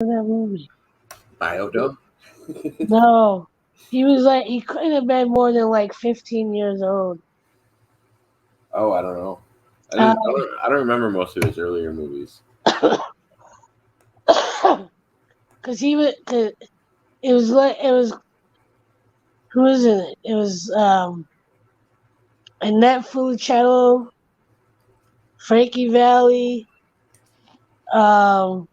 that movie? Biodome? No, he couldn't have been more than like 15 years old. Oh, I don't know. Uh, I don't remember most of his earlier movies. Cause he was, cause it was who was in it? It was Annette Funicello, Frankie Valli, um,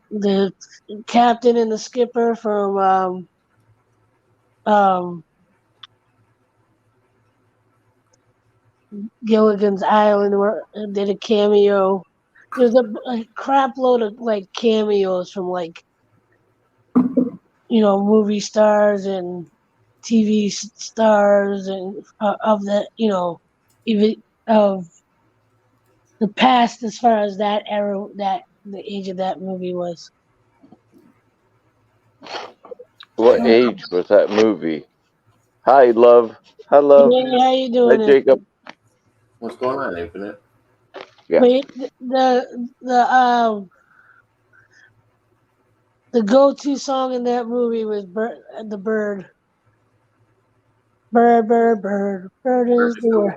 the captain and the skipper from um, Gilligan's Island did a cameo. There's a crap load of like cameos from like movie stars and TV stars and of the even of the past as far as that era that the age of that movie was. What age was that movie? Hi, love. Hi, love. Hey, how you Hi, doing? Jacob. What's going on, Infinite? Yeah. Wait, the go-to song in that movie was the bird. Bird, bird, bird, bird is Where's the the word.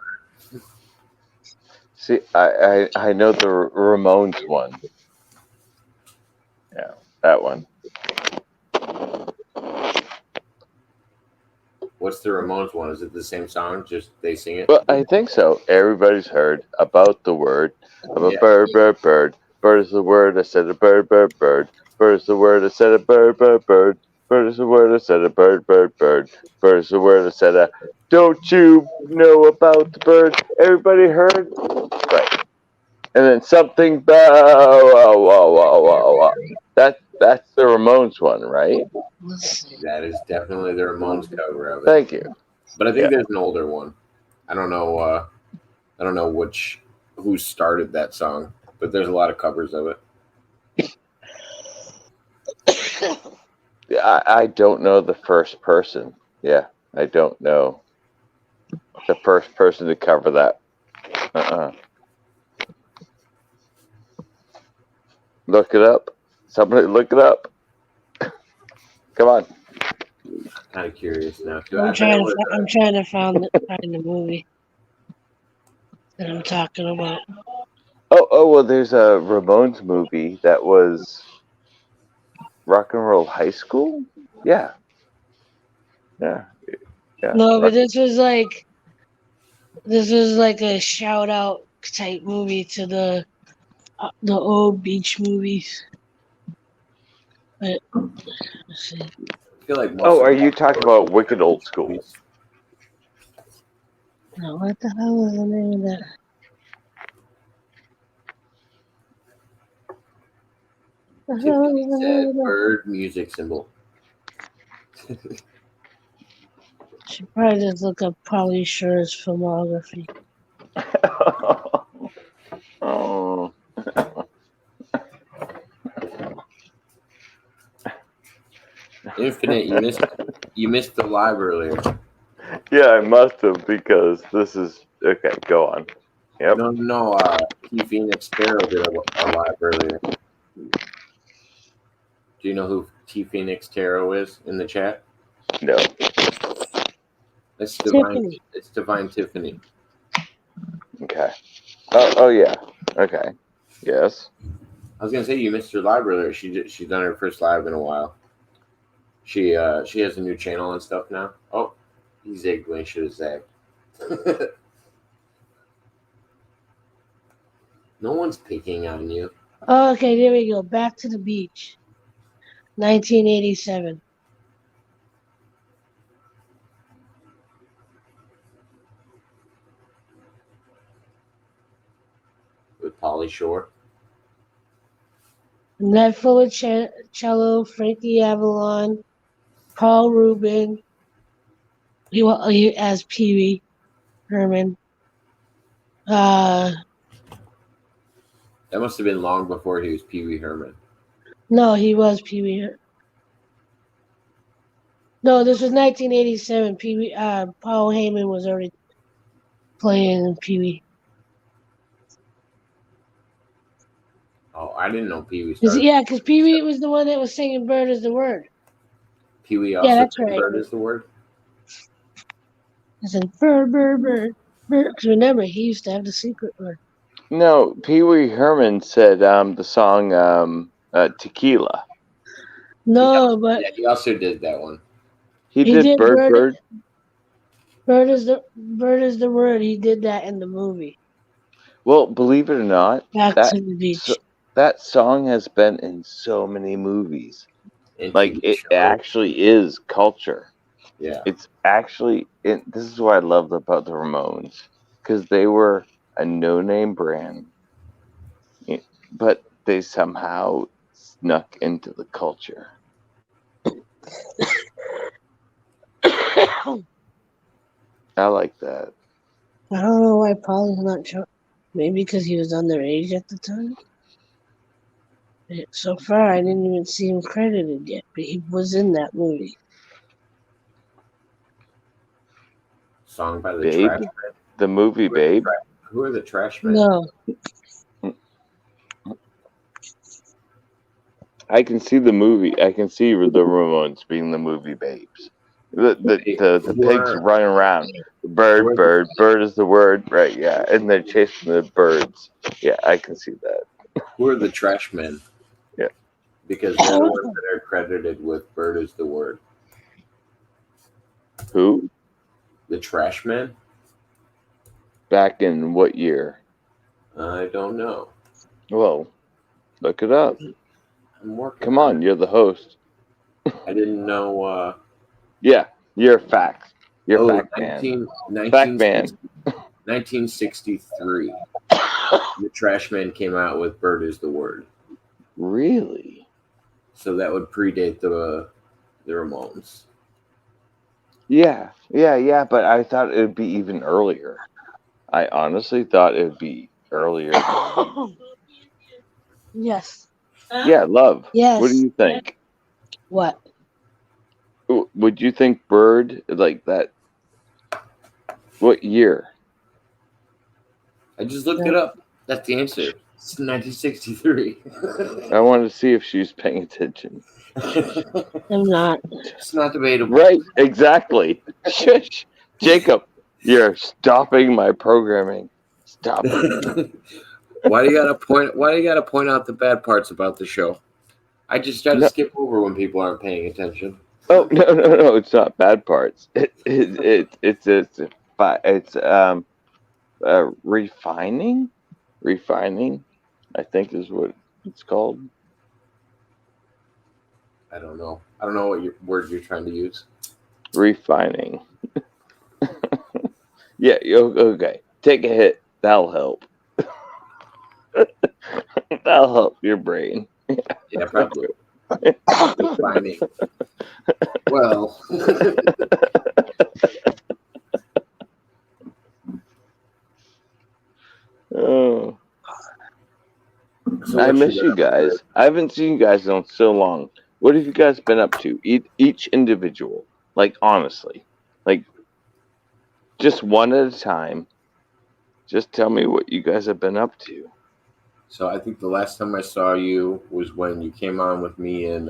word? See, I know the Ramones one. Yeah, that one. What's the Ramones one? Is it the same song? Just they sing it? Well, I think so. Everybody's heard about the word of a Yeah. bird, bird, bird. Bird is the word. I said a bird, bird, bird. Bird is the word. I said a bird, bird, bird. Bird is the word. I said a bird, bird, bird. Bird is the word. I said a. Don't you know about the bird? Everybody heard? Right. And then something bow, wow, wow, wow, wow, wow. That's the Ramones one, right? Let's see. That is definitely the Ramones cover of it. Thank you. But I think Yeah. there's an older one. I don't know. I don't know who started that song, but there's a lot of covers of it. Yeah, I don't know the first person. Yeah, I don't know the first person to cover that. Uh-uh. Look it up. Somebody look it up. Come on. Kind of curious now too. I bet it was. I'm trying to find the movie that I'm talking about. Oh, well, there's a Ramones movie that was Rock and Roll High School. Yeah, yeah, yeah. No, but this was like a shout out type movie to the old beach movies. But let's see. I feel like most Oh, of are them you talking about are Wicked Old beach School? movies. No, what the hell is the name of that? The hell Tiffany is the name said of that? bird music symbol. Should probably just look up Pauly Shore's filmography. Oh, Infinite, you missed the live earlier. yeah, I must have because this is okay. Go on. Yep. No, T Phoenix Tarot did a live earlier. Do you know who T Phoenix Tarot is in the chat? No. It's Divine. Tiffany. It's Divine Tiffany. Okay. Oh yeah. Okay. Yes. I was gonna say you missed her live earlier. She's done her first live in a while. She has a new channel and stuff now. Oh, he zigged when he should have zagged. No one's picking on you. Oh, okay, there we go. Back to the Beach, 1987. With Polly Shore. Net Cello, Frankie Avalon, Paul Rubin. He as Pee Wee Herman. Uh, That must have been long before he was Pee Wee Herman. no, he was Pee Wee. No, this was 1987. Pee Wee. Paul Heyman was already playing Pee Wee. Oh, I didn't know Pee Wee started. Yeah, because Pee Wee was the one that was singing "Bird is the word." Pee Wee Yeah, also that's said right. bird is the word. I said bird, bird, bird, bird. Because remember, he used to have the secret word. No, Pee Wee Herman said the song Tequila. No, but Yeah, he also did that one. He he did did Bird bird. Bird. Bird is the word. He did that in the movie Well, believe it or not, Back that to the Beach. that song has been in so many movies. And Like TV it show. actually is culture. Yeah. It's actually this is what I loved about the Ramones because they were a no-name brand, but they somehow snuck into the culture. I I like that. don't know why Paul's not showing. Maybe because he was underage at the time. So far, I didn't even see him credited yet, but he was in that movie. Song by the Babe, Trash. the movie Babe. Who are the Trash Men? No, I can see the movie. I can see the Ramones being the movie Babes. The Who pigs are running around. who Bird, are, bird, bird is the word, right? Yeah, and they're chasing the birds. Yeah, I can see that. who are the Trash Men? Yeah. Because they're the ones that are credited with "Bird is the word." Who? The Trash Men? Back in what year? I don't know. Well, look it up. I'm working Come on on, it. you're the host. I didn't know. Yeah, you're fact. You're Oh, fact man. 19, Fact man. 1963. The Trash Men came out with "Bird is the word," Really? so that would predate the Ramones. Yeah, yeah, yeah. But I thought it would be even earlier. I honestly thought it would be earlier than. yes, Yeah, love. What do yes. you think? What? Would you think Bird like that? What year? I just looked it up. That's the answer. It's 1963. I wanted to see if she was paying attention. I'm not. It's not debatable. Right, exactly. Shush, Jacob, you're stopping my programming. Stop it. Why do you gotta point? Why do you gotta point out the bad parts about the show? I just try to No, skip over when people aren't paying attention. oh no, no, no! It's not bad parts. It's refining. Refining, I think is what it's called. I don't know. I don't know what word you're trying to use. Refining. Yeah. Okay. Take a hit. That'll help. That'll help your brain. Yeah, probably. Refining. Well, Oh, so I what you miss been you up to? guys. I haven't seen you guys in so long. What have you guys been up to? Each individual, like honestly, like just one at a time. Just tell me what you guys have been up to. So I think the last time I saw you was when you came on with me and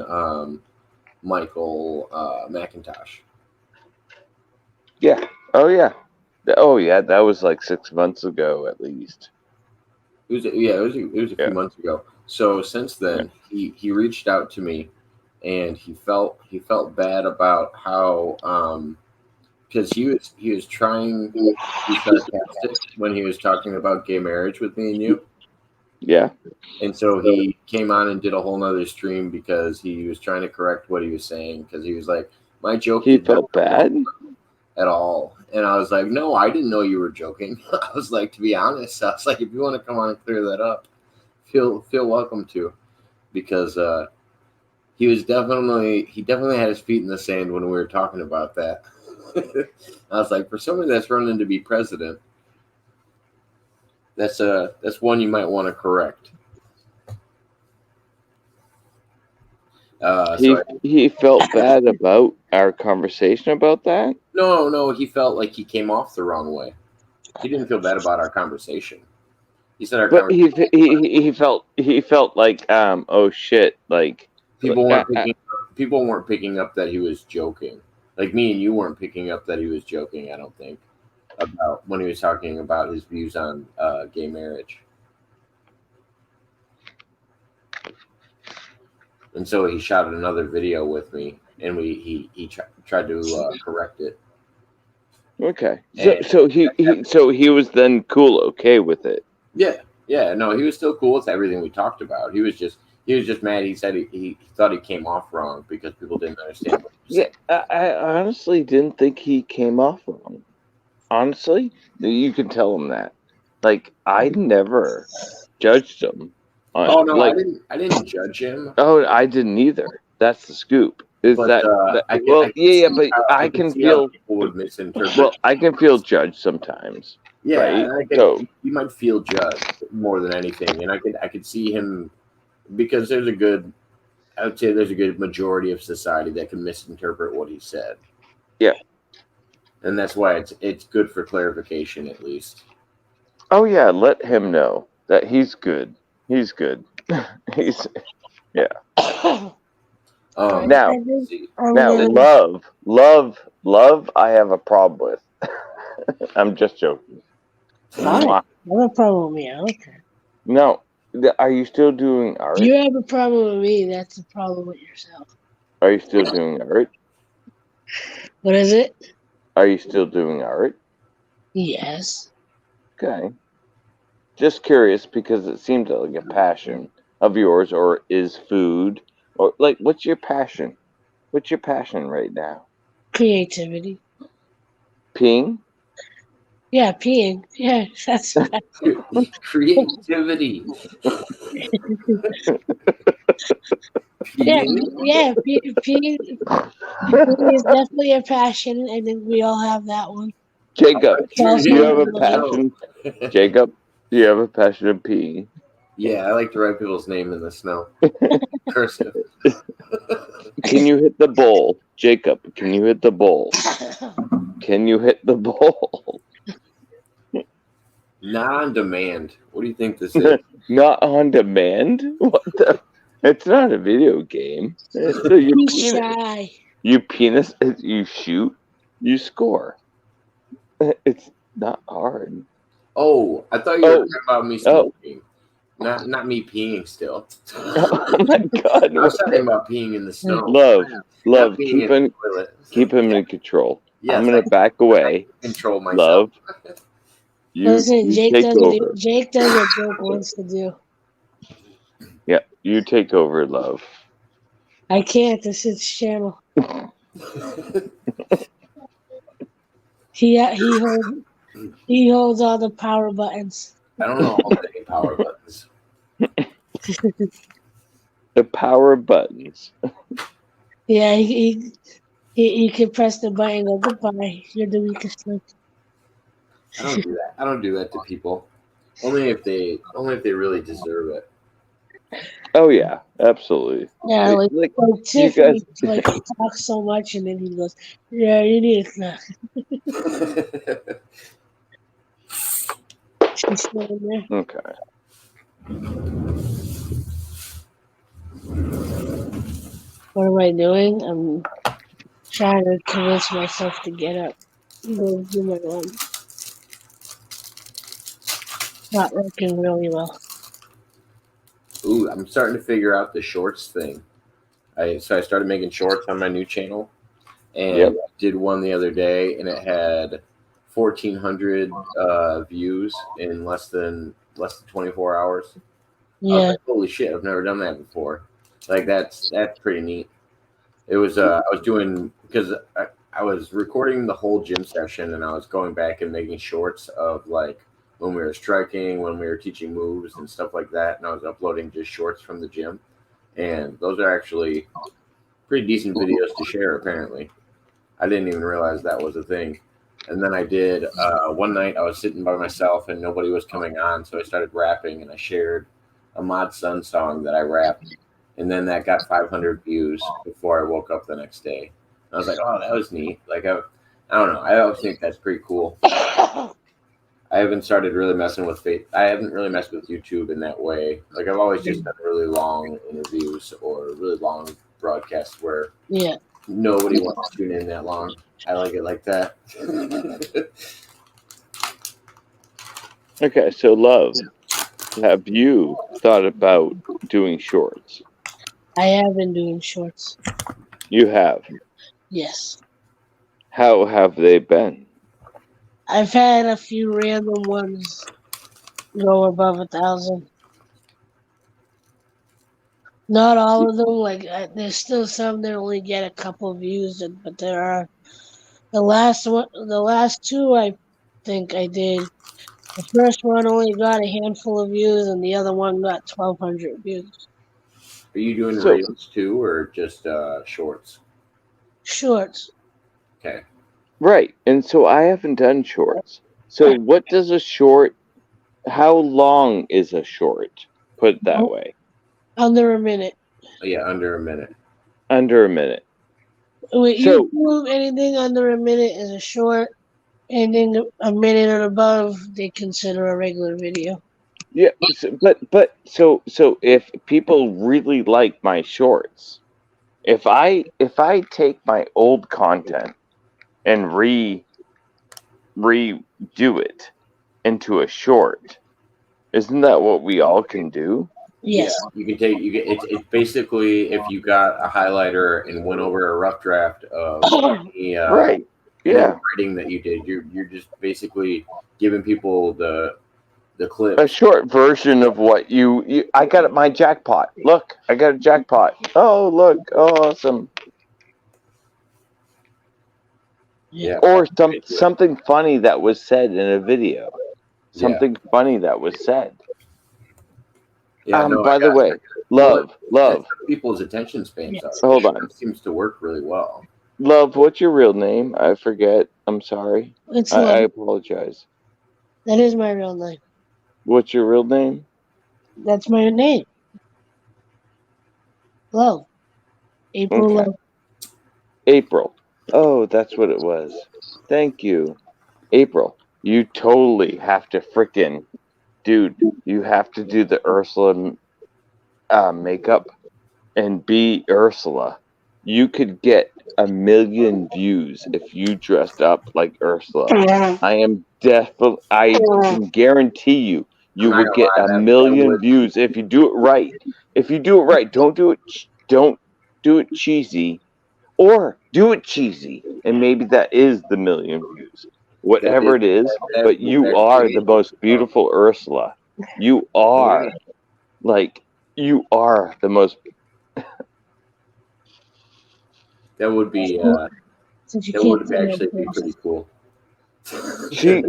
Michael McIntosh. Yeah. Oh yeah. Oh yeah. That was like 6 months ago at least. It was a few Yeah. months ago. So since Yeah. then, he reached out to me, and he felt bad about how because he was trying to be sarcastic when he was talking about gay marriage with me and you, Yeah. and so he came on and did a whole nother stream because he was trying to correct what he was saying because he was like, my joke He did not felt bad. at all. And I was like, no, I didn't know you were joking. I was like, to be honest, I was like, if you want to come on and clear that up, feel welcome to, because he definitely had his feet in the sand when we were talking about that. I was like, for somebody that's running to be president, that's one you might want to correct. So He felt bad about our conversation about that. no, he felt like he came off the wrong way. He didn't feel bad about our conversation. He said our But conversation. he felt like oh shit, like People weren't picking up that he was joking. Like me and you weren't picking up that he was joking. I don't think about when he was talking about his views on gay marriage. And so he shot another video with me, and tried to correct it. okay. And So he was then cool, okay with it. yeah, no, he was still cool with everything we talked about. He was just mad. He said he thought he came off wrong because people didn't understand what he was Yeah, saying. I honestly didn't think he came off wrong. Honestly, you can tell him that. Like I never judged him. Oh no, Like I didn't judge him, oh, I didn't either. That's the scoop. Is but that I well, can yeah, see but I I can can see how feel people would misinterpret. well, I can feel judged sometimes, Yeah, right? and I can. So You might feel judged more than anything, and I could see him because I would say there's a good majority of society that can misinterpret what he said, yeah. and that's why it's good for clarification at least. Oh yeah, let him know that he's good. He's good. he's yeah. I, Um, Now, I think see, I'm now, gonna. love. I have a problem with. I'm just joking. Fine. Mwah. You have a problem with me. I don't care. No, are you still doing If art? you have a problem with me, that's a problem with yourself. Are you still doing art? What is it? Are you still doing art? Yes. Okay. Just curious because it seems like a passion of yours, or is food, or like, what's your passion? What's your passion right now? Creativity. Peeing? Yeah, peeing. Yeah, that's creativity. yeah, Peeing. yeah. Peeing is definitely a passion. I think we all have that one. I Jacob, like It's your do also you name have in a the a love. passion? snow. Jacob, do you have a passion of peeing? Yeah, I like to write people's name in the snow. Cursive. Can you hit the bowl? Jacob, can you hit the bowl? Can you hit the bowl? Not on demand. What do you think this is? Not on demand? What the? It's not a video game. So He's shy. you shoot, you score. It's not hard. Oh, I thought you were Oh, talking about me oh, smoking. Not me peeing still. oh my God! I was What talking the? about peeing in the snow. Love, Not love, peeing in the toilet. keep him in control. I'm Yes, gonna back I away. can control myself. Love, you Listen, you take over. Jake does what Jake wants to do. Yeah, you take over, love. I can't. This is his channel. He he holds all the power buttons. I don't know how many power buttons. The power buttons. Yeah, he can press the button and go goodbye. You're the weakest link. I don't do that. I don't do that to people. Only if they really deserve it. Oh yeah, absolutely. Yeah, Like like you guys. Tiffany, like he talks so much and then he goes, "Yeah, you need to." She's still in there. Okay. What am I doing? I'm trying to convince myself to get up and go do my run. Not working really well. Ooh, I'm starting to figure out the shorts thing. I started making shorts on my new channel, and Yep. did one the other day, and it had 1,400 views in less than 24 hours. I was Yeah, like, holy shit, I've never done that before. Like that's pretty neat. It was I was doing because I was recording the whole gym session, and I was going back and making shorts of like when we were striking, when we were teaching moves and stuff like that, and I was uploading just shorts from the gym, and those are actually pretty decent videos to share. Apparently, I didn't even realize that was a thing. And then I did one night. I was sitting by myself and nobody was coming on, so I started rapping and I shared a Mod Sun song that I rapped, and then that got 500 views before I woke up the next day. I was like, "Oh, that was neat." Like I don't know. I always think that's pretty cool. I haven't started really messing with faith. I haven't really messed with YouTube in that way. Like I've always just done really long interviews or really long broadcasts where Yeah. nobody wants to tune in that long. I like it like that. Okay, so love, have you thought about doing shorts? I have been doing shorts. You have. Yes. How have they been? I've had a few random ones go above 1,000. Not all of them. Like there's still some that only get a couple views, but there are the last one. The last two I think I did. The first one only got a handful of views, and the other one got 1,200 views. Are you doing So, reels too, or just shorts? Shorts. Okay. right, and so I haven't done shorts. So, what does a short, how long is a short? Put it that way. Under a minute. Oh, yeah, under a minute. Under a minute. With So, YouTube, anything under a minute is a short. Anything a minute and above, they consider a regular video. yeah, so if people really like my shorts, if I take my old content and redo it into a short, isn't that what we all can do? Yeah, Yes. you can take you get it's basically if you got a highlighter and went over a rough draft of any Right. any Yeah. writing that you did. You're just basically giving people the A clips. short version of what you I got my jackpot. Look, I got a jackpot. Oh, look. Oh, awesome. Yeah. Yeah, Or something funny that was said in a video. yeah, Something funny that was said. yeah. No, I By the got. way, Well, that's love. what people's attention spans are. Yes. Hold It on. seems to work really well. Love, what's your real name? I forget. I'm sorry. It's I love. apologize. That is my real name. What's your real name? That's my name. Love. April Okay. Love. April. Oh, that's what it was. Thank you. April, you totally have to frickin' dude, you have to do the Ursula makeup and be Ursula. You could get 1,000,000 views if you dressed up like Ursula. I can guarantee you, I'm you not would gonna get lie. a That million would. views if you do it right. If you do it right, don't do it cheesy, or do it cheesy, and maybe that is the million views. That is Whatever it is, that but would you are actually. the most beautiful Ursula. You are like you are the most. That would be. Since you That can't would see my actually be face. pretty cool.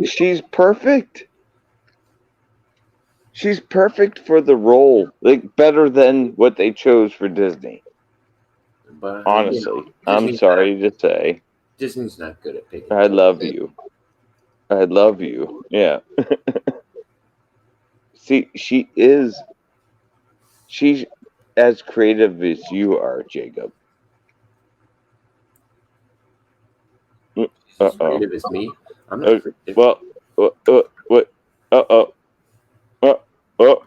She's perfect. She's perfect for the role, like better than what they chose for Disney. But Honestly, I'm Disney's not sorry to say, Disney's not good at picking I roles. love you. I love you. Yeah. See, she's as creative as you are, Jacob. Uh As oh. creative as me, I'm not creative. Well, what? Uh oh. Uh oh.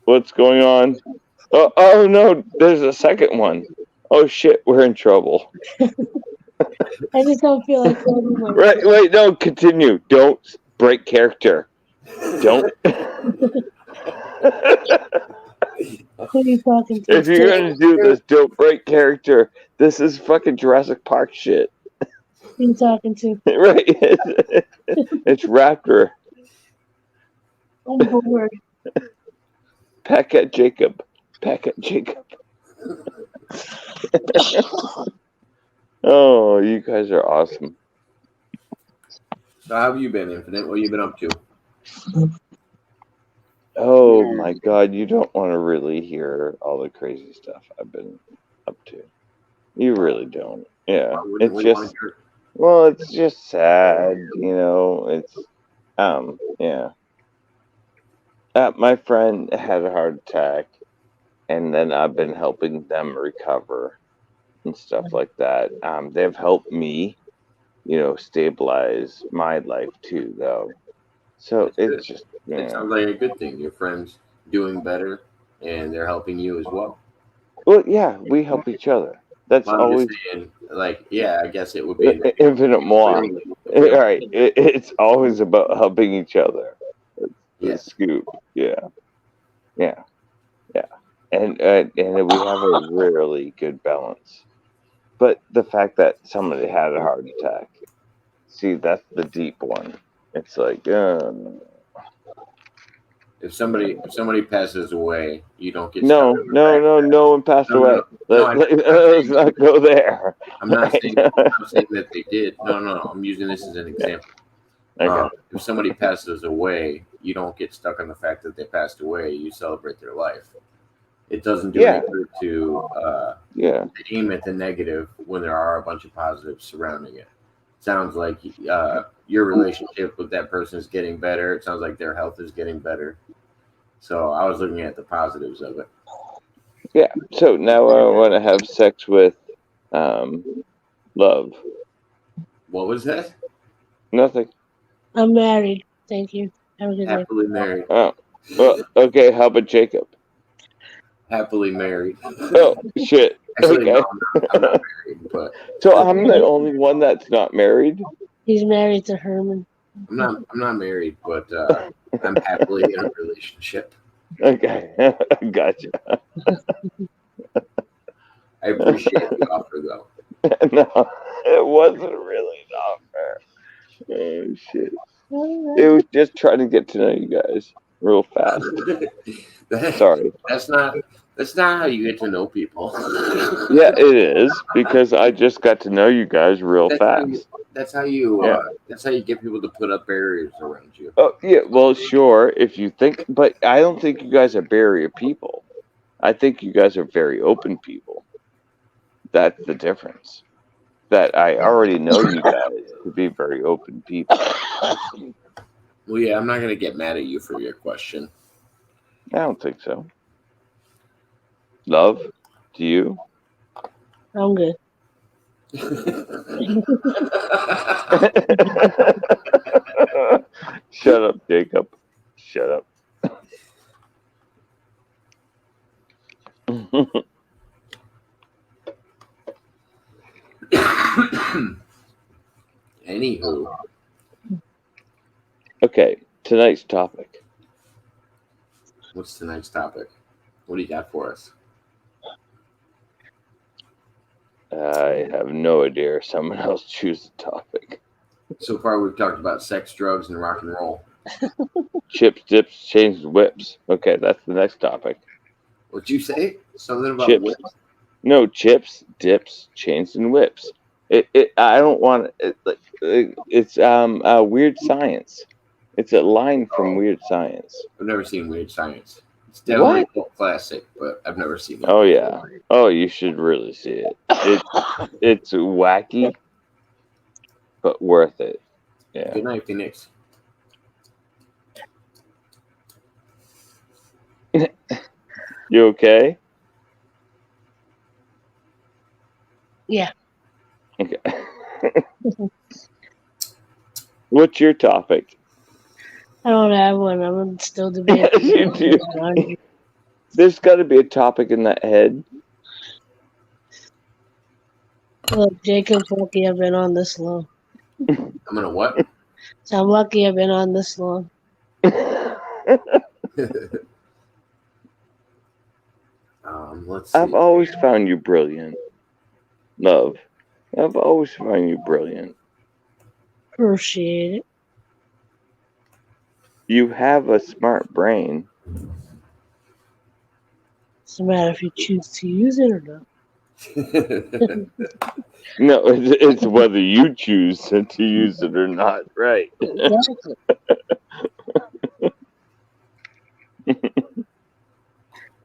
What's going on? Oh no, there's a second one. Oh shit, we're in trouble. I just don't feel like filming Right, myself. wait, no, continue. Don't break character. Don't. Who are you talking to? If you're gonna do this, don't break character. This is fucking Jurassic Park shit. Who are you talking to? Right? It's Raptor. I'm bored. Peck at Jacob. Peck at Jacob. Oh, you guys are awesome. So how have you been, Infinite? What have you been up to? Oh my god, you don't want to really hear all the crazy stuff I've been up to. You really don't. Yeah. Why wouldn't It's we want just, to hear? well, it's just sad, it's yeah. My friend had a heart attack, and then I've been helping them recover and stuff like that. They've helped me stabilize my life too, though. So That's it's good. just, That sounds like a good thing. Your friends doing better, and they're helping you as well. well, yeah, we help each other. That's Well, I'm just always saying, like, yeah, I guess it would be a negative infinite if we moi. only, if we All only, right, it's always about helping each other. That's the yeah. scoop. Yeah, yeah, yeah. And we have a really good balance. But the fact that somebody had a heart attack, see, that's the deep one. It's like, If somebody passes away, you don't get stuck no, on the no, fact no, that no one passed no, no, away. no, no. I'm not Let's saying not go there. I'm not Right? saying I'm not saying that they did. No, no, no. I'm using this as an Yeah. example. Okay. If somebody passes away, you don't get stuck on the fact that they passed away. You celebrate their life. It doesn't do any Yeah. good to Yeah. aim at the negative when there are a bunch of positives surrounding it. Sounds like your relationship with that person is getting better. It sounds like their health is getting better. So I was looking at the positives of it. Yeah. So now I want to have sex with um, love. What was that? Nothing. I'm married. Thank you. Have a good day. Happily married. Oh. Well, okay. How about Jacob? Happily married. Oh, shit. Actually, no, Okay. I'm not married, but So I'm the only one that's not married? He's married to Herman. I'm not married, but I'm happily in a relationship. Okay. Gotcha. I appreciate the offer though. No, it wasn't really an offer. Oh, shit. All It was just trying to get to know you guys real fast. That- Sorry. that's not how you get to know people. Yeah, it is because I just got to know you guys real that's how you fast. that's how you Yeah. that's how you get people to put up barriers around you. Oh, yeah. Well, sure, if you think, but I don't think you guys are barrier people. I think you guys are very open people. That's the difference. That I already know you guys to be very open people. Well, yeah, I'm not gonna get mad at you for your question. I don't think so. Love, do you? I'm good. Shut up, Jacob. Shut up. Anywho, Okay, tonight's topic. what's tonight's topic? What do you got for us? I have no idea. Someone else choose the topic. So far, we've talked about sex, drugs, and rock and roll. Chips, dips, chains, and whips. Okay, that's the next topic. What'd you say? Something about Chips. whips? No, chips, dips, chains, and whips. I don't want it. It's weird science. It's a line from Oh, Weird Science. I've never seen Weird Science. It's definitely What? a cult classic, but I've never seen it. Oh yeah. Oh, you should really see it. It's wacky, but worth it. Yeah. Good night, Phoenix. You okay? Yeah. Okay. What's your topic? I don't have one. I'm still debating. Yes, you do. There's got to be a topic in that head. Look, Jacob's lucky I've been on this long. I'm gonna what? So I'm lucky I've been on this long. Let's I've see. always found you brilliant. Love. I've always found you brilliant. Appreciate it. You have a smart brain. It's a matter if you choose to use it or not. No, it's whether you choose to use it or not, right? Exactly.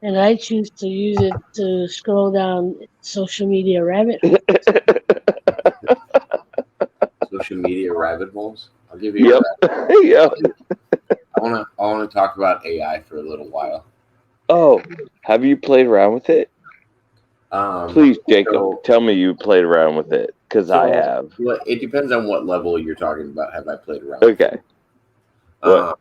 And I choose to use it to scroll down social media rabbit hole. Social media rabbit holes. I'll give you a Yep. rabbit. Yep. I wanna talk about AI for a little while. Oh, have you played around with it? Please, Jacob, So, tell me you played around with it, because I so have. it depends on what level you're talking about. Have I played around with it? Okay. What?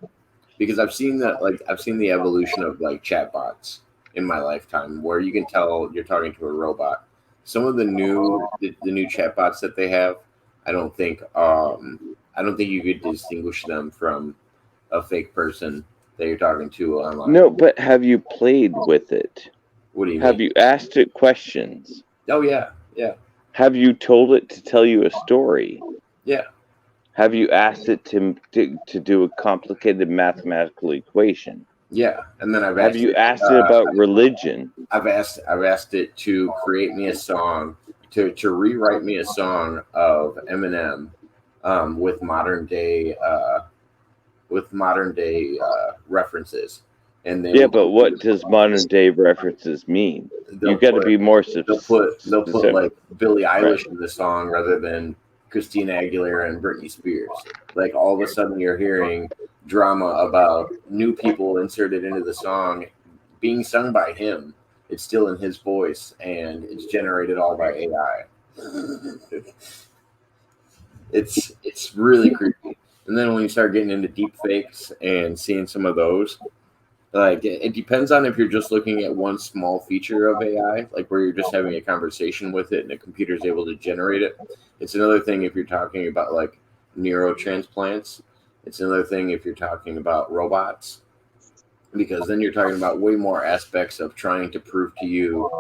Because I've seen that, like I've seen the evolution of like chatbots in my lifetime, where you can tell you're talking to a robot. Some of the new chatbots that they have, I don't think you could distinguish them from a fake person that you're talking to online. No, but have you played with it? What do you Have mean? you asked it questions? Oh yeah, yeah, Have you told it to tell you a story? yeah, Have you asked it to do a complicated mathematical equation? yeah. And then Have you asked it about religion? I've asked it to create me a song, to rewrite me a song of Eminem, with modern day references, and they Yeah, will but what does modern day references mean? You they'll got to put be more they'll put specific, like Billie right? Eilish in the song rather than Christina Aguilera and Britney Spears. Like all of a sudden you're hearing drama about new people inserted into the song being sung by him. It's still in his voice and it's generated all by AI. It's really creepy. And then when you start getting into deep fakes and seeing some of those, like it depends on if you're just looking at one small feature of AI, like where you're just having a conversation with it and the computer's able to generate it. It's another thing if you're talking about like neurotransplants. It's another thing if you're talking about robots, because then you're talking about way more aspects of trying to prove to you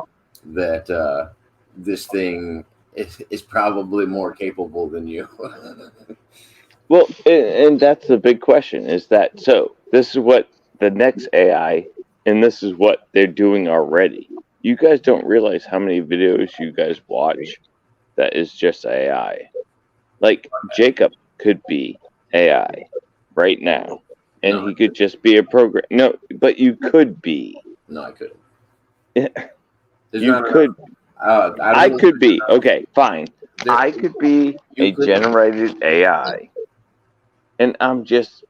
that this thing is probably more capable than you. Well, and that's the big question: is that so? This is what the next AI, and this is what they're doing already. You guys don't realize how many videos you guys watch that is just AI. Like Jacob could be AI right now, and No, he could just be a program. No, but you could be. no, I couldn't. You There's not enough. could. I don't I know if could there's be. enough. Okay, fine. There, I could be you a could. generated AI, and I'm just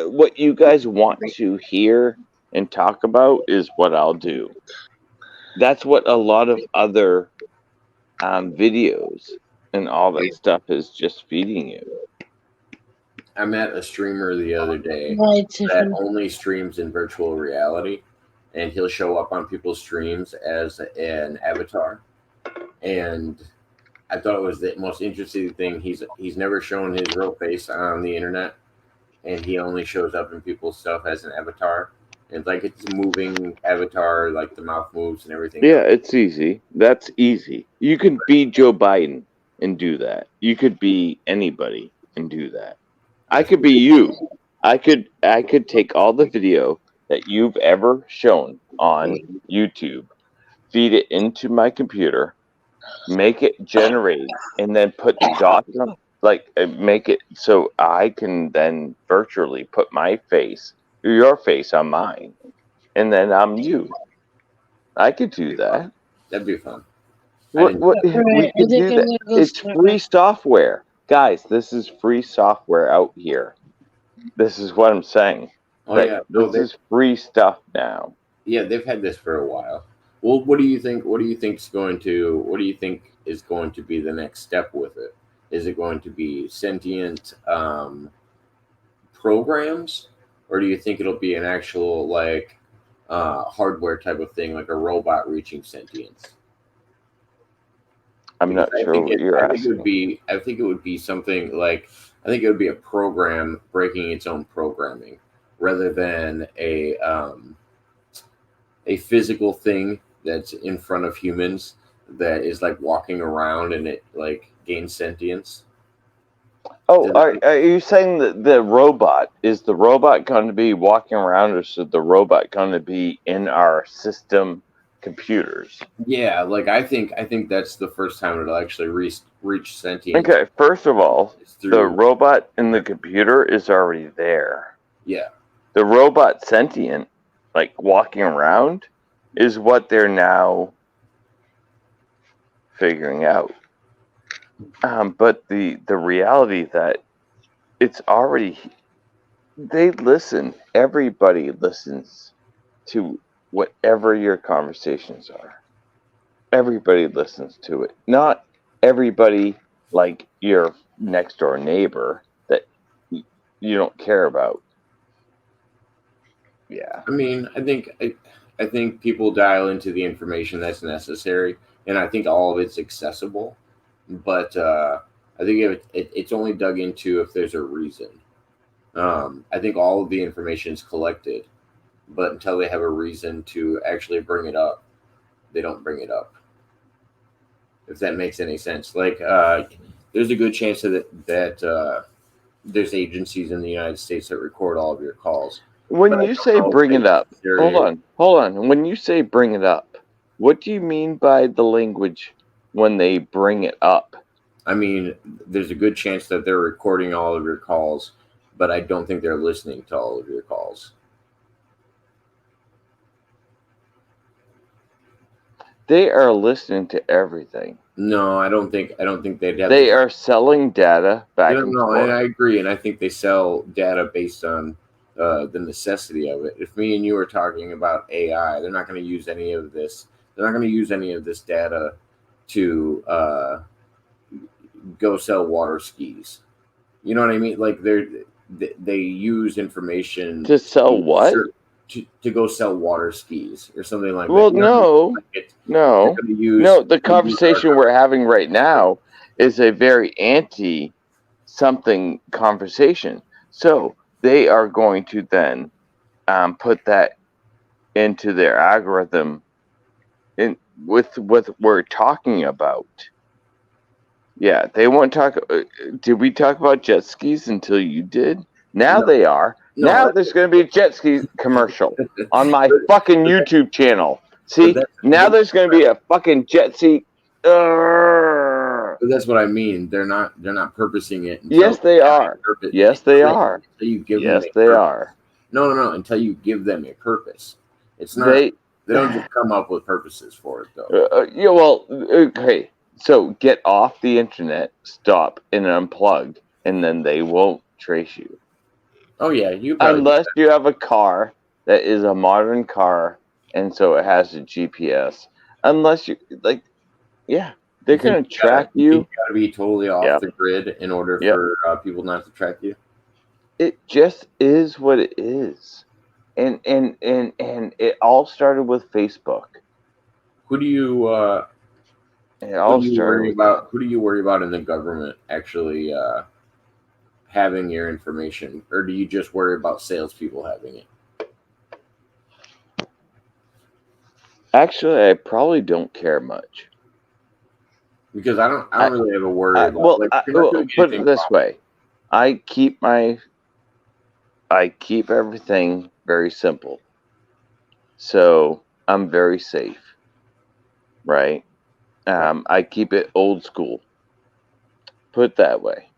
what you guys want to hear and talk about is what I'll do. That's what a lot of other videos and all that stuff is just feeding you. I met a streamer the other day Right, that Tiffany. only streams in virtual reality, and he'll show up on people's streams as an avatar. And I thought it was the most interesting thing. He's never shown his real face on the internet, and he only shows up in people's stuff as an avatar. And like it's a moving avatar, like the mouth moves and everything Yeah, else. it's easy. That's easy. You could be Joe Biden and do that. You could be anybody and do that. I That's could be you. I could take all the video that you've ever shown on YouTube, feed it into my computer, make it generate, and then put dots on, like make it so I can then virtually put my face, your face on mine, and then I'm you. I could do be fun. that. That'd be fun. I What didn't. what Right, we I could think do I'm that. gonna go It's start my. free software. Guys, this is free software out here. This is what I'm saying. Oh Like yeah, no, this is free stuff now. yeah, they've had this for a while. Well, what do you think? What do you think's going to? What do you think is going to be the next step with it? Is it going to be sentient programs, or do you think it'll be an actual like hardware type of thing, like a robot reaching sentience? I'm Because not sure what you're asking. I think it would be something like, I think it would be a program breaking its own programming rather than a physical thing that's in front of humans that is like walking around and it like gains sentience. Oh, Does that are you saying that the robot going to be walking around, or is the robot going to be in our system computers? Yeah, like I think that's the first time it'll actually reach sentience Okay, first of all, is the through. robot in the computer is already there. Yeah, The robot sentient, like walking around, is what they're now figuring out. But the reality that it's already they listen. Everybody listens to whatever your conversations are, everybody listens to it. Not everybody like your next door neighbor that you don't care about. Yeah. I mean, I think people dial into the information that's necessary, and I think all of it's accessible. But I think it's only dug into if there's a reason. I think all of the information is collected, but until they have a reason to actually bring it up, they don't bring it up. If that makes any sense, like there's a good chance that there's agencies in the United States that record all of your calls, but When I you don't say know if bring they it up, necessarily. hold on. When you say bring it up, what do you mean by the language when they bring it up? I mean, there's a good chance that they're recording all of your calls, but I don't think they're listening to all of your calls. They are listening to everything. No, I don't think they'd have the They time. are selling data You back know, and no, and forth. I agree, and I think they sell data based on the necessity of it. If me and you are talking about AI, they're not going to use any of this. They're not going to use any of this data to go sell water skis. You know what I mean? Like they use information To sell to what? to go sell water skis or something like that. Well, You know what I mean? no, Like they're no, going to no. The use our conversation we're having conversation. right now is a very anti something conversation. So they are going to then put that into their algorithm in with what we're talking about. Yeah, they won't talk. Did we talk about jet skis until you did? Now No, they are. no, Now there's going to be a jet ski commercial on my but, fucking but, YouTube channel. but See, now there's going to be a fucking jet ski. that's what I mean. They're not purposing it until Yes, they they have a are. purpose. Yes, they are. Until you give them Yes, a they purpose. are. No, no, no. Until you give them a purpose. It's not. They. They don't just come up with purposes for it, though. Yeah, well, okay. So get off the internet, stop, and unplug, and then they won't trace you. Oh yeah, you probably do Unless that. you have a car that is a modern car, and so it has a GPS. Unless you, like, yeah, they're going to track You think you. you gotta be totally off Yep, the grid in order yep. for people not to track you? It just is what it is. And it all started with Facebook. Who do you It all started worry with that. about? Who do you worry about in the government actually having your information, or do you just worry about salespeople having it? Actually, I probably don't care much. Because I I, don't really have a worry about like if you're not well, doing put anything it this wrong. way: I keep everything very simple, so I'm very safe, right? Right. I keep it old school. Put it that way.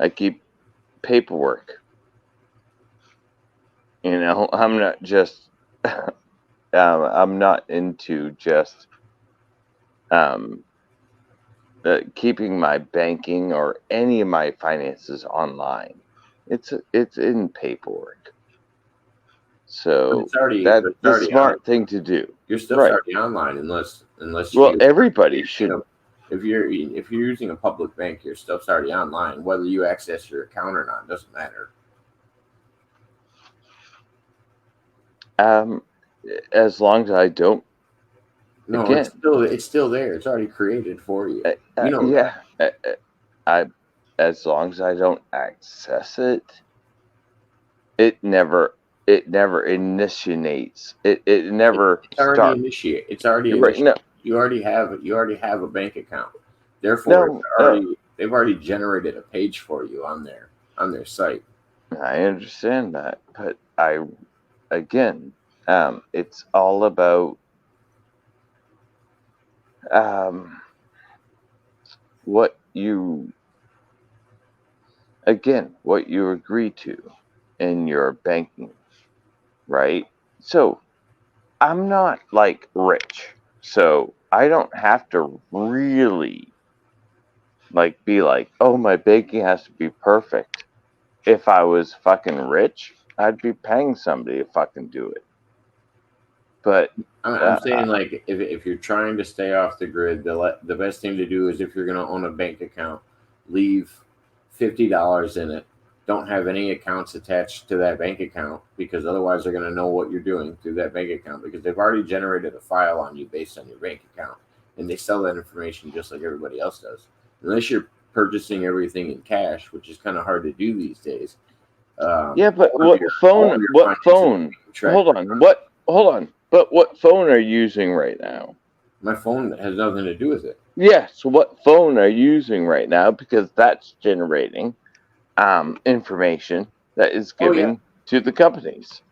I keep paperwork. I'm not just. I'm not into just um, keeping my banking or any of my finances online. It's in paperwork. So that's But it's the already on. smart thing to do. Your stuff's Right. already online unless Well, you everybody you're using should. if you're using a public bank, your stuff's already online. Whether you access your account or not doesn't matter. Um, as long as I don't. No, Again, it's still there. It's already created for you. You know that. yeah. I as long as I don't access it, it never initiates. It never It's already starts. initiate. It's already Right? initiated. No, you already have a bank account. Therefore, no, no. they've already generated a page for you on their site. I understand that, but again, it's all about um, what you what you agree to in your banking, right? So I'm not like rich, so I don't have to really like be like, oh, my banking has to be perfect. If I was fucking rich, I'd be paying somebody to fucking do it. But I'm saying, like, if you're trying to stay off the grid, the best thing to do is, if you're going to own a bank account, leave $50 in it. Don't have any accounts attached to that bank account, because otherwise they're going to know what you're doing through that bank account, because they've already generated a file on you based on your bank account, and they sell that information just like everybody else does. Unless you're purchasing everything in cash, which is kind of hard to do these days. yeah, but All of what all of phone? your What finances are phone? being tracked. Hold on. What? Hold on. But what phone are you using right now? My phone has nothing to do with it. Yes. What phone are you using right now? Because that's generating information that is Oh yeah. given to the companies.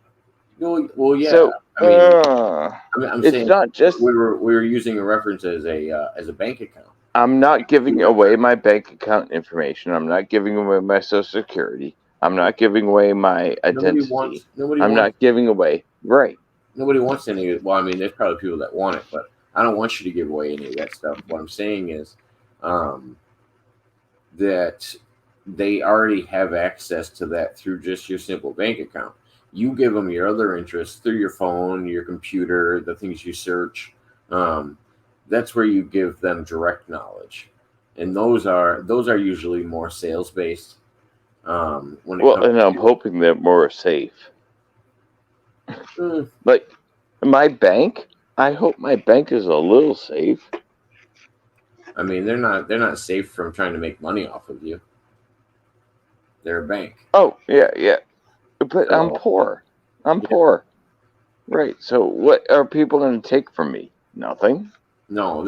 Well, yeah. So I mean, I'm it's saying not just. we were using a reference as a bank account. I'm not giving away my bank account information. I'm not giving away my social security. I'm not giving away my identity. I'm not giving away. Right. Nobody wants any. Well, I mean, there's probably people that want it, but I don't want you to give away any of that stuff. What I'm saying is, um, that they already have access to that through just your simple bank account. You give them your other interests through your phone, your computer, the things you search. Um, that's where you give them direct knowledge, and those are usually more sales based. When it Well, comes and I'm to, hoping they're more safe. mm, Like my bank, I hope my bank is a little safe. I mean, they're not safe from trying to make money off of you. They're a bank, Oh, yeah, yeah. But I'm so poor. I'm yeah. poor. Right. So what are people going to take from me? Nothing. No,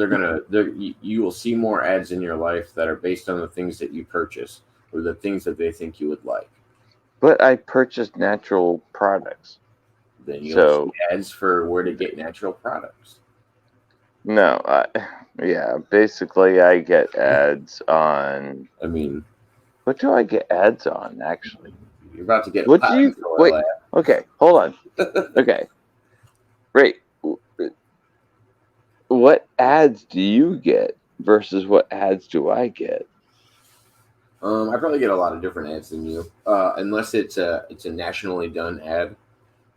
you will see more ads in your life that are based on the things that you purchase or the things that they think you would like. But I purchased natural products. Then you'll see So ads for where to get natural products. no, yeah, basically I get ads on. I mean, What do I get ads on actually? you're about to get a What do you potting soil wait? Okay, hold on. ad. Okay. Right. What ads do you get versus what ads do I get? I probably get a lot of different ads than you, unless it's a nationally done ad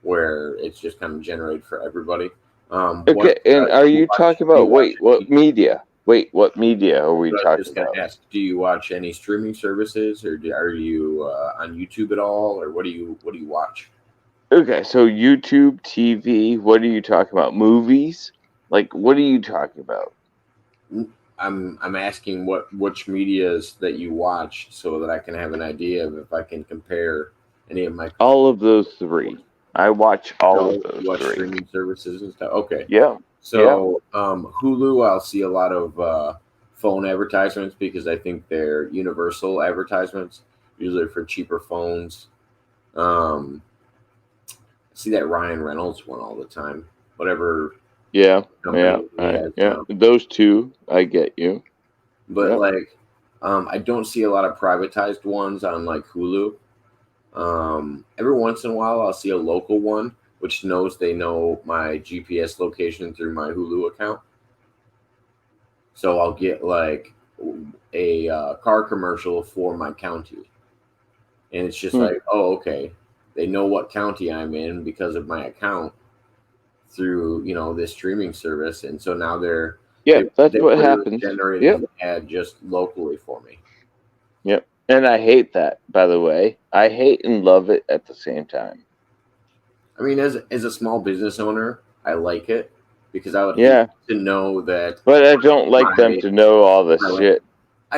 where it's just kind of generated for everybody. What Okay, and are you talking do you about watch wait, what any? media? Wait, what media are we What I was talking just gonna about? ask. Do you watch any streaming services, or are you on YouTube at all, or what do you watch? Okay, so YouTube, TV, what are you talking about? Movies? Like what are you talking about? I'm asking which medias that you watch so that I can have an idea of if I can compare any of my. All of those three. I watch all of So those you watch three. streaming services and stuff. Okay, Yeah. Yeah. so Hulu, I'll see a lot of phone advertisements because I think they're universal advertisements, usually for cheaper phones. Um, I see that Ryan Reynolds one all the time. Whatever Yeah. Yeah. company he has Yeah. now. Those two, I get you. But Yep. like, I don't see a lot of privatized ones on like Hulu. Every once in a while, I'll see a local one which knows they know my GPS location through my Hulu account. So I'll get like a car commercial for my county, and it's just Hmm. like, oh, okay, they know what county I'm in because of my account through this streaming service, and so now Yeah, they that's what literally happens. generated Yep. an ad just locally for me. Yep. And I hate that, by the way. I hate and love it at the same time. I mean, as a small business owner, I like it because I would hate Yeah. to know that But I don't like them my to know all this my shit.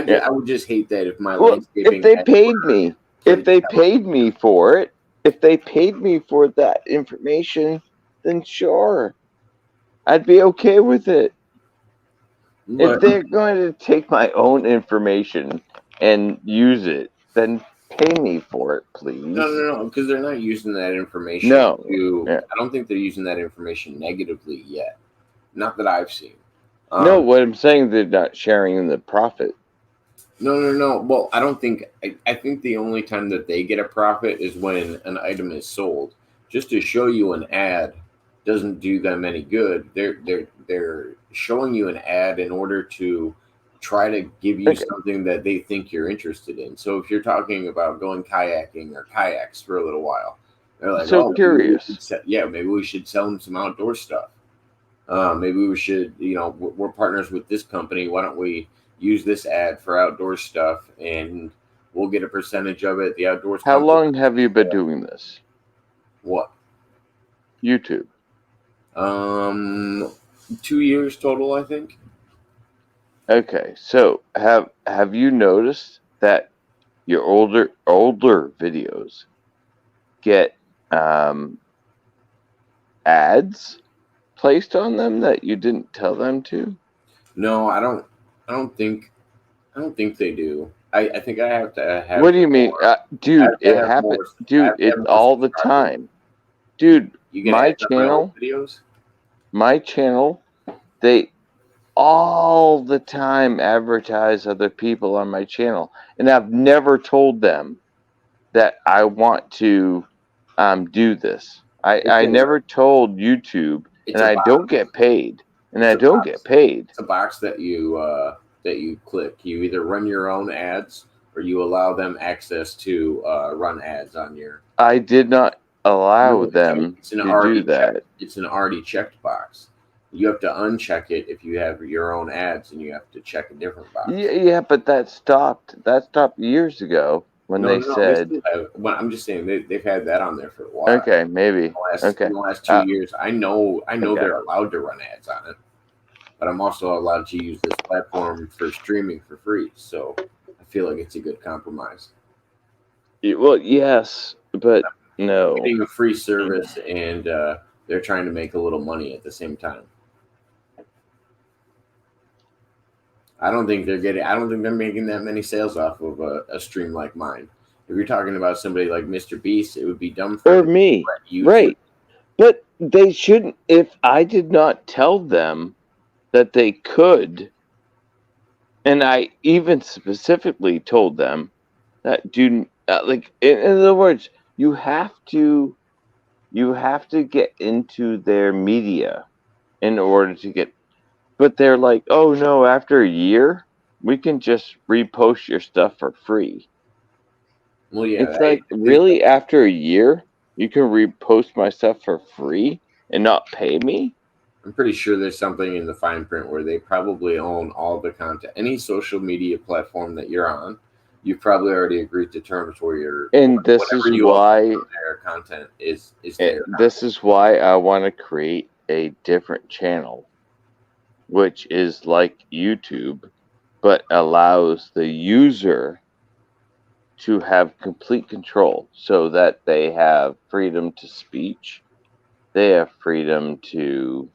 Yeah. I would just hate that if my Well, if landscaping they ads paid were me, if getting they paid me for it, if they paid me for that information, then sure, I'd be okay with it. If but they're going to take my own information and use it, then pay me for it, no, please. no, no, because they're not using that information No. to. Yeah. I don't think they're using that information negatively yet. Not that I've seen. No, Um, what I'm saying, they're not sharing in the profit. no, no, no. Well, I don't think. I think the only time that they get a profit is when an item is sold. Just to show you an ad doesn't do them any good. They're showing you an ad in order to try to give you Okay. something that they think you're interested in. So if you're talking about going kayaking or kayaks for a little while, They're like, So oh, curious. maybe we should sell them some outdoor stuff. Maybe we should, we're partners with this company. Why don't we use this ad for outdoor stuff, and we'll get a percentage of it. The outdoors How company. long have you been doing this? What? YouTube. 2 years total, I think. Okay, so have you noticed that your older videos get ads placed on them that you didn't tell them to? No, I don't. I don't think. I don't think they do. I think I have to have What do you mean, more. I dude? have to It have happened, more. I dude. have to It's have more all the subscribers. time, dude. You get ads on my old videos. My channel, they all the time advertise other people on my channel, and I've never told them that I want to do this. It's I a never told YouTube, it's and a I don't box. get paid, and It's I a don't get box. paid. It's a box that you click. You either run your own ads or you allow them access to run ads on your. I did not allow No, them it's an to do already checked. that. It's an already checked box. You have to uncheck it if you have your own ads, and you have to check a different box. Yeah, yeah, but that stopped. That stopped years ago when No, they no, no. They said, still have. Well, I'm just saying they've had that on there for a while. "Okay, maybe, In okay, the last two uh, years, I know okay." they're allowed to run ads on it, but I'm also allowed to use this platform for streaming for free. So I feel like it's a good compromise. Well, yes, but no. Getting a free service, and they're trying to make a little money at the same time. I don't think they're getting. I don't think they're making that many sales off of a stream like mine. If you're talking about somebody like Mr. Beast, it would be dumb for Or him to me, let YouTube. right? But they shouldn't. If I did not tell them that they could, and I even specifically told them that, do like in other words, you have to get into their media in order to get. But they're like, oh no, after a year, we can just repost your stuff for free. Well, yeah, It's like, really, after a year, you can repost my stuff for free and not pay me? I'm pretty sure there's something in the fine print where they probably own all the content. Any social media platform that you're on, you've probably already agreed to terms where And this whatever is you upload why on their content is their this is why I want to create a different channel, which is like YouTube, but allows the user to have complete control so that they have freedom to speech, they have freedom to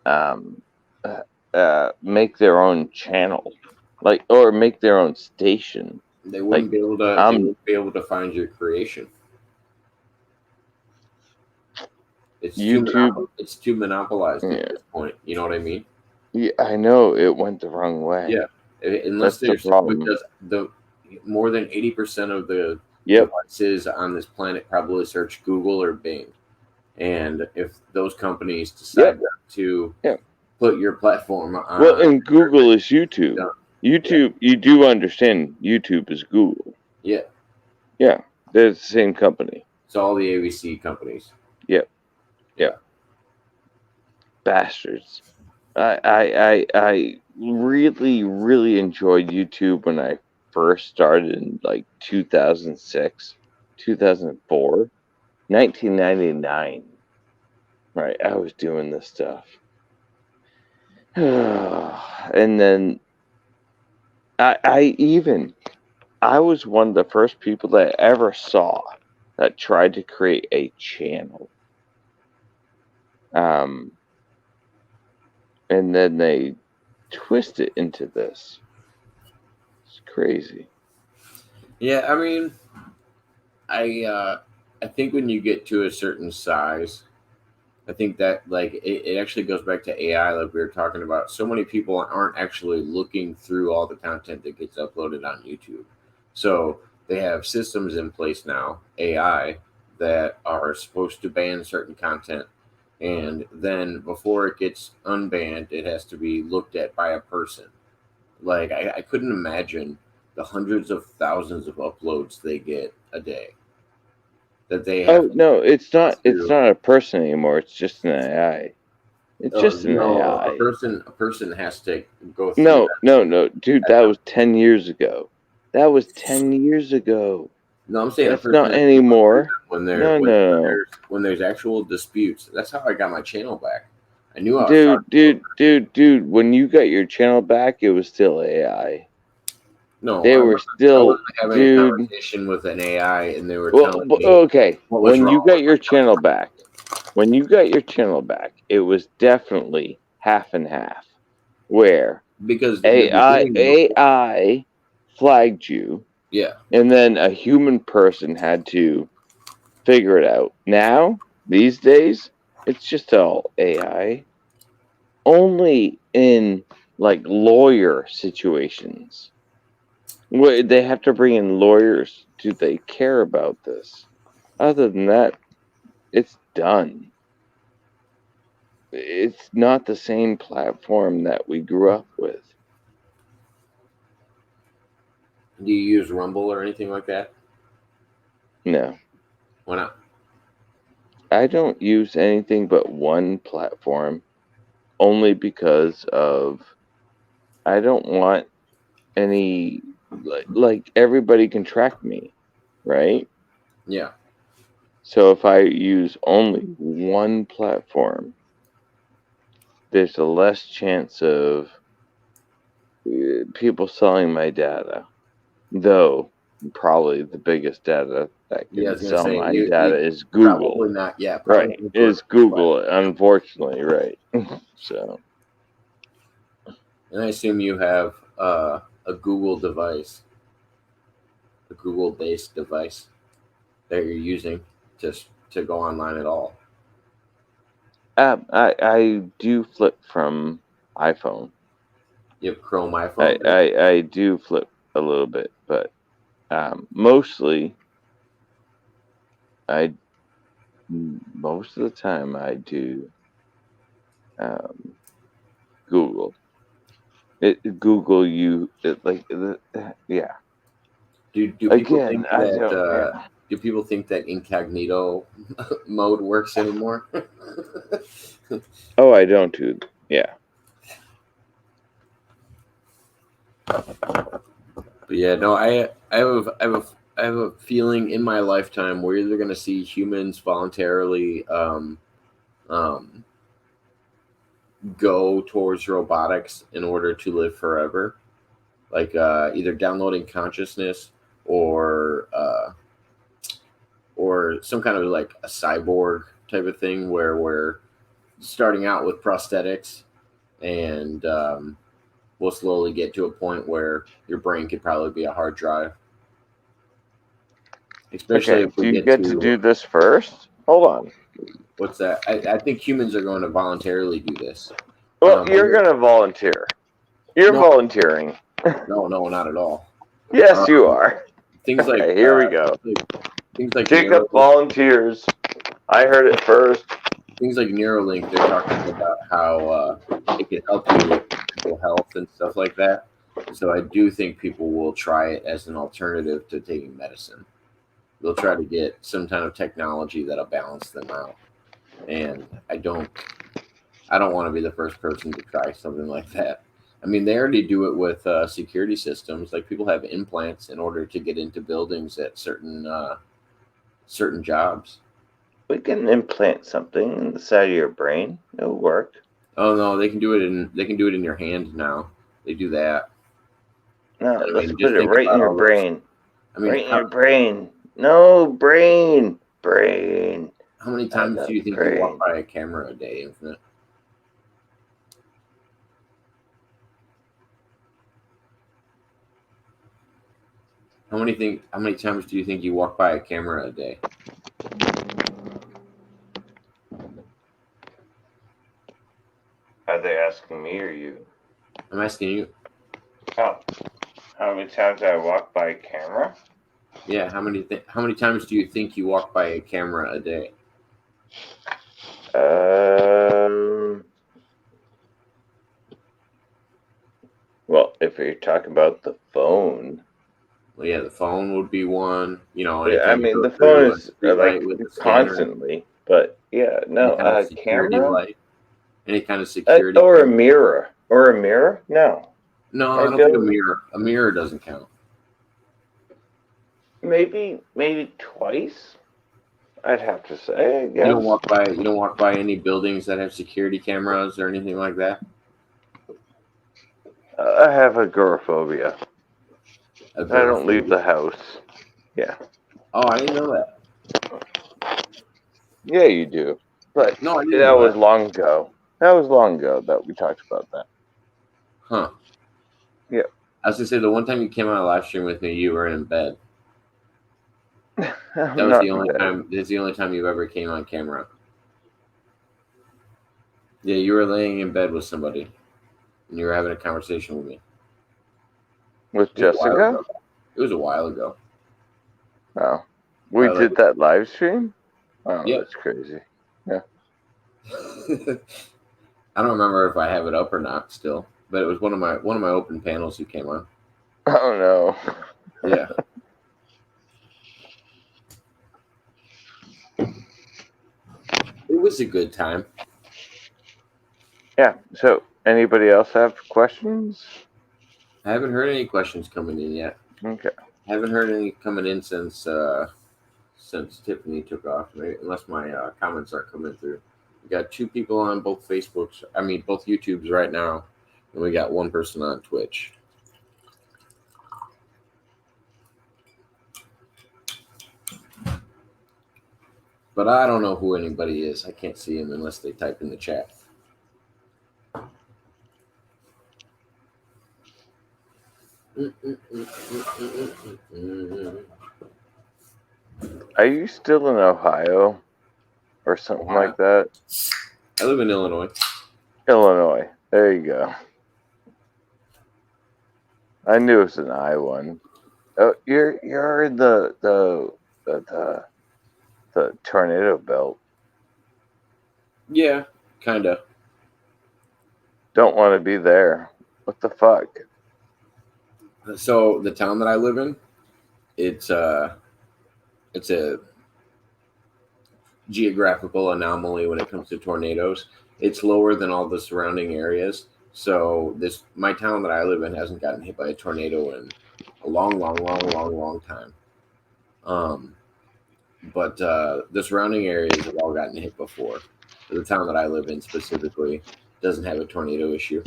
um, make their own channel, like, or make their own station. They Like, wouldn't be able to. They I'm wouldn't be able to find your creation. YouTube. It's too monopolized at Yeah, this point. You know what I mean? yeah, I know it went the wrong Yeah. way. Unless That's the there's problem. because the more than 80% of the Yep, devices on this planet probably search Google or Bing. And if those companies decide yep, to yep. put your platform Well, on, and Google is YouTube. done. Yeah, YouTube, you do understand YouTube is Google. yeah. Yeah, they're the same company. It's all the ABC companies. Yep, Yeah. yep. Bastards. I really, really enjoyed YouTube when I first started in like 2006, 2004, 1999. Right, I was doing this stuff. And then I was one of the first people that I ever saw that tried to create a channel. Um, and then they twist it into this. It's crazy. Yeah, I mean, I think when you get to a certain size, I think that like it actually goes back to AI, like we were talking about. So many people aren't actually looking through all the content that gets uploaded on YouTube. So they have systems in place now, AI, that are supposed to ban certain content. And then before it gets unbanned, it has to be looked at by a person. Like I couldn't imagine the hundreds of thousands of uploads they get a day. that they have Oh no, it's not. It's to. not a person anymore. It's just an AI. It's just an No, AI. a person has to go through No, that. no, no, dude. That was 10 years ago. That was 10 years ago. No, I'm saying a That's person not has to go through anymore. that when No, no, when there's actual disputes. That's how I got my channel back. I knew I was talking to a dude. When you got your channel back, it was still AI. No, They were I still, wasn't having a dude. conversation with an AI, and they were Well, telling me okay. what was When you wrong got with my your channel back, it was definitely half and half. Where because in the AI beginning, before, AI flagged you, yeah, and then a human person had to figure it out. Now, these days, it's just all AI. Only in like lawyer situations. They have to bring in lawyers. Do they care about this? Other than that, it's done. It's not the same platform that we grew up with. do you use Rumble or anything like that? No, Why not? I don't use anything but one platform only because of I don't want any like everybody can track me, right? Yeah, So if I use only one platform, there's a less chance of people selling my data. Though probably the biggest data that yeah. I can was gonna sell say my data is probably Google. not. Yeah, probably Right. Google, Is Google, unfortunately, right. So and I assume you have a Google device, a Google-based device that you're using to go online at all. I do flip from iPhone. You have Chrome iPhone. I do flip a little bit, but mostly I most of the time I do um, Google. Google you like yeah. Do people Again, think I that don't. Yeah. incognito mode works anymore? Oh, I don't do. Yeah. But yeah, no, I have a feeling in my lifetime we're either going to see humans voluntarily um, go towards robotics in order to live forever, like either downloading consciousness or some kind of like a cyborg type of thing where we're starting out with prosthetics and we'll slowly get to a point where your brain could probably be a hard drive, especially Okay. if we Do you get get to to do this first? Hold on. what's that? I think humans are going to voluntarily do this. Well, you're We're, gonna volunteer. You're no, volunteering. no, not at all. Yes, you Um, are. things like Okay, here we go. things like Jacob Neuralink, volunteers. I heard it first. things like Neuralink, they're talking about how it can help you with mental health and stuff like that. So I do think people will try it as an alternative to taking medicine. They'll try to get some kind of technology that'll balance them out. And I don't want to be the first person to try something like that. I mean, they already do it with security systems. Like people have implants in order to get into buildings at certain jobs. We can implant something in the side of your brain. It'll work. Oh no, they can do it in your hand now. They do that. No, I let's mean, put just it think right in about your all those. brain. I mean, Right in your brain. No, brain. Brain. how many I times do love you think you walk brain. by a camera a day, Infinite? How many times do you think you walk by a camera a day? Are they asking me or you? I'm asking you. Oh, how many times I walk by a camera? Yeah, how many times do you think you walk by a camera a day? Um. Well, if you're talking about the phone, Well, yeah, the phone would be one. You know, Yeah, I anytime you mean go the phone through a is street light like with a scanner, constantly, but yeah, any no, kind of a security camera light, any kind of security or a camera. mirror or a mirror. No, No, I don't maybe think a mirror. A mirror doesn't count. maybe twice. I'd have to say, I You don't guess. walk by. You don't walk by any buildings that have security cameras or anything like that. I have agoraphobia. I don't leave Agoraphobia. the house. Yeah, Oh, I didn't know that. yeah, you do. But No, I didn't that know was that. long ago. That was long ago that we talked about that. Huh. Yeah, I was gonna say the one time you came on a live stream with me, you were in bed. That I'm was not the in only bed. time. That's the only time you ever came on camera. Yeah, you were laying in bed with somebody, and you were having a conversation with me. With It was a while Jessica? ago. It was a while ago. Oh, we Probably did that live stream. Oh, like, that's crazy. Yeah. yep. I don't remember if I have it up or not still, but it was one of my open panels you came on. Oh no. Yeah, it was a good time. Yeah. So, anybody else have questions? I haven't heard any questions coming in yet. Okay. I haven't heard any coming in since Tiffany took off, maybe, unless my comments aren't coming through. We got two people on both Facebooks. I mean, both YouTubes right now, and we got one person on Twitch. But I don't know who anybody is. I can't see them unless they type in the chat. Are you still in Ohio or something Ohio. like that? I live in Illinois. Illinois. There you go. I knew it was an I one. Oh, you're in the tornado belt. Yeah, kinda. Don't want to be there. What the fuck? So the town that I live in, it's it's a geographical anomaly when it comes to tornadoes. It's lower than all the surrounding areas. So this my town that I live in hasn't gotten hit by a tornado in a long, long, long, long, long time. Um, but the surrounding areas have all gotten hit before. The town that I live in specifically doesn't have a tornado issue.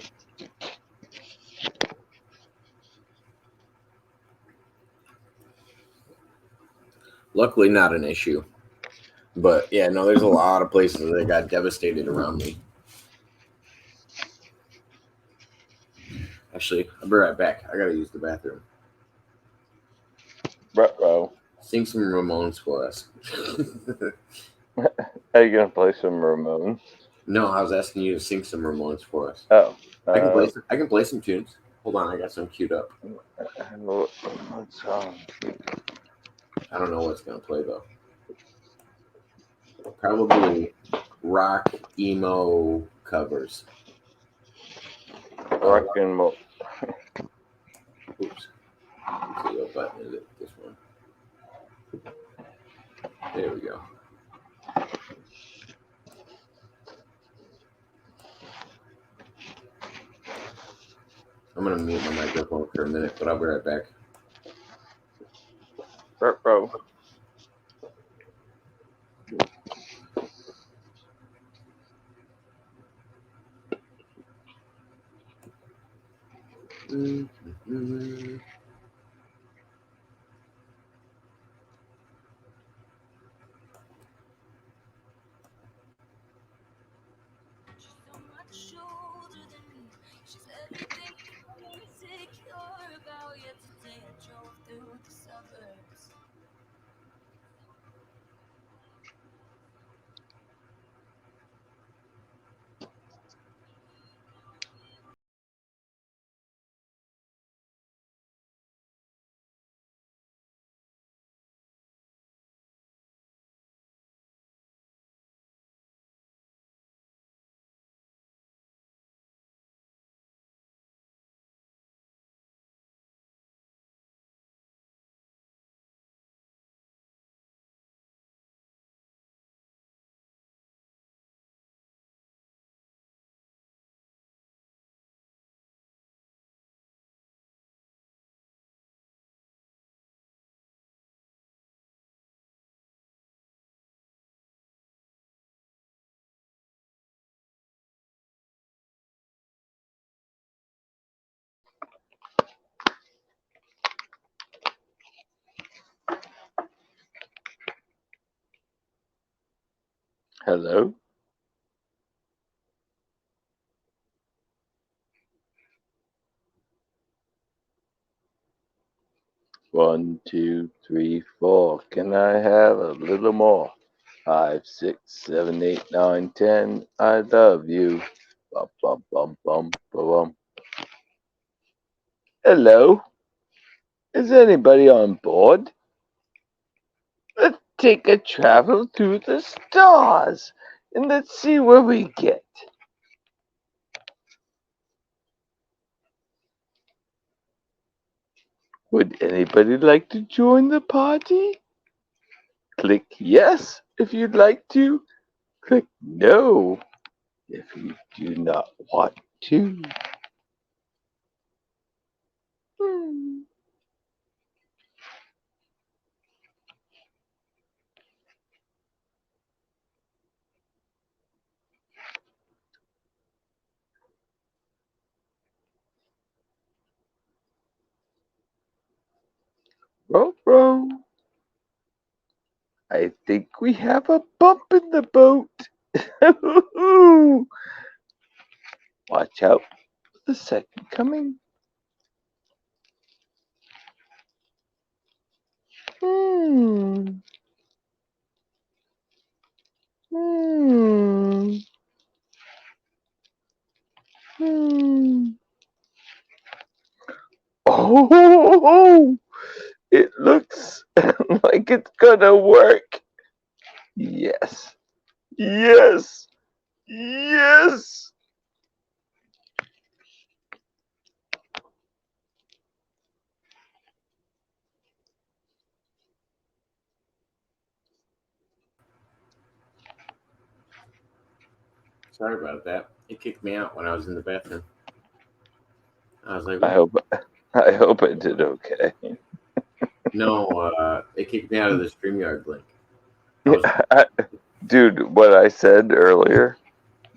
Luckily, not an issue. But yeah, no, there's a lot of places that got devastated around me. Actually, I'll be right back. I gotta use the bathroom. Bro, Sing some Ramones for us. are you gonna play some Ramones? No, I was asking you to sing some Ramones for us. Oh, I can play some tunes. Hold on, I got some queued up. what song? I don't know what's gonna play though. Probably rock emo covers. Rock and roll. Oops. Let's see what button is it? This one. There we go. I'm gonna mute my microphone for a minute, but I'll be right back. Bro. Mm-hmm. Hello? 1, 2, 3, 4. Can I have a little more? 5, 6, 7, 8, 9, 10. I love you. Bum, bum, bum, bum, bum, bum. Hello? Is anybody on board? Let's take a travel through the stars and let's see where we get. Would anybody like to join the party? Click yes if you'd like to. Click no if you do not want to. Hmm. Row, row. I think we have a bump in the boat. Watch out for the second coming. Hmm. Hmm. Hmm. Oh, it looks like it's gonna work. Yes. Yes. Yes. Sorry about that. It kicked me out when I was in the bathroom. I was like, I what? hope I hope I did okay. No, it kicked me out of the StreamYard link. I was, Dude, what I said earlier,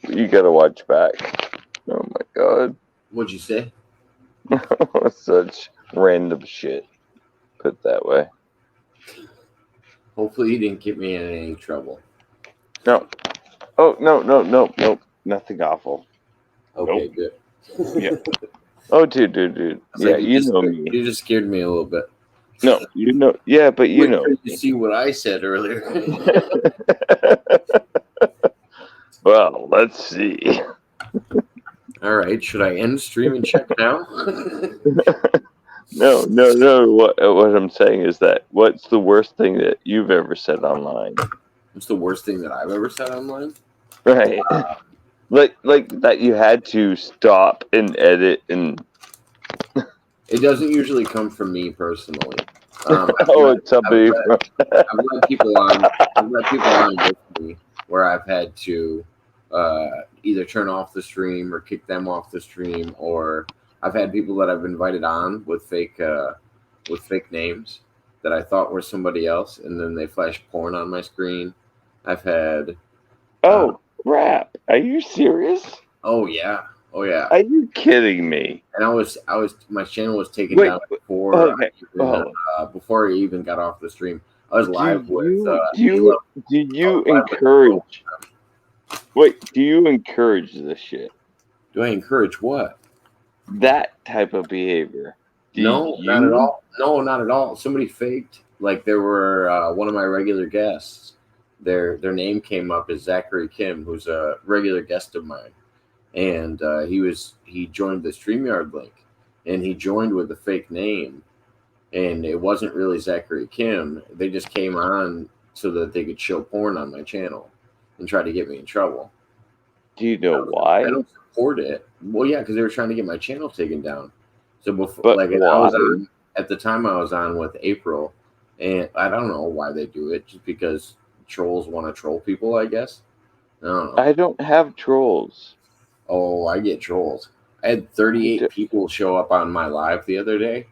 you gotta watch back. Oh my god. what'd you say? Such random shit. Put that way. Hopefully, you didn't get me in any trouble. No. Oh no. Nothing awful. Okay, Nope. good. Yeah. I Oh dude. was Yeah, like, you know me. you just scared me a little bit. No, you know. Yeah, but you Wait know till you me. see what I said earlier. Well, let's see. All right, should I end stream and check now? No. What I'm saying is that what's the worst thing that you've ever said online? What's the worst thing that I've ever said online? Right. Like that you had to stop and edit and It doesn't usually come from me personally. oh, it's somebody from I've let people on. I've let people on with me where I've had to either turn off the stream or kick them off the stream, or I've had people that I've invited on with fake names that I thought were somebody else, and then they flash porn on my screen. I've had. Uh, oh crap. Are you serious? oh yeah. Oh yeah. Are you kidding me? And my channel was taken Wait, down before okay. before I even got off the stream. I was Do live with you Halo. do I you was live with Halo. encourage do you encourage this shit? Do I encourage what? That type of behavior. Do No, not at you? all. No, not at all. Somebody faked. Like there were one of my regular guests. Their name came up as Zachary Kim, who's a regular guest of mine, and he joined the Streamyard link, and he joined with a fake name, and it wasn't really Zachary Kim. They just came on so that they could show porn on my channel and try to get me in trouble. Do you know I why? don't support it. Well, yeah, because they were trying to get my channel taken down. So before, But like, and I why? was on at the time I was on with April, and I don't know why they do it. Just because trolls want to troll people, I guess. I don't know. I don't have trolls. Oh, I get trolls. I had I 38 do, people show up on my live the other day,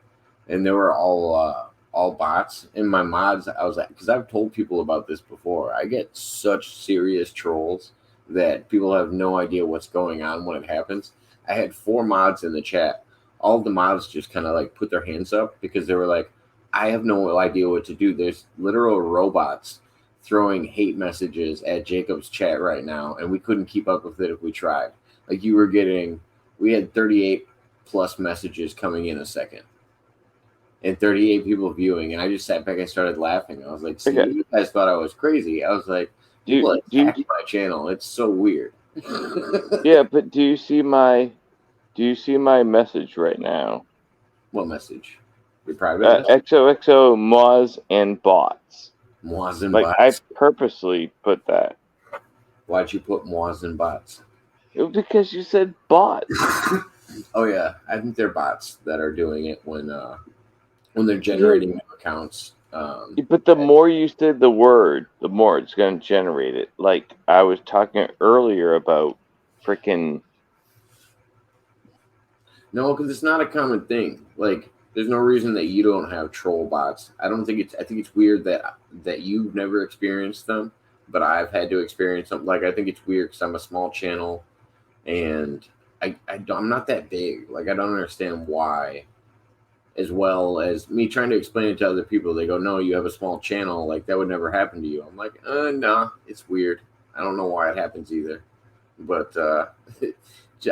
and they were all bots. And my mods, I was like, because I've told people about this before. I get such serious trolls that people have no idea what's going on when it happens. I had 4 mods in the chat. All of the mods just kind of like put their hands up because they were like, I have no idea what to do. There's literal robots throwing hate messages at Jacob's chat right now, and we couldn't keep up with it if we tried. Like you were getting, we had 38 plus messages coming in a second, and 38 people viewing, and I just sat back and started laughing. I was like, "See, Okay. you guys thought I was crazy." I was like, "People attack my channel. It's so weird." Yeah, but do you see my message right now? What message? Your private message? XOXO Moz and bots. Moahs and Like I bots. purposely put that. Why'd you put moahs and bots? Because you said bots. Oh yeah, I think they're bots that are doing it when they're generating new accounts. But the more you said the word, the more it's going to generate it. Like I was talking earlier about freaking. No, because it's not a common thing. Like, there's no reason that you don't have troll bots. I don't think it's. I think it's weird that you've never experienced them, but I've had to experience them. Like, I think it's weird because I'm a small channel, and I'm not that big. Like, I don't understand why. As well as me trying to explain it to other people, they go, "No, you have a small channel. Like that would never happen to you." I'm like, "Nah, it's weird. I don't know why it happens either." But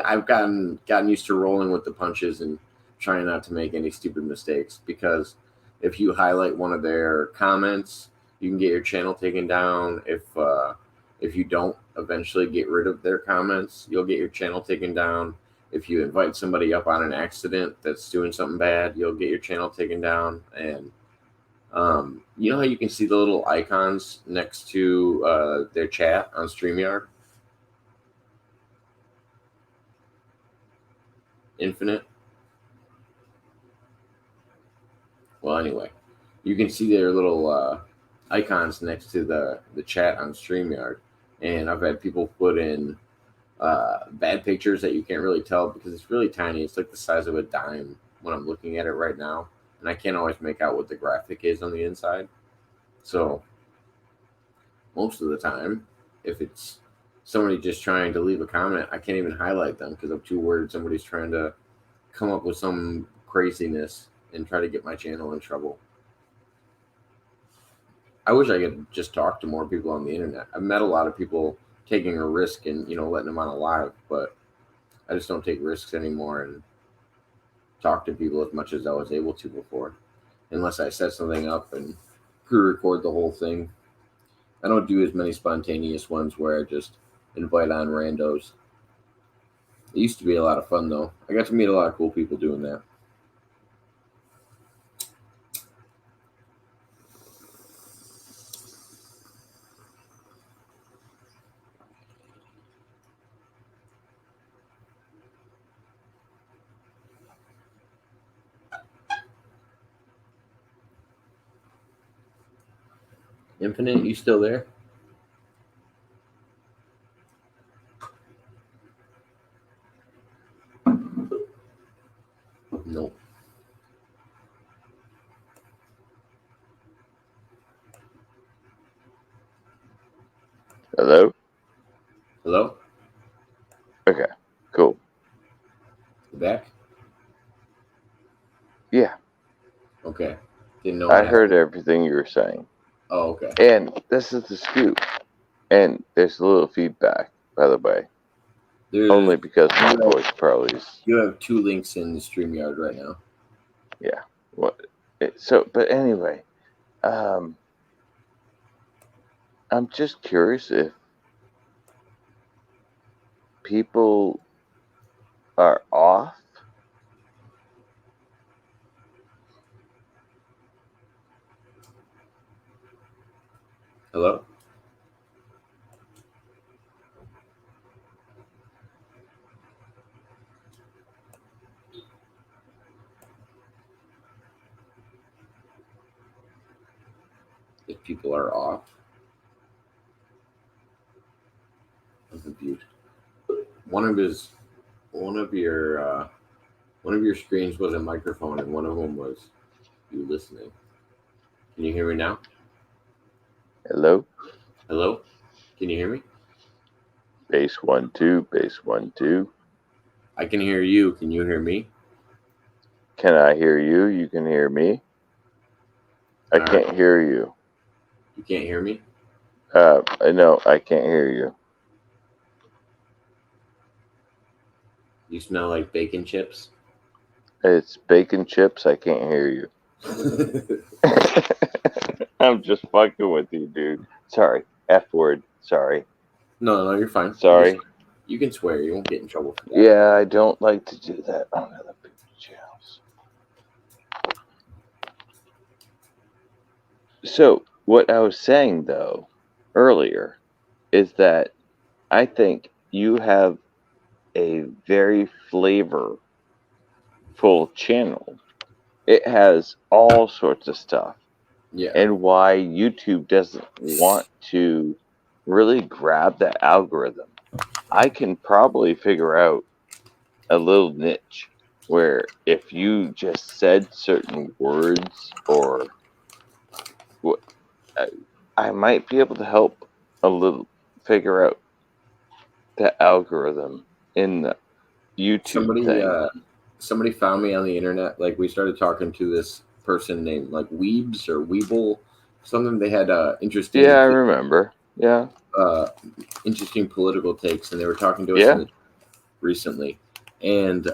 I've gotten used to rolling with the punches and trying not to make any stupid mistakes, because if you highlight one of their comments, you can get your channel taken down. If you don't eventually get rid of their comments, you'll get your channel taken down. If you invite somebody up on an accident that's doing something bad, you'll get your channel taken down. And you know how you can see the little icons next to their chat on StreamYard? Infinite. Well, anyway, you can see their little icons next to the chat on StreamYard. And I've had people put in bad pictures that you can't really tell because it's really tiny. It's like the size of a dime when I'm looking at it right now. And I can't always make out what the graphic is on the inside. So most of the time, if it's somebody just trying to leave a comment, I can't even highlight them because I'm too worried somebody's trying to come up with some craziness and try to get my channel in trouble. I wish I could just talk to more people on the internet. I've met a lot of people taking a risk and letting them on a live, but I just don't take risks anymore and talk to people as much as I was able to before, unless I set something up and pre-record the whole thing. I don't do as many spontaneous ones where I just invite on randos. It used to be a lot of fun though. I got to meet a lot of cool people doing that. Infinite, you still there? Nope. Hello? Hello? Okay, cool. You back? Yeah. Okay. Didn't know. I heard everything you were saying. Oh, okay. And this is the scoop. And there's a little feedback, by the way. Only because my voice probably is. You have 2 links in the StreamYard right now. Yeah. But anyway, I'm just curious if people are off. Hello? If people are off. I'm confused. One of your screens was a microphone, and one of them was you listening. Can you hear me now? Hello? Hello? Can you hear me? Base 1 2, base 1 2. I can hear you. Can you hear me? Can I hear you? You can hear me? I can't hear you. You can't hear me? No, I can't hear you. You smell like bacon chips. It's bacon chips. I can't hear you. No, I'm just fucking with you, dude. Sorry. F word. Sorry. no, you're fine. Sorry. You can swear. You won't get in trouble for that. Yeah, I don't like to do that on other people's channels. So, what I was saying though earlier is that I think you have a very flavorful channel. It has all sorts of stuff. Yeah. And why YouTube doesn't want to really grab that algorithm. I can probably figure out a little niche where if you just said certain words or what I, I might be able to help a little figure out the algorithm in the YouTube Somebody, thing. uh, somebody found me on the internet. Like we started talking to this person named like Weebs or Weeble, something. They had Yeah, I remember. Yeah. uh, interesting political takes, and they were talking to us in Yeah. the recently, and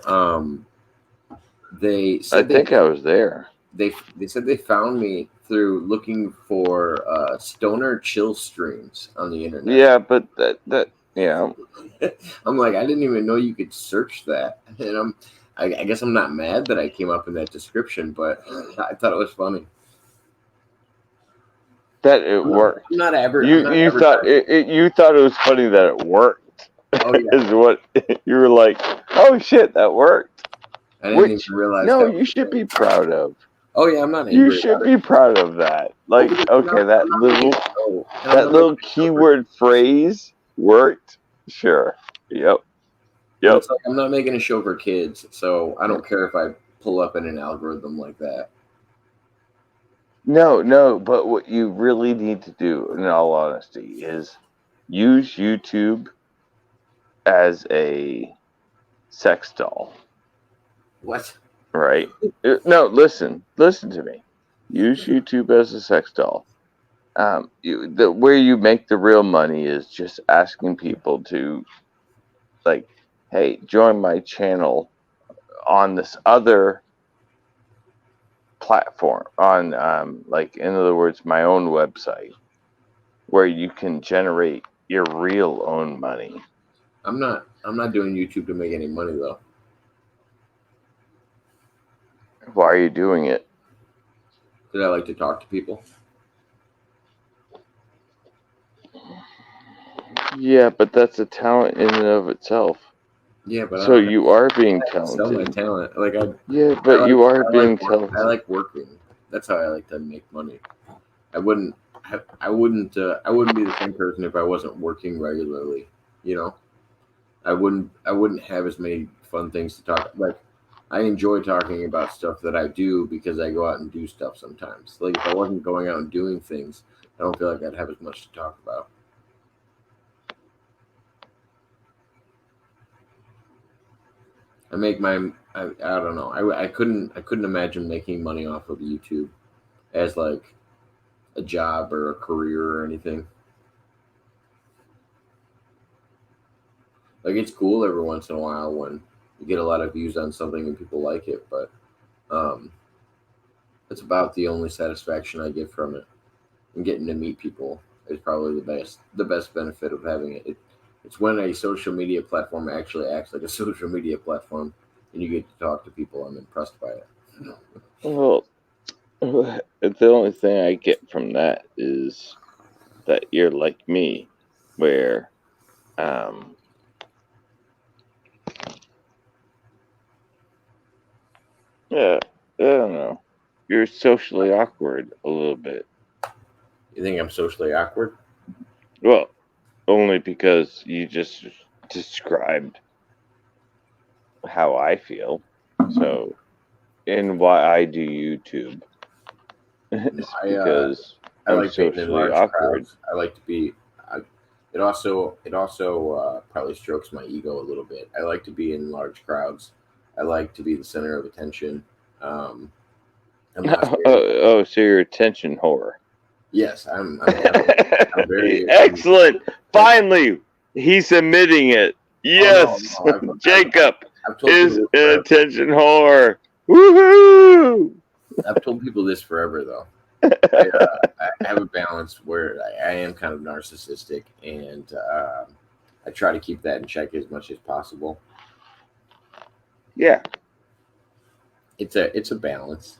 they I said think I was there. they said they found me through looking for stoner chill streams on the internet. Yeah, but that yeah. I'm like, I didn't even know you could search that, and I guess I'm not mad that I came up in that description, but I thought it was funny. That it worked. I'm not You thought advertising. you thought it was funny that it worked. Oh yeah, Is what you were like, oh shit, that worked. I didn't even Which realize no, that you was should a thing. be proud of. Oh yeah, I'm not You angry should about be it. proud of that. Well, Like, because okay, I'm not making a show, and I'm that not making little a show for. keyword phrase worked. Sure. Yep. And Yep. it's like I'm not making a show for kids, so I don't care if I pull up in an algorithm like that. No, no, but what you really need to do, in all honesty, is use YouTube as a sex doll. What? Right? No, listen to me. Use YouTube as a sex doll. Where you make the real money is just asking people to like, hey, join my channel on this other platform. On like, in other words, my own website where you can generate your real own money. I'm not doing YouTube to make any money though. Why are you doing it? Because I like to talk to people. Yeah, but that's a talent in and of itself. Yeah, but So you are being I don't sell my talented. talent. Like Yeah, but you are being I talented. like working. That's how I like to make money. I wouldn't I wouldn't be the same person if I wasn't working regularly. You know, I wouldn't have as many fun things to talk. Like I enjoy talking about stuff that I do because I go out and do stuff sometimes. Like if I wasn't going out and doing things, I don't feel like I'd have as much to talk about. I make my I don't know. I couldn't imagine making money off of YouTube as like a job or a career or anything. Like it's cool every once in a while when you get a lot of views on something and people like it, but um, it's about the only satisfaction I get from it. And getting to meet people is probably the best benefit of having it. It's when a social media platform actually acts like a social media platform and you get to talk to people. I'm impressed by it. Well, the only thing I get from that is that you're like me, where um, yeah, I don't know, you're socially awkward a little bit. You think I'm socially awkward? Well, only because you just described how I feel. So, and why I do YouTube No, is because I I'm like being in socially large awkward. crowds. I like to be. It also probably strokes my ego a little bit. I like to be in large crowds. I like to be the center of attention. Um, I'm not Oh, scared. oh, so you're attention whore. Yes, I'm very. Excellent. Finally, he's admitting it. Oh no, Yes, no, Jacob I've told people is this an forever. attention whore. Woohoo! I've told people this forever though. I have a balance where I am kind of narcissistic, and I try to keep that in check as much as possible. Yeah, It's a balance,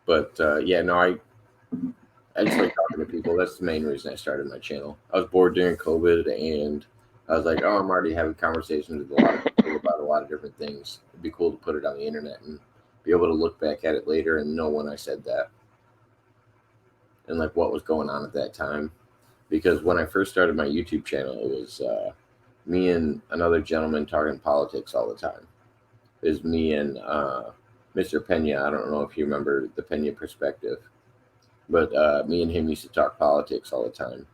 but yeah, no, I just like talking to people. That's the main reason I started my channel. I was bored during COVID, and I was like, oh, I'm already having conversations with a lot of people about a lot of different things. It'd be cool to put it on the internet and be able to look back at it later and know when I said that and like what was going on at that time. Because when I first started my YouTube channel, it was me and another gentleman talking politics all the time. It was me and Mr. Pena. I don't know if you remember the Pena perspective, but me and him used to talk politics all the time.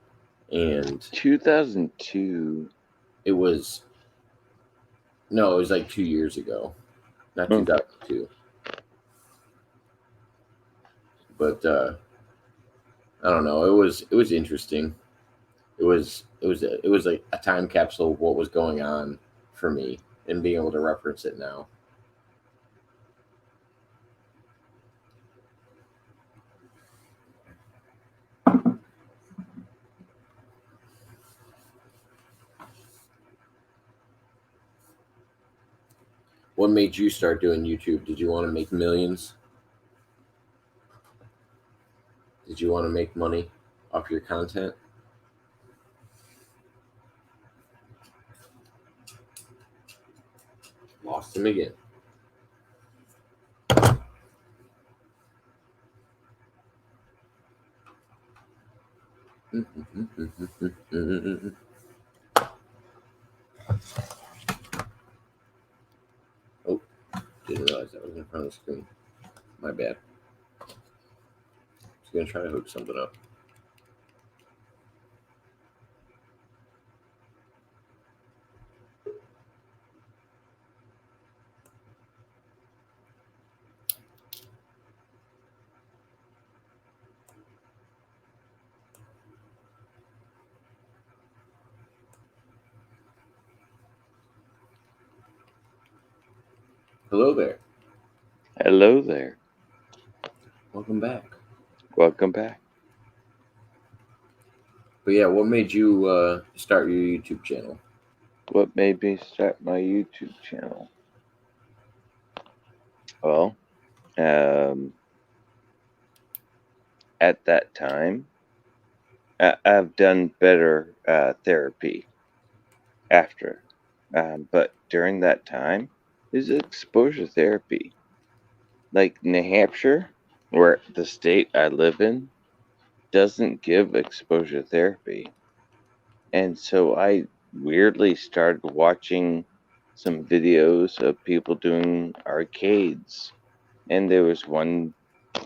And 2002. it was no, it was like 2 years ago, not Okay. 2002. But I don't know. It was interesting. It was like a time capsule of what was going on for me and being able to reference it now. What made you start doing YouTube? Did you want to make millions? Did you want to make money off your content? Lost him again. Oh, didn't realize that was in front of the screen. My bad. Just gonna try to hook something up. Hello there. Hello there. Welcome back. Welcome back. But yeah, what made you start your YouTube channel? What made me start my YouTube channel? Well, um, at that time, I've done better therapy after. But during that time, is exposure therapy. Like New Hampshire, where the state I live in, doesn't give exposure therapy. And so I weirdly started watching some videos of people doing arcades. And there was one,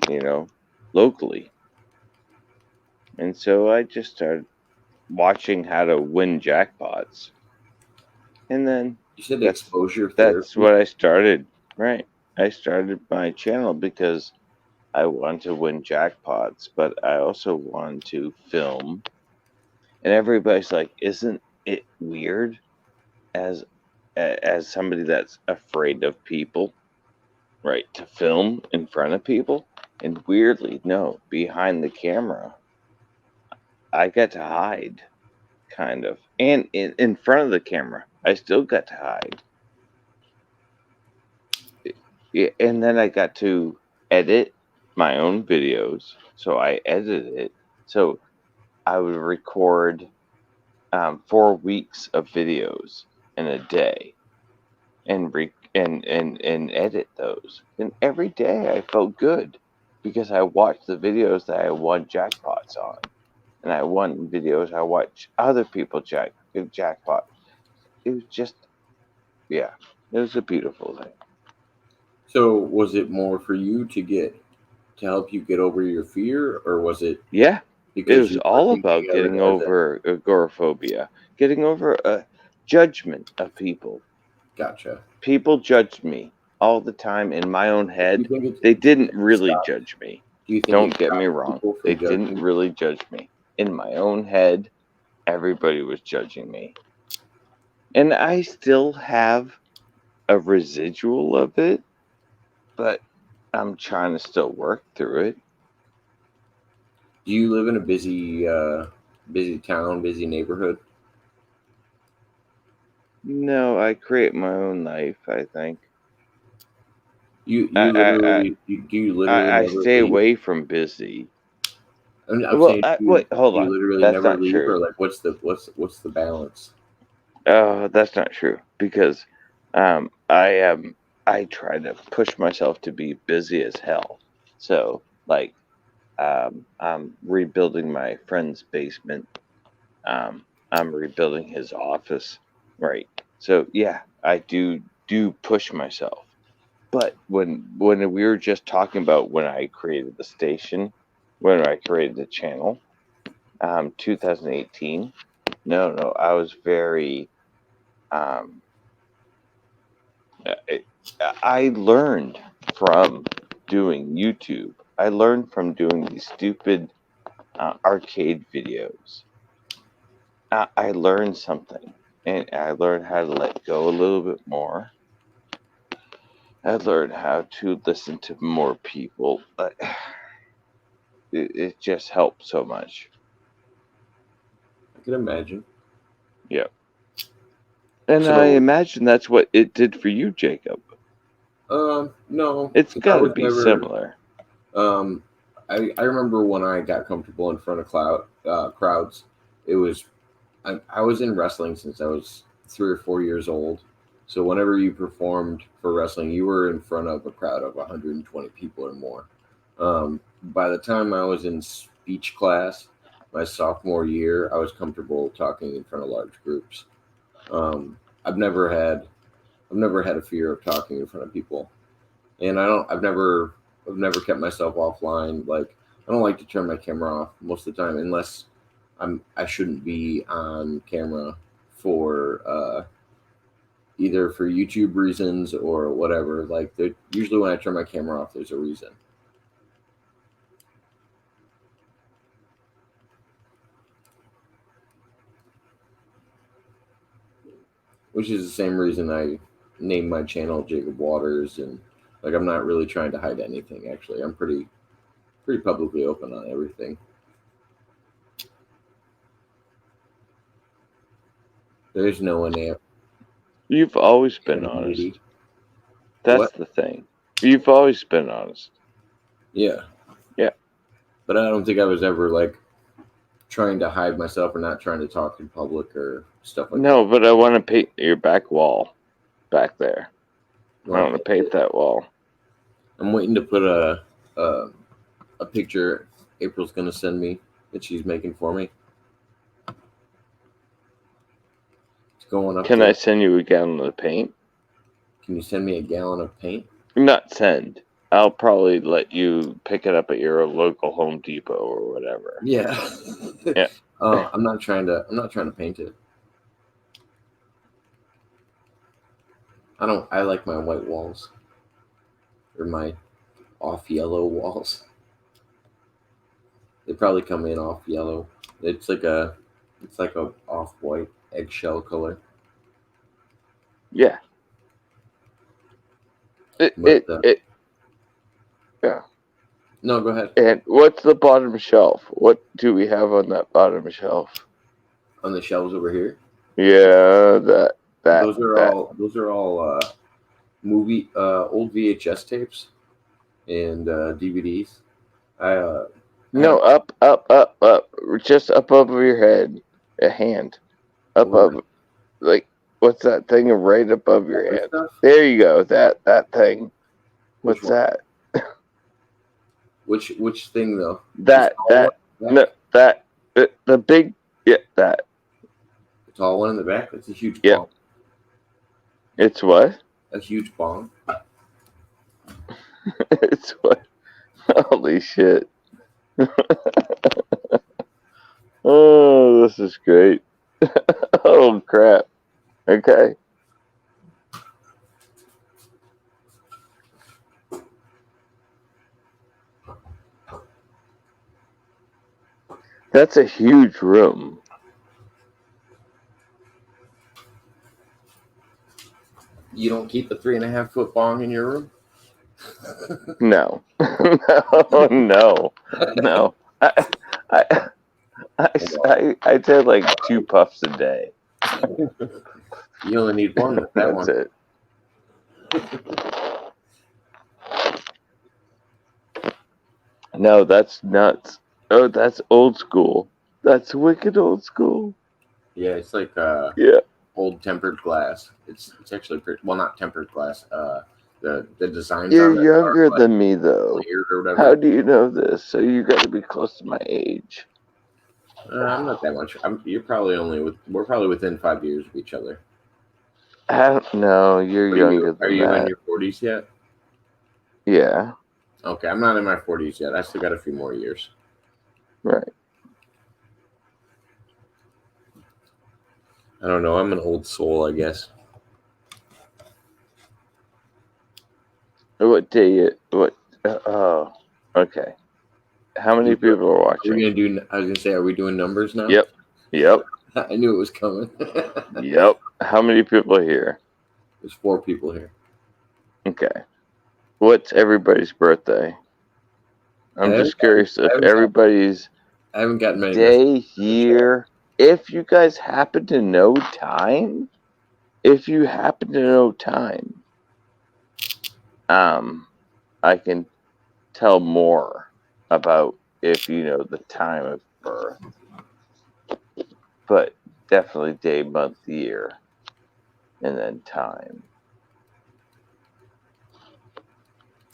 you know, locally. And so I just started watching how to win jackpots. And then You said that's exposure that's therapy. what I started. Right. I started my channel because I want to win jackpots, but I also want to film. And everybody's like, "Isn't it weird as as somebody that's afraid of people, right, to film in front of people?" And weirdly, no, behind the camera, I got to hide, kind of, and in front of the camera, I still got to hide. Yeah, and then I got to edit my own videos, so I edited it. So I would record 4 weeks of videos in a day and and edit those. And every day I felt good because I watched the videos that I won jackpots on, and I won videos I watch other people jackpot. It was just yeah, it was a beautiful thing. So was it more for you to help you get over your fear, or was it Yeah, it because was you were all thinking about of it getting as a over agoraphobia, getting over a judgment of people. gotcha? People judged me all the time in my own Do you head. think it's They do you didn't think it really stopped? judge me. Do you think it Don't get me stops wrong. people They from didn't judging? really judge me. In my own head, everybody was judging me. And I still have a residual of it, but I'm trying to still work through it. Do you live in a busy town, busy neighborhood? No, I create my own life, I think. You I I literally do you literally I never stay leave? away from busy. I'm Well, saying wait, hold do you on. literally That's never not leave, true. or like what's the balance? That's not true because I am I try to push myself to be busy as hell. So like I'm rebuilding my friend's basement. I'm rebuilding his office. Right. So yeah, I do push myself. But when we were just talking about when I created the station, when I created the channel, 2018. No, I was very um, I I learned from doing YouTube. I learned from doing these stupid arcade videos. I learned something, and I learned how to let go a little bit more. I learned how to listen to more people. It just helped so much. I can imagine. Yeah, and I So, imagine that's what it did for you, Jacob. no, It's 'cause I got to was be never. similar. Um, I remember when I got comfortable in front of crowds. It was I was in wrestling since I was 3 or 4 years old. So whenever you performed for wrestling, you were in front of a crowd of 120 people or more. By the time I was in speech class, my sophomore year, I was comfortable talking in front of large groups. Um, I've never had I've never had a fear of talking in front of people, and I've never kept myself offline. Like I don't like to turn my camera off most of the time unless I shouldn't be on camera for either for YouTube reasons or whatever. Like usually when I turn my camera off, there's a reason, which is the same reason I named my channel Jacob Waters. And like I'm not really trying to hide anything. Actually, I'm pretty publicly open on everything. There's no You've always been anonymity. honest. That's What? the thing. You've always been honest. Yeah, Yeah. but I don't think I was ever like trying to hide myself or not trying to talk in public or stuff like that. No, but I want to paint your back wall back there. You I want want to to paint paint it? that wall. I'm waiting to put a, a picture April's gonna send me that she's making for me. It's going up Can I there. send you a gallon of paint? Can you send me a gallon of paint? Not send. I'll probably let you pick it up at your local Home Depot or whatever. Yeah. Yeah. I'm not trying to. I'm not trying to paint it. I don't. I like my white walls or my off yellow walls. They probably come in off yellow. It's like a. It's like a off white eggshell color. Yeah. It, But it, it, yeah. no, go ahead. And what's the bottom shelf? What do we have on that bottom shelf? On the shelves over here, Yeah, that. those are all movie old VHS tapes and DVDs. I had No, up. Just up over your head. A hand. Up, where up. Like, what's that thing right above your older head? stuff. There you go. That thing. Which What's one? that? Which thing though? The tall one That. in the No, back. that. The big. Yeah, that. The tall one in the back. That's a huge Yep. bong. It's what? A huge bong. It's what? Holy shit. Oh, this is great. Oh, crap. Okay. That's a huge room. You don't keep a 3.5 foot bong in your room? No, no, no, no. I, Well, I did like 2 puffs a day. you only need one with that That's one. it. No, that's nuts. Oh, that's old school. That's wicked old school. Yeah, it's like Yeah. old tempered glass. It's actually pretty, well, not tempered glass. The designs You're on it are younger like than me, though. layered or How whatever. do you know this? So you got to be close to my age. I'm not that much. You're probably only with. We're probably within 5 years of each other. I don't know. You're Are you? younger Are than you in that. your 40s yet? Yeah. Okay, I'm not in my 40s yet. I still got a few more years. Right. I don't know. I'm an old soul, I guess. What day? What? Oh. Okay. How many people are Are we watching? gonna do? I was gonna say, are we doing numbers now? Yep. Yep. I knew it was coming. Yep. How many people are here? There's 4 people here. Okay. What's everybody's birthday? I'm just curious I if haven't got, everybody's I haven't gotten many messages day, in the chat. year. If you guys happen to know time, if you happen to know time, um, I can tell more about if you know the time of birth, but definitely day, month, year, and then time.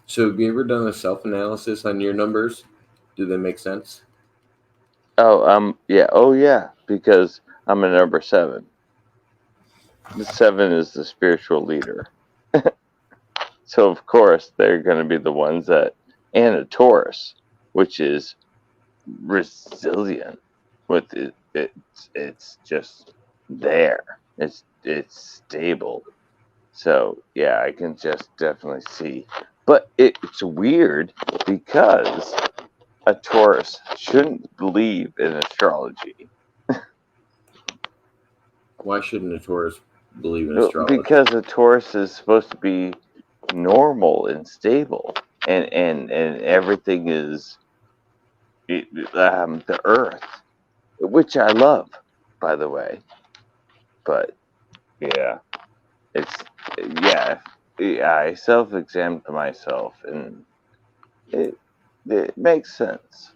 So, have you ever done a self analysis on your numbers? Do they make sense? Oh, yeah. Oh, yeah. Because I'm a number 7. The 7 is the spiritual leader. So of course they're going to be the ones that, and a Taurus, which is resilient. With it's just there. It's stable. So yeah, I can just definitely see. But it's weird because a Taurus shouldn't believe in astrology. Why shouldn't a Taurus believe in astrology? Because a Taurus is supposed to be normal and stable, and everything is the Earth, which I love, by the way. But yeah, it's yeah. I self-examined myself, and it it makes sense.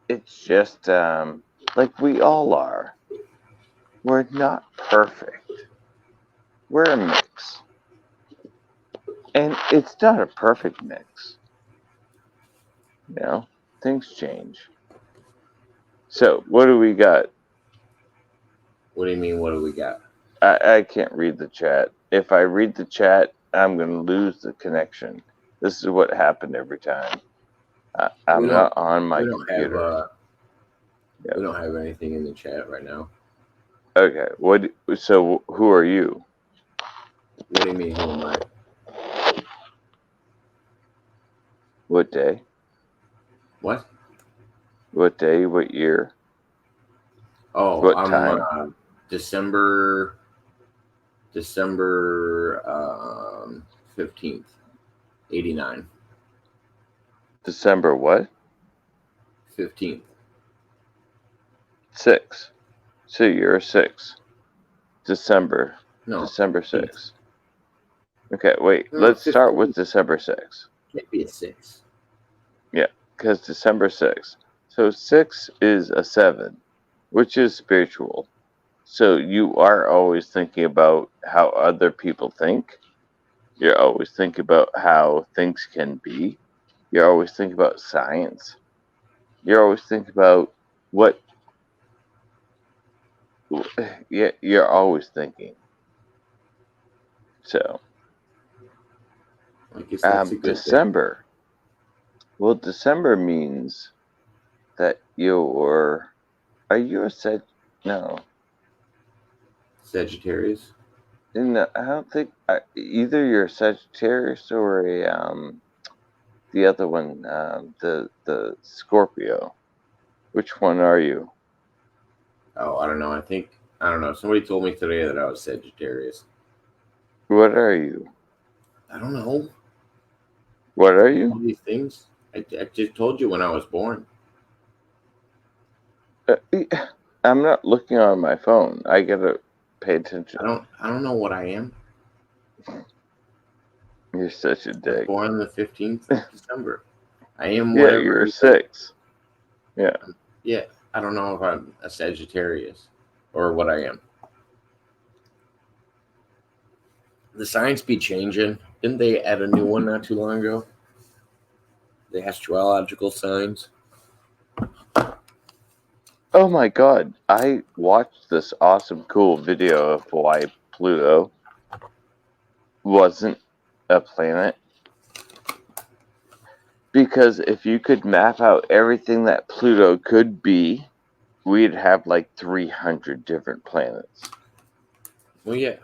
It's just like we all are. We're not perfect. We're a mix, and it's not a perfect mix. You know, things change. So, what do we got? What do you mean? What do we got? I can't read the chat. If I read the chat, I'm going to lose the connection. This is what happened every time. We I'm don't. not on my We don't have. computer. We Yep. don't have anything in the chat right now. Okay. What? So, who are you? What do you mean? Who am I? What day? What? What day? What year? Oh, What I'm time? December 15th, 89. December what? 15th. 6. So you're a 6. December. No, December 15th. 6. Okay, wait. No, Let's start 15th. with December 6. Can't be a 6. Yeah, because December 6. So 6 is a 7, which is spiritual. So you are always thinking about how other people think. You're always thinking about how things can be. You're always thinking about science. You're always thinking about what. Yeah, you're always thinking. So, I guess that's a good thing. December. Well, December means that you're. Are you a Sag? No. Sagittarius. No, I don't think either you're a Sagittarius or a the other one, the Scorpio. Which one are you? Oh, I don't know. I don't know. Somebody told me today that I was Sagittarius. What are you? I don't know. What are All you? these things. I just told you when I was born. Uh, I'm not looking on my phone. I gotta pay attention. I don't know what I am. You're such a I was dick. born on the 15th of December. I am Yeah, whatever you're a you think. 6. Yeah. Yeah, I don't know if I'm a Sagittarius or what I am. The signs be changing. Didn't they add a new one not too long ago? The astrological signs. Oh my god, I watched this awesome, cool video of why Pluto wasn't a planet. Because if you could map out everything that Pluto could be, we'd have like 300 different planets. Well, yeah,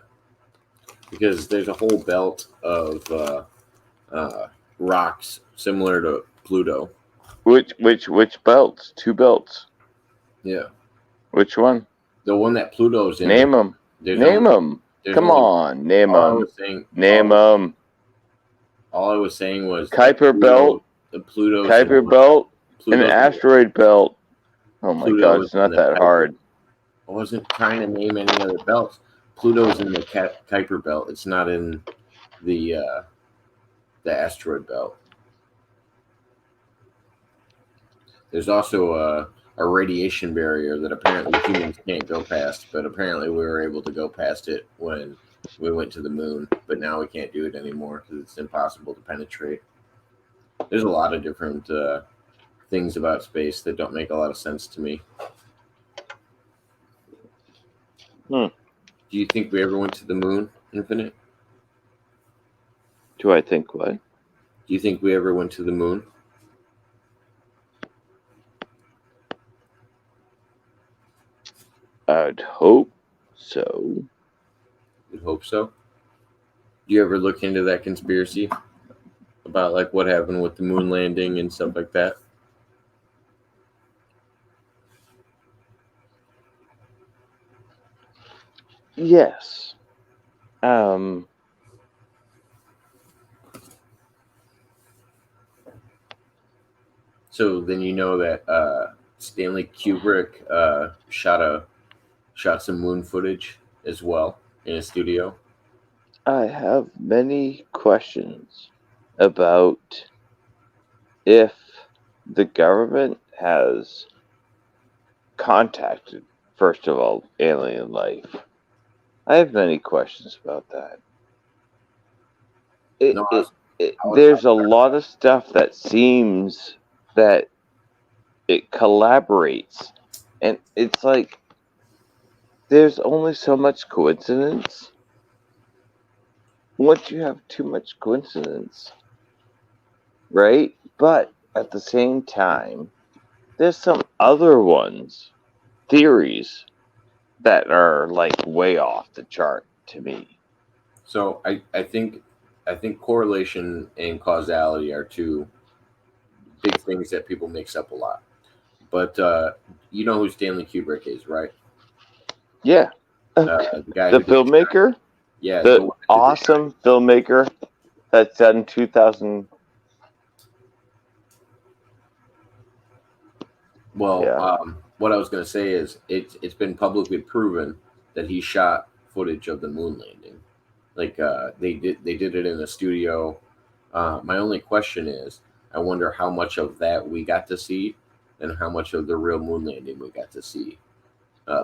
because there's a whole belt of uh, rocks similar to Pluto. Which belts? 2 belts. Yeah, Which one? the one that Pluto's in. Name them. There's Name only them. there's Come only on, name all I them. was saying. Name them. All I was saying was that Kuiper belt, The Pluto's in Kuiper belt, and an Pluto's in asteroid belt. Oh my god, Pluto's it's in not the that Kuiper. hard. I wasn't trying to name any other belts. Pluto's in the Kuiper belt. It's not in the uh, the asteroid belt. There's also a radiation barrier that apparently humans can't go past, but apparently we were able to go past it when we went to the moon. But now we can't do it anymore because it's impossible to penetrate. There's a lot of different things about space that don't make a lot of sense to me. Hmm. Do you think we ever went to the moon, Infinite? Do I think what? Do you think we ever went to the moon? I'd hope so. Would hope so. Do you ever look into that conspiracy about like what happened with the moon landing and stuff like that? Yes. Um. So then you know that Stanley Kubrick shot some moon footage as well in a studio. I have many questions about if the government has contacted, first of all, alien life. I have many questions about that. It, No, it, I was there's a lot of stuff that seems that it collaborates, and it's like there's only so much coincidence. Once you have too much coincidence, right? But at the same time, there's some other ones, theories that are like way off the chart to me. so I think correlation and causality are two big things that people mix up a lot. But you know who Stanley Kubrick is, right? Yeah. The guy The who did filmmaker, yeah, the the one that did the awesome filmmaker that's done 2000. Well, Yeah. what I was going to say is it's been publicly proven that he shot footage of the moon landing. Like they did it in the studio. My only question is, I wonder how much of that we got to see, and how much of the real moon landing we got to see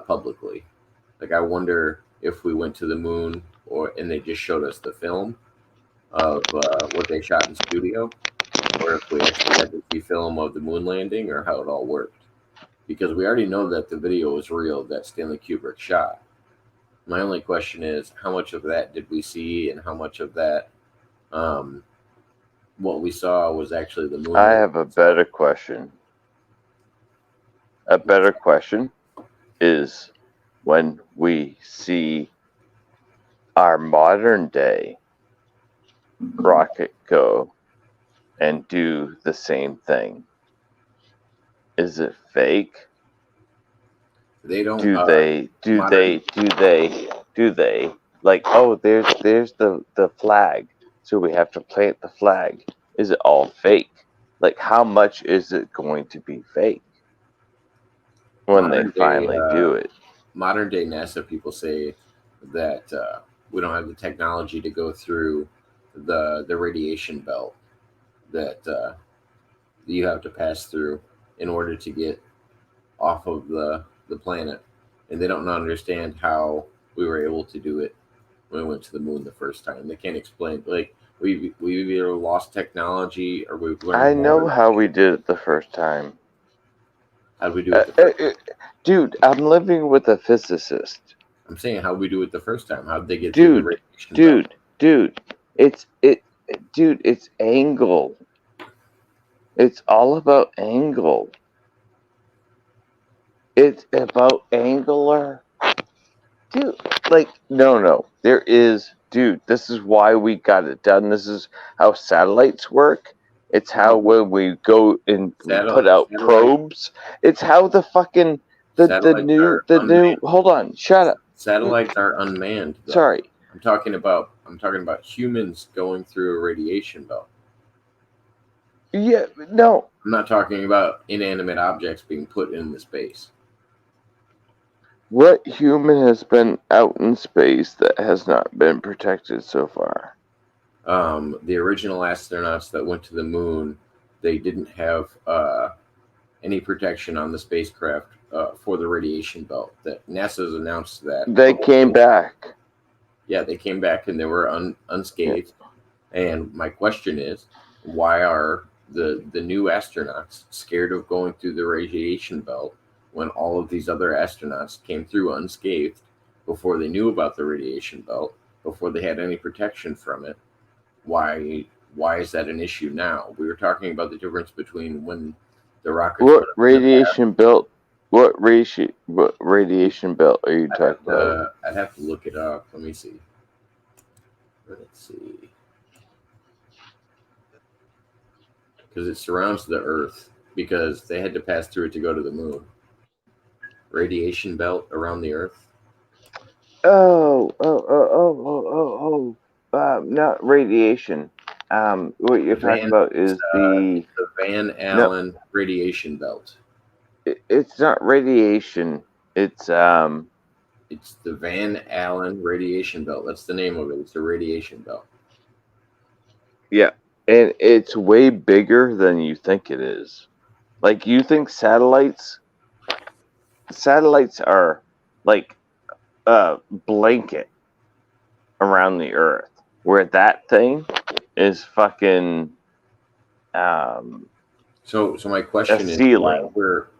publicly. Like I wonder if we went to the moon or and they just showed us the film of what they shot in studio, or if we actually got to see film of the moon landing, or how it all worked because we already know that the video was real that Stanley Kubrick shot. My only question is how much of that did we see, and how much of that, um, what we saw, was actually the moon I landing have a itself. better question. A better question is when we see our modern day rocket go and do the same thing. Is it fake? They don't. Do they? Do Modern they? Do they? Do they? Like, oh, there's the flag, so we have to plant the flag. Is it all fake? Like, how much is it going to be fake when they modern day finally do it? modern day NASA people say that we don't have the technology to go through the radiation belt that you have to pass through in order to get off of the planet, and they don't understand how we were able to do it when we went to the moon the first time. They can't explain. Like we've either lost technology or we've learned I more. know how we did it the first time. How do we do it the first? Dude, I'm living with a physicist. I'm saying how we do it the first time. How did they get through the Dude, radiation belt? dude. It's dude, it's angle. It's all about angle. It's about angular. Dude, like, no. There is, dude, this is why we got it done. This is how satellites work. It's how when we go and put Satellite, out satellite, probes. It's how the fucking satellites are the new unmanned. hold on, shut up. Satellites are unmanned, though. Sorry. I'm talking about humans going through a radiation belt. Yeah, no. I'm not talking about inanimate objects being put into space. What human has been out in space that has not been protected so far? The original astronauts that went to the moon, they didn't have any protection on the spacecraft for the radiation belt. That NASA's announced that. They came back. Yeah, they came back and they were Yeah. unscathed. And my question is, why are the new astronauts scared of going through the radiation belt when all of these other astronauts came through unscathed before they knew about the radiation belt, before they had any protection from it? Why is that an issue now? We were talking about the difference between when the rockets What went up in the past. radiation belt? What radiation belt are you talking about? I'd have to look it up. Let me see. Let's see. Because it surrounds the Earth because they had to pass through it to go to the moon. Radiation belt around the Earth. Not radiation. What you're The talking Van about it's, is the the Van no. Allen radiation belt. It's not radiation. It's the Van Allen radiation belt. That's the name of it. It's a radiation belt. Yeah, and it's way bigger than you think it is. Like you think satellites are like a blanket around the Earth, where that thing is fucking um, So my a question is, ceiling.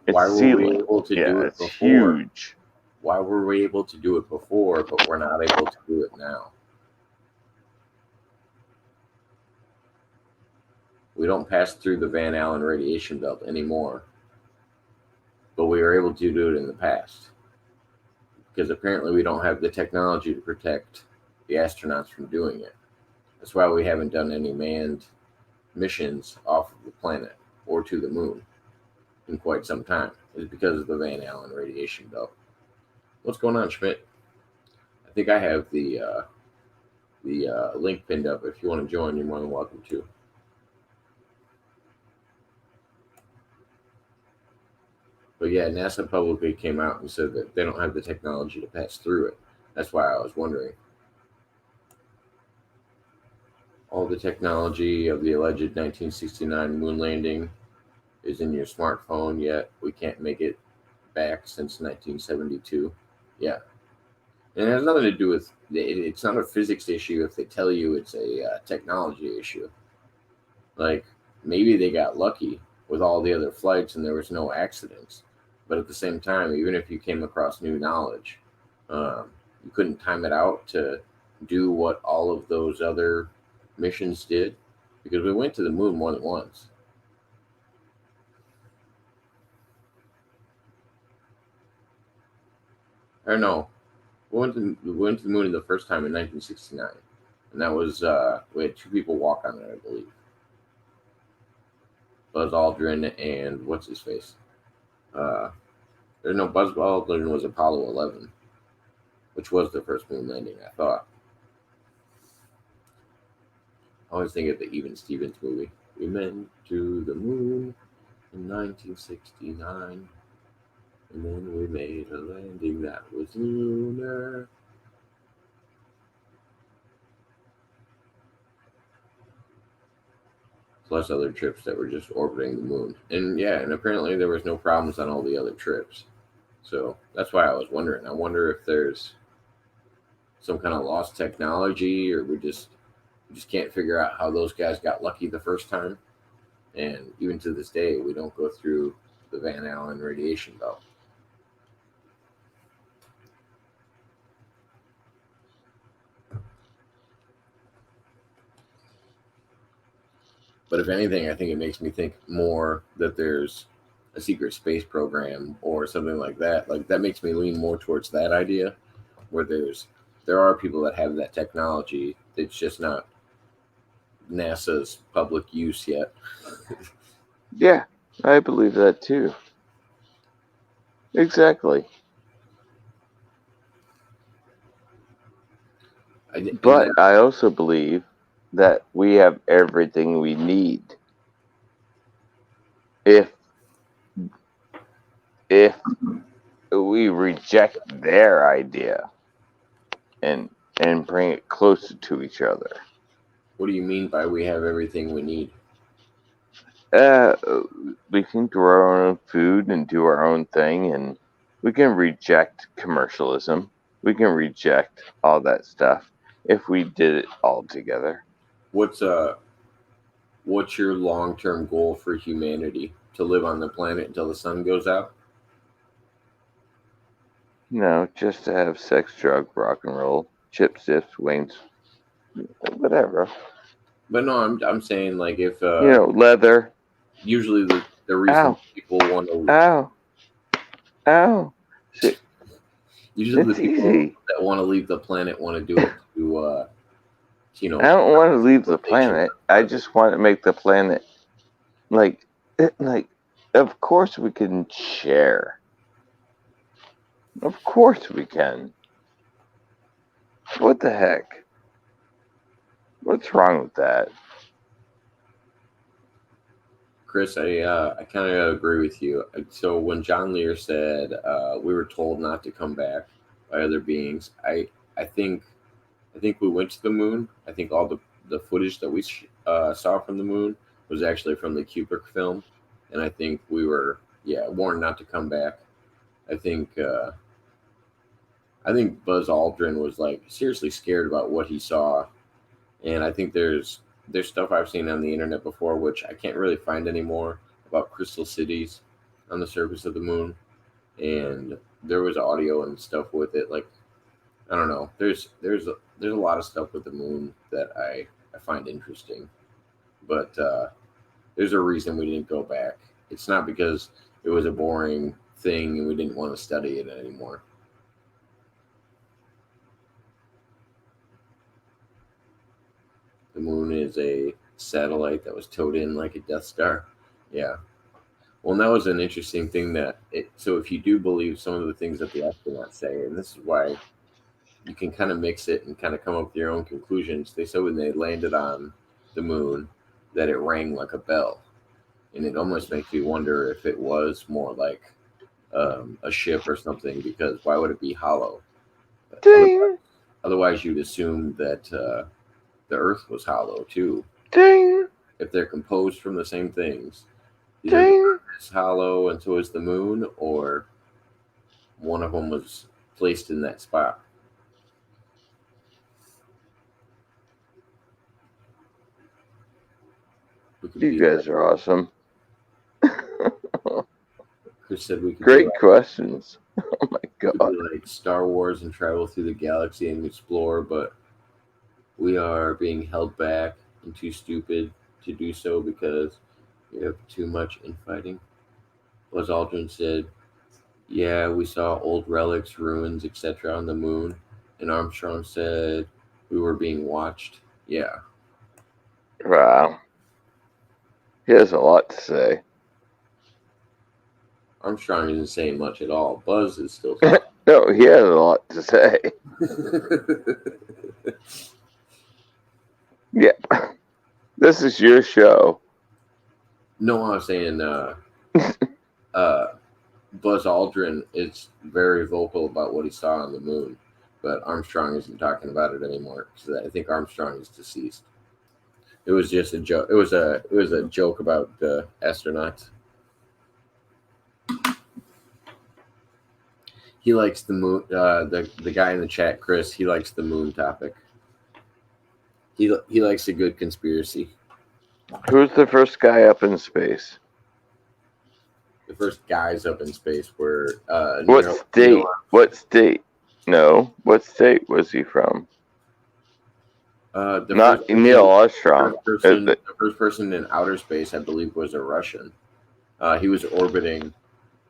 It's why were we ceiling. able to Yeah, do it it's before? huge. Why were we able to do it before, but we're not able to do it now? We don't pass through the Van Allen radiation belt anymore, but we were able to do it in the past because apparently we don't have the technology to protect the astronauts from doing it. That's why we haven't done any manned missions off of the planet or to the moon in quite some time. Is because of the Van Allen radiation belt. What's going on, Schmidt? I think I have the link pinned up. If you want to join, you're more than welcome to. But yeah, NASA publicly came out and said that they don't have the technology to pass through it. That's why I was wondering. All the technology of the alleged 1969 moon landing is in your smartphone, yet we can't make it back since 1972. Yeah. And it has nothing to do with it's not a physics issue if they tell you it's a technology issue. Like maybe they got lucky with all the other flights and there was no accidents. But at the same time, even if you came across new knowledge, you couldn't time it out to do what all of those other missions did because we went to the moon more than once. Or no, we went to the moon the first time in 1969, and that was we had two people walk on it, I believe. Buzz Aldrin and what's his face? Uh, there's no Buzz Aldrin was Apollo 11, which was the first moon landing. I thought. I always think of the Even Stevens movie. We went to the moon in 1969, and then we made a landing that was lunar. Plus other trips that were just orbiting the moon. And yeah, and apparently there was no problems on all the other trips. So that's why I was wondering. I wonder if there's some kind of lost technology, or we just can't figure out how those guys got lucky the first time. And even to this day, we don't go through the Van Allen radiation belt. But if anything, I think it makes me think more that there's a secret space program or something like that. Like that makes me lean more towards that idea, where there are people that have that technology. It's just not NASA's public use yet. Yeah, I believe that too. Exactly. And But I also believe that we have everything we need if if we reject their idea and bring it closer to each other. what do you mean by we have everything we need? Uh, we can grow our own food and do our own thing, and we can reject commercialism. We can reject all that stuff if we did it all together. What's uh what's your long term goal for humanity? To live on the planet until the sun goes out? No, just to have sex, drug, rock and roll, chips, dips, wings, whatever. But no, I'm saying like if Leather. usually the reason Ow, people want to ow, ow. See, usually the it's people easy. that want to leave the planet want to do it to I don't want to leave the civilization planet. I purpose. just want to make the planet like, like. Of course we can share. Of course we can. What the heck? What's wrong with that? Chris, I kind of agree with you. So when John Lear said we were told not to come back by other beings, I think I think we went to the moon. I think all the footage that we saw from the moon was actually from the Kubrick film, and I think we were warned not to come back. I think uh, I think Buzz Aldrin was like seriously scared about what he saw, and I think there's stuff I've seen on the internet before which I can't really find anymore about crystal cities on the surface of the moon, and there was audio and stuff with it. Like I don't know, there's a lot of stuff with the moon that I find interesting, but there's a reason we didn't go back. It's not because it was a boring thing and we didn't want to study it anymore. The moon is a satellite that was towed in like a Death Star. Yeah. Well, and that was an interesting thing that it. So if you do believe some of the things that the astronauts say, and this is why you can kind of mix it and kind of come up with your own conclusions. They said when they landed on the moon that it rang like a bell, and it almost makes me wonder if it was more like a ship or something. Because why would it be hollow? Otherwise, Ding, otherwise you'd assume that the Earth was hollow too. ding, If they're composed from the same things, either the ding. Earth is hollow and so is the moon, or one of them was placed in that spot. We could You be guys like are awesome. Chris said. We could be Great like questions. Oh my could be god. like Star Wars and travel through the galaxy and explore, but we are being held back and too stupid to do so because we have too much infighting. Buzz Aldrin said, "Yeah, we saw old relics, ruins, etc. on the moon," and Armstrong said, "We were being watched." Yeah, Wow. He has a lot to say. Armstrong isn't saying much at all. Buzz is still talking. No, he had a lot to say. Yeah, this is your show. No, I was saying uh, Buzz Aldrin is very vocal about what he saw on the moon, but Armstrong isn't talking about it anymore because I think Armstrong is deceased. It was just a joke. It was a joke about the astronauts. He likes the moon. The guy in the chat, Chris. He likes the moon topic. He likes a good conspiracy. Who's the first guy up in space? The first guys up in space were What state? What state? No, what state was he from? The Not first Neil person, Armstrong. the first person in outer space, I believe, was a Russian. He was orbiting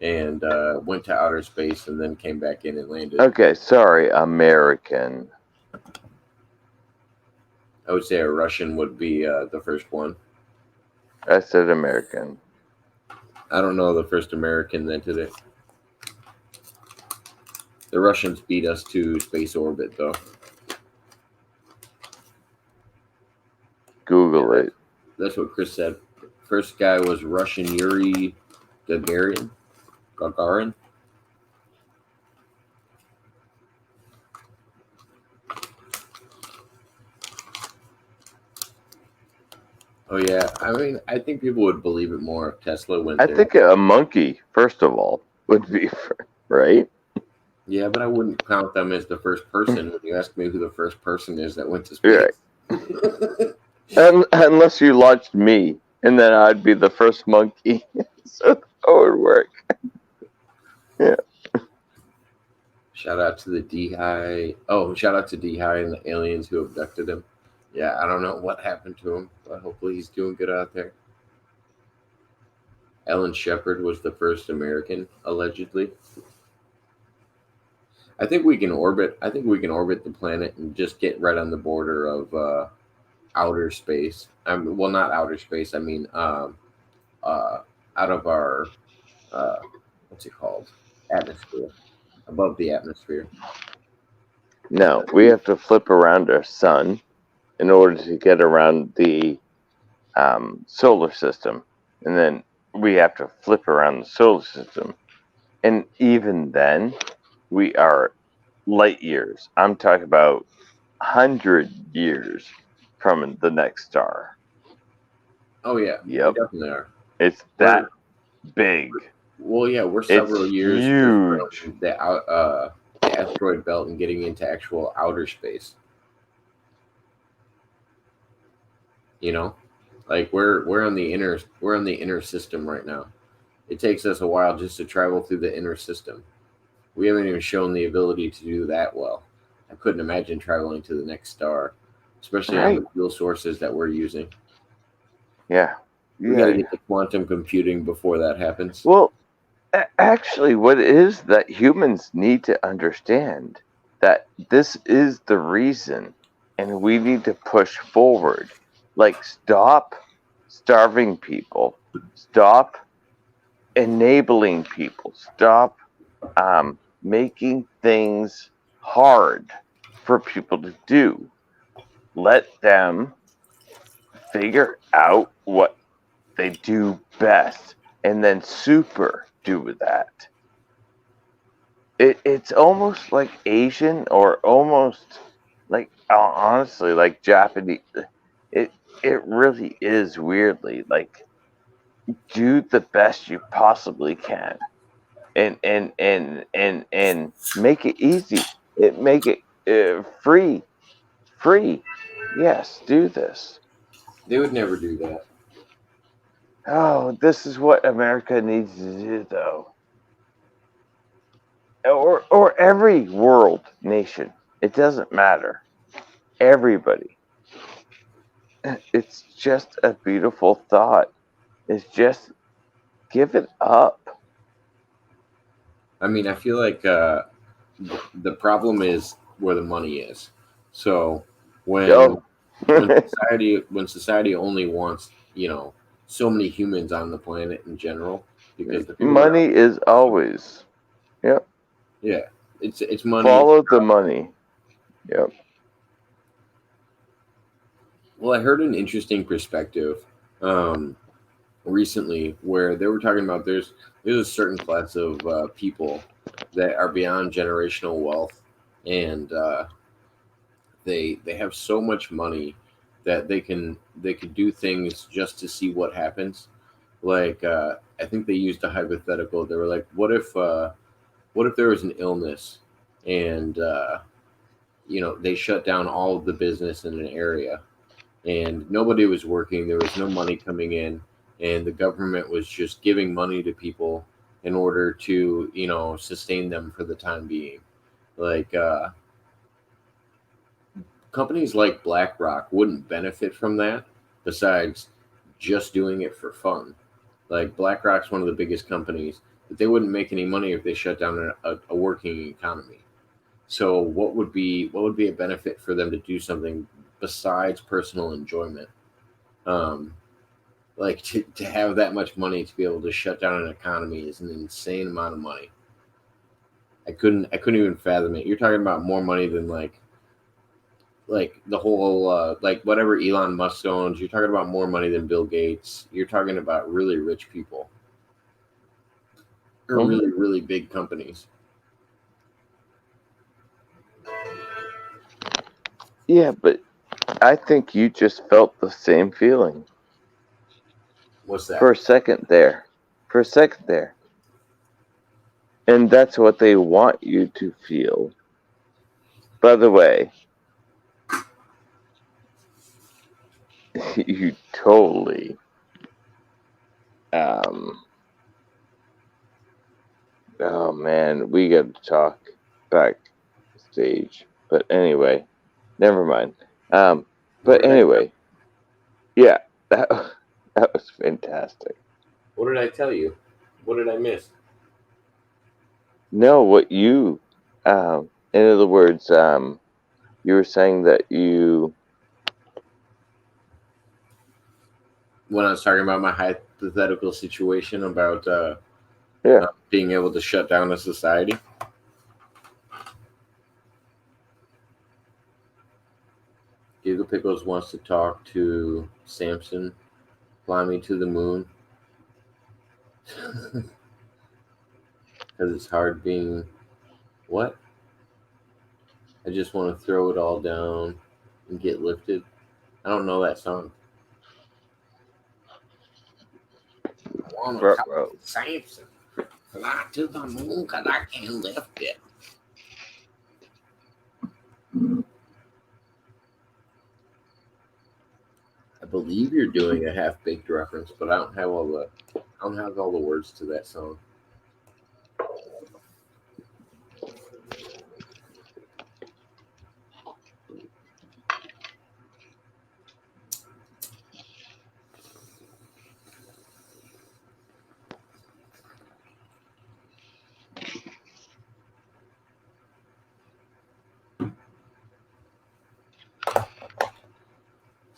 and went to outer space and then came back in and landed. Okay, sorry, American. I would say a Russian would be the first one. I said American. I don't know the first American that did it. The Russians beat us to space orbit, though. Google it. That's what Chris said. First guy was Russian Yuri Gagarin. Gagarin. Oh yeah, I mean, I think people would believe it more if Tesla went I there. think a monkey, first of all, would be right. Yeah, but I wouldn't count them as the first person when you ask me who the first person is that went to space. Right. Unless you launched me, and then I'd be the first monkey. So that would work. Yeah. Shout out to the D-High. Oh, shout out to D-High and the aliens who abducted him. Yeah, I don't know what happened to him, but hopefully he's doing good out there. Ellen Shepard was the first American, allegedly. I think we can orbit the planet and just get right on the border of outer space. Well, not outer space. I mean, out of our what's it called? Atmosphere, above the atmosphere. No, we have to flip around our sun in order to get around the solar system, and then we have to flip around the solar system, and even then, we are light years. I'm talking about 100 years from the next star. Oh yeah, Yep, we definitely are. it's that big. Well, yeah, we're several years huge. from the asteroid belt and getting into actual outer space. You know, like we're on the inner system right now. It takes us a while just to travel through the inner system. We haven't even shown the ability to do that well. I couldn't imagine traveling to the next star, especially on the fuel sources that we're using. Yeah. We got to get to quantum computing before that happens. Well, actually, what it is that humans need to understand that this is the reason, and we need to push forward. Like, stop starving people, stop enabling people, stop making things hard for people to do. Let them figure out what they do best and then super do with that. It's almost like Asian, or almost like, honestly, like Japanese. It really is, weirdly, like, do the best you possibly can, and make it easy. Make it free. Yes, do this. They would never do that. Oh, this is what America needs to do, though. Or every world nation. It doesn't matter. Everybody. It's just a beautiful thought. It's just give it up. I mean, I feel like the problem is where the money is. So when when society only wants so many humans on the planet in general, because the people Money is always. Yep. yeah, it's money. It's, Follow the money. Yep. well, I heard an interesting perspective um, recently where they were talking about there's a certain class of people that are beyond generational wealth, and they have so much money that they can do things just to see what happens. Like I think they used a hypothetical. They were like, what if there was an illness and they shut down all of the business in an area and nobody was working, there was no money coming in, and the government was just giving money to people in order to sustain them for the time being. Like companies like BlackRock wouldn't benefit from that besides just doing it for fun. Like BlackRock's one of the biggest companies, but they wouldn't make any money if they shut down a working economy. So what would be a benefit for them to do something besides personal enjoyment? Um, like to have that much money to be able to shut down an economy is an insane amount of money. I couldn't even fathom it. You're talking about more money than like the whole like whatever Elon Musk owns. You're talking about more money than Bill Gates. You're talking about really rich people or Mhm. really big companies. Yeah, but I think you just felt the same feeling What's for that? a second there. For a second there. And that's what they want you to feel. By the way, you totally um oh man, we got to talk backstage. But anyway, never mind. Um What but did I tell? anyway, yeah, that that was fantastic. What did I tell you? What did I miss? No, what you in other words, you were saying that you When I was talking about my hypothetical situation about yeah. being able to shut down a society. Giga Pickles wants to talk to Samson, fly me to the moon, because it's hard being what? I just want to throw it all down and get lifted. I don't know that song. I want to talk Bro. to Samson, fly to the moon, because I can't lift it. I believe you're doing a half baked reference, but I don't have all the words to that song.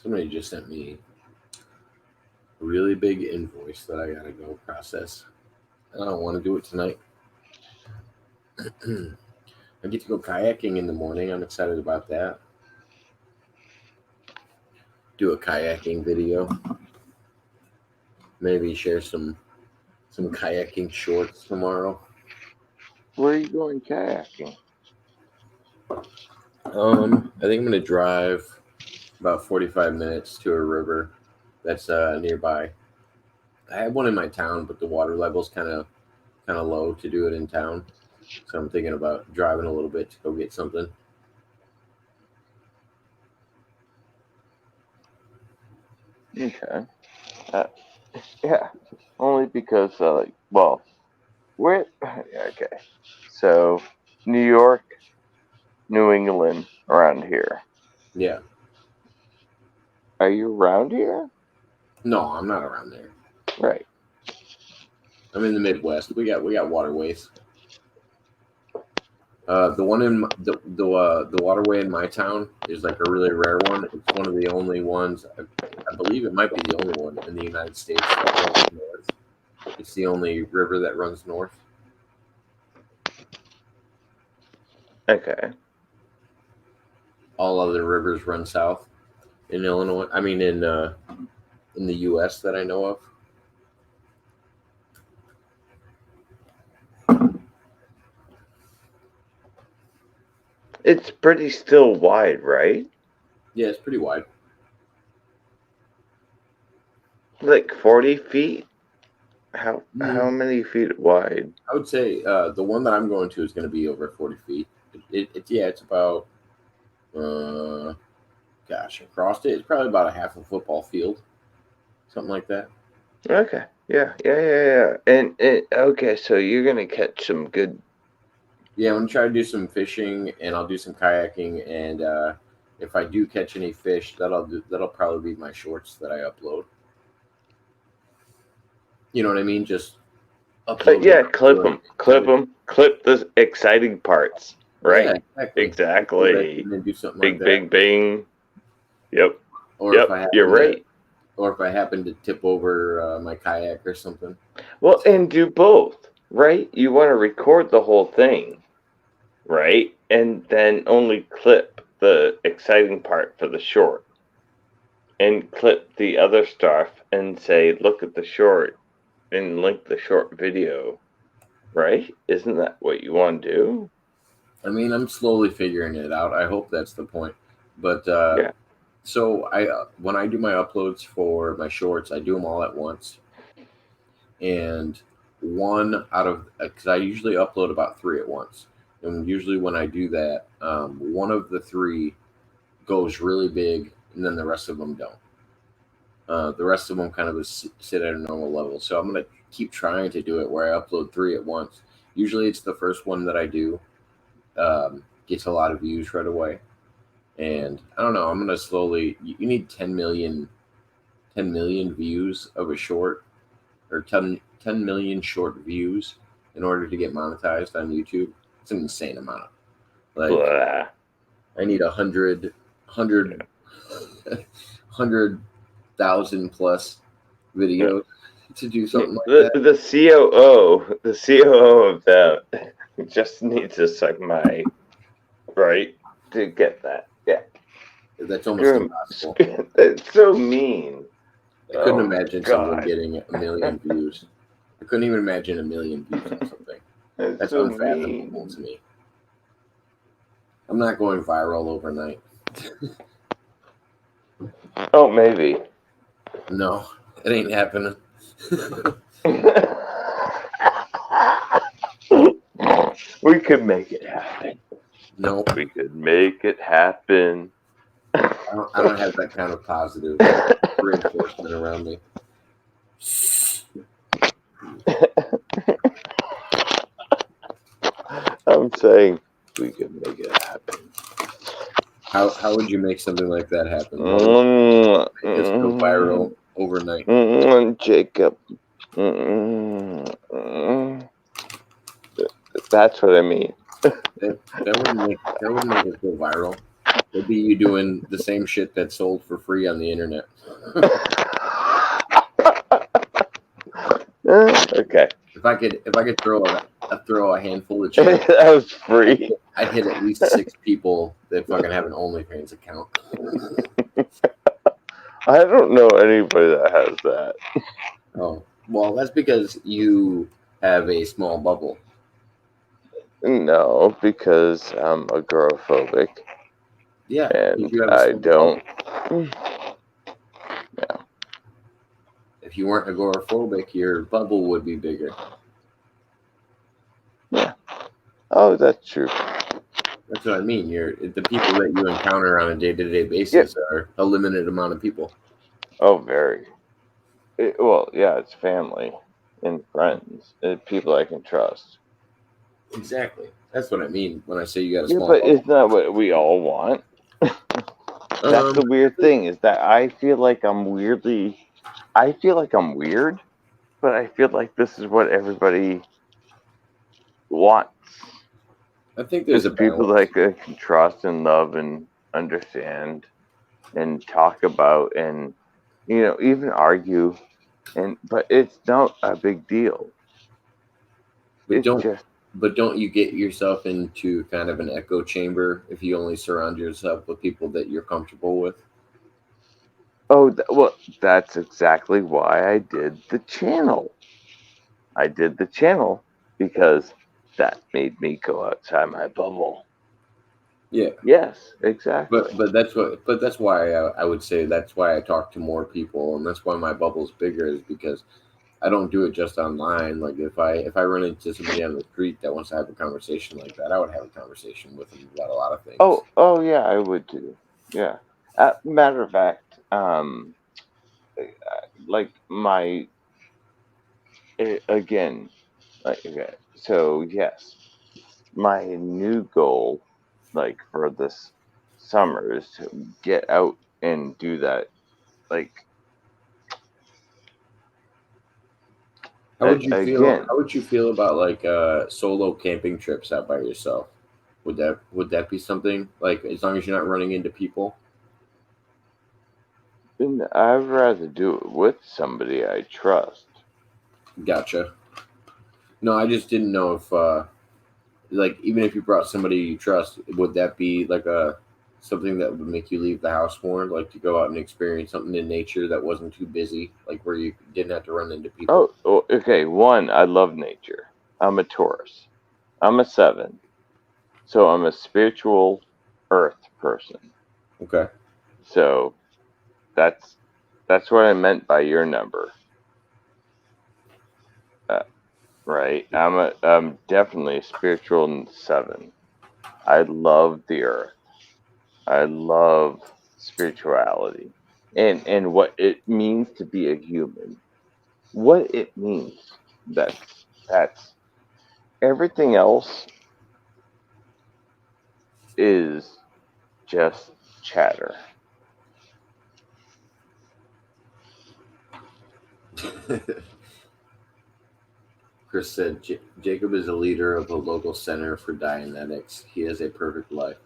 Somebody just sent me a really big invoice that I gotta go process. I don't want to do it tonight. I get to go kayaking in the morning. I'm excited about that. Do a kayaking video. Maybe share some kayaking shorts tomorrow. Where are you going kayaking? I think I'm gonna drive about 45 minutes to a river that's nearby. I have one in my town, but the water level's kind of low to do it in town. So I'm thinking about driving a little bit to go get something. Okay. Uh, yeah. Only because well, where yeah, okay. So New York, New England, around here. Yeah. Are you around here? No, I'm not around there. Right. I'm in the Midwest. We got waterways. The one in the waterway in my town is like a really rare one. It's one of the only ones. I believe it might be the only one in the United States that runs north. It's the only river that runs north. Okay. All other rivers run south in Illinois. I mean, in the U.S. that I know of. It's pretty still wide, right? Yeah, it's pretty wide. Like 40 feet? How Mm, many feet wide? I would say the one that I'm going to is going to be over 40 feet. Yeah, it's about gosh, across it, it's probably about a half a football field, something like that. Okay. Yeah. And okay, so you're gonna catch some good. Yeah, I'm gonna try to do some fishing, and I'll do some kayaking, and if I do catch any fish, that'll probably be my shorts that I upload. You know what I mean? Just upload Yeah, whatever clip footage. them, clip the exciting parts. Yeah, Right. exactly. That's what I Exactly. can then do something like Big, that. big, bing. Yep. Or if Yep. I You're happen to, right. or if I happen to tip over my kayak or something. Well, and do both. Right. You want to record the whole thing, right? And then only clip the exciting part for the short, and clip the other stuff and say, look at the short, and link the short video, right? Isn't that what you want to do? I mean, I'm slowly figuring it out. I hope that's the point. But Yeah. so I when I do my uploads for my shorts, I do them all at once, and one out of because I usually upload about three at once, and usually when I do that, one of the three goes really big, and then the rest of them don't. The rest of them kind of sit at a normal level. So I'm gonna keep trying to do it where I upload three at once. Usually it's the first one that I do gets a lot of views right away, and I don't know. I'm gonna slowly. You need 10 million views of a short, or 10 million short views in order to get monetized on YouTube. It's an insane amount. Like Blah. I need 100,000 plus videos to do something like that. The COO of that just needs to suck my right to get that. Yeah. That's almost Screw impossible. him. That's so mean. I couldn't Oh imagine someone God. getting a million views. I couldn't even imagine a million views on something. That's That's so unfathomable mean. to me. I'm not going viral overnight. Oh, maybe. No, it ain't happening. We could make it happen. No, We could make it happen. I don't have that kind of positive reinforcement around me. I'm saying we could make it happen. How would you make something like that happen? What would make us go viral overnight? Jacob. That's what I mean. That wouldn't make us go viral. It'd be you doing the same shit that sold for free on the internet. Okay. If I could throw a handful of chips, That was free. I'd hit at least 6 people that fucking have an OnlyFans account. I don't know anybody that has that. Oh, well, that's because you have a small bubble. No, because I'm agoraphobic Yeah, and you have a I small bubble. don't. If you weren't agoraphobic, your bubble would be bigger. Yeah. Oh, that's true. That's what I mean. The people that you encounter on a day-to-day basis are a limited amount of people. Oh, very. Well, yeah, it's family and friends, people I can trust. Exactly. That's what I mean when I say you got a Yeah, small but bubble. isn't that what we all want? That's the weird thing, is that I feel like I'm weird, but I feel like this is what everybody wants. I think there's Is a people balance. that I can trust and love and understand and talk about and, even argue. and but it's not a big deal. But It's don't just but don't you get yourself into kind of an echo chamber if you only surround yourself with people that you're comfortable with? well, that's exactly why I did the channel. I did the channel because that made me go outside my bubble. Yeah. Yes, exactly. But that's why I would say that's why I talk to more people, and that's why my bubble's bigger, is because I don't do it just online. Like if I run into somebody on the street that wants to have a conversation like that, I would have a conversation with them about a lot of things. Oh yeah, I would too. Yeah. Matter of fact, like my again, like okay, so yes, my new goal, like for this summer, is to get out and do that. Like again, How would you feel about like solo camping trips out by yourself? Would that be something, like, as long as you're not running into people? and I'd rather do it with somebody I trust. Gotcha. No, I just didn't know if like, even if you brought somebody you trust, would that be like a something that would make you leave the house more, like to go out and experience something in nature that wasn't too busy, like where you didn't have to run into people? Okay. One, I love nature. I'm a Taurus. I'm a seven, so I'm a spiritual Earth person. Okay. So that's that's what I meant by your number, uh, right? I'm definitely a spiritual seven. I love the Earth. I love spirituality, and what it means to be a human. What it means. That's everything else is just chatter. Chris said, Jacob is a leader of a local center for Dianetics. He has a perfect life.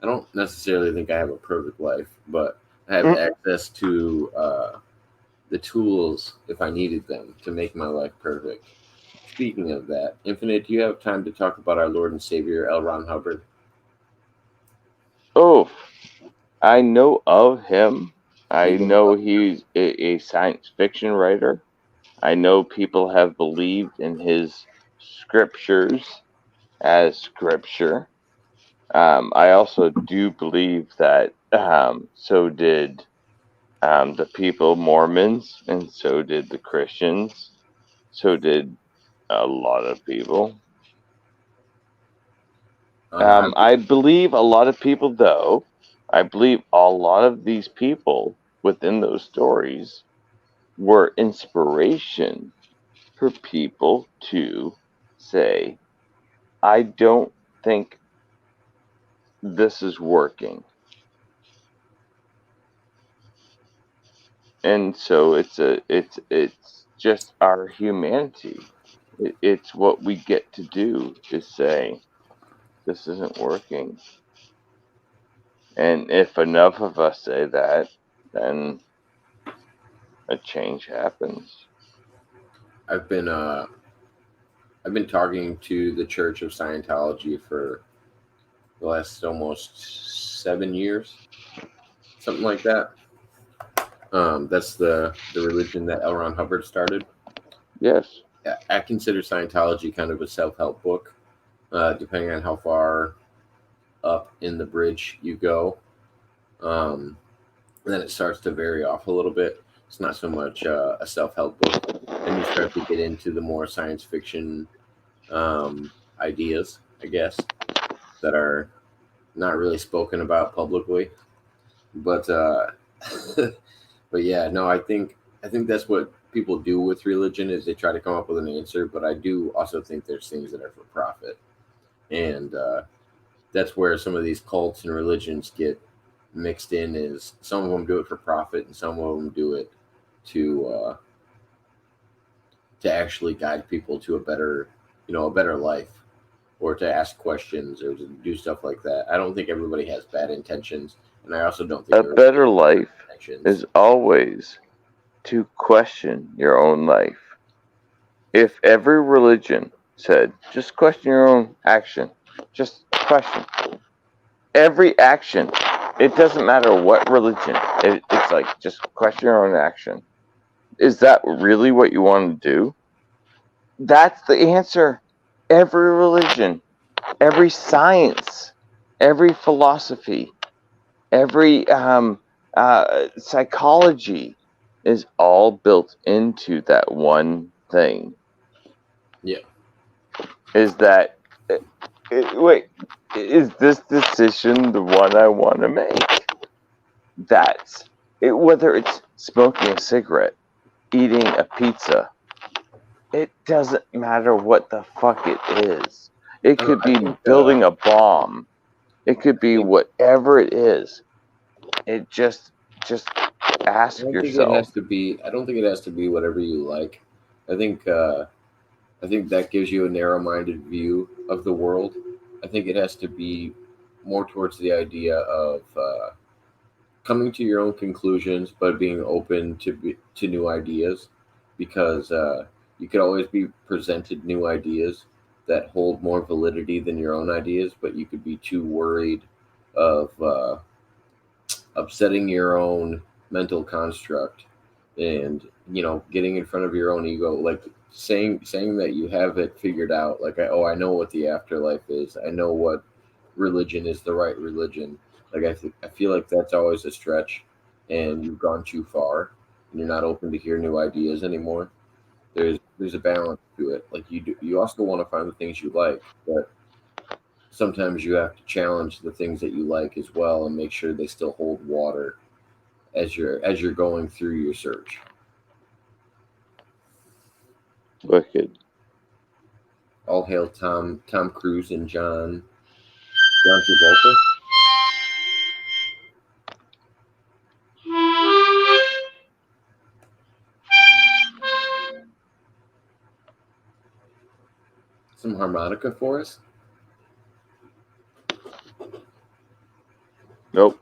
I don't necessarily think I have a perfect life, but I have Mm. access to the tools, if I needed them, to make my life perfect. Speaking of that, Infinite, do you have time to talk about our Lord and Savior L. Ron Hubbard? Oh, I know of him. You I know know about he's a science fiction writer. I know people have believed in his scriptures as scripture. I also do believe that so did the people Mormons, and so did the Christians. So did a lot of people. I I believe a lot of people, though. I believe a lot of these people within those stories were inspiration for people to say, I don't think this is working. And so it's just our humanity. It's what we get to do is say this isn't working. And if enough of us say that, then a change happens. I've been I've been talking to the Church of Scientology for the last almost 7 years, something like that. That's the religion that L. Ron Hubbard started. Yes. I consider Scientology kind of a self help book, depending on how far up in the bridge you go. Um, then it starts to vary off a little bit. It's not so much a self help book. Then you start to get into the more science fiction ideas, I guess, that are not really spoken about publicly. But but yeah, no, I think that's what people do with religion, is they try to come up with an answer. But I do also think there's things that are for profit, and that's where some of these cults and religions get mixed in. Is some of them do it for profit, and some of them do it to to actually guide people to a better, a better life, or to ask questions, or to do stuff like that. I don't think everybody has bad intentions, and I also don't think A everybody better has good life intentions. is always to question your own life. If every religion said, just question your own action, just question every action, it doesn't matter what religion, it's like, just question your own action. Is that really what you want to do? That's the answer. Every religion, every science, every philosophy, every psychology is all built into that one thing. Yeah. Is that wait? Is this decision the one I want to make? That's it. Whether it's smoking a cigarette, eating a pizza, it doesn't matter what the fuck it is. It I, don't, could I be think building a bomb. It could I be think whatever it is. It just I ask don't think it yourself. has to be. I don't think it has to be whatever you like. I think I think that gives you a narrow-minded view of the world. I think it has to be more towards the idea of coming to your own conclusions, but being open to new ideas, because you could always be presented new ideas that hold more validity than your own ideas, but you could be too worried of upsetting your own mental construct, and getting in front of your own ego, like saying that you have it figured out, like, I know what the afterlife is, I know what religion is the right religion. Like, I feel like that's always a stretch, and you've gone too far, and you're not open to hear new ideas anymore. There's a balance to it. Like, you also want to find the things you like, but sometimes you have to challenge the things that you like as well, and make sure they still hold water as you're going through your search. Wicked. All hail Tom Cruise and John Travolta. Some harmonica for us. Nope.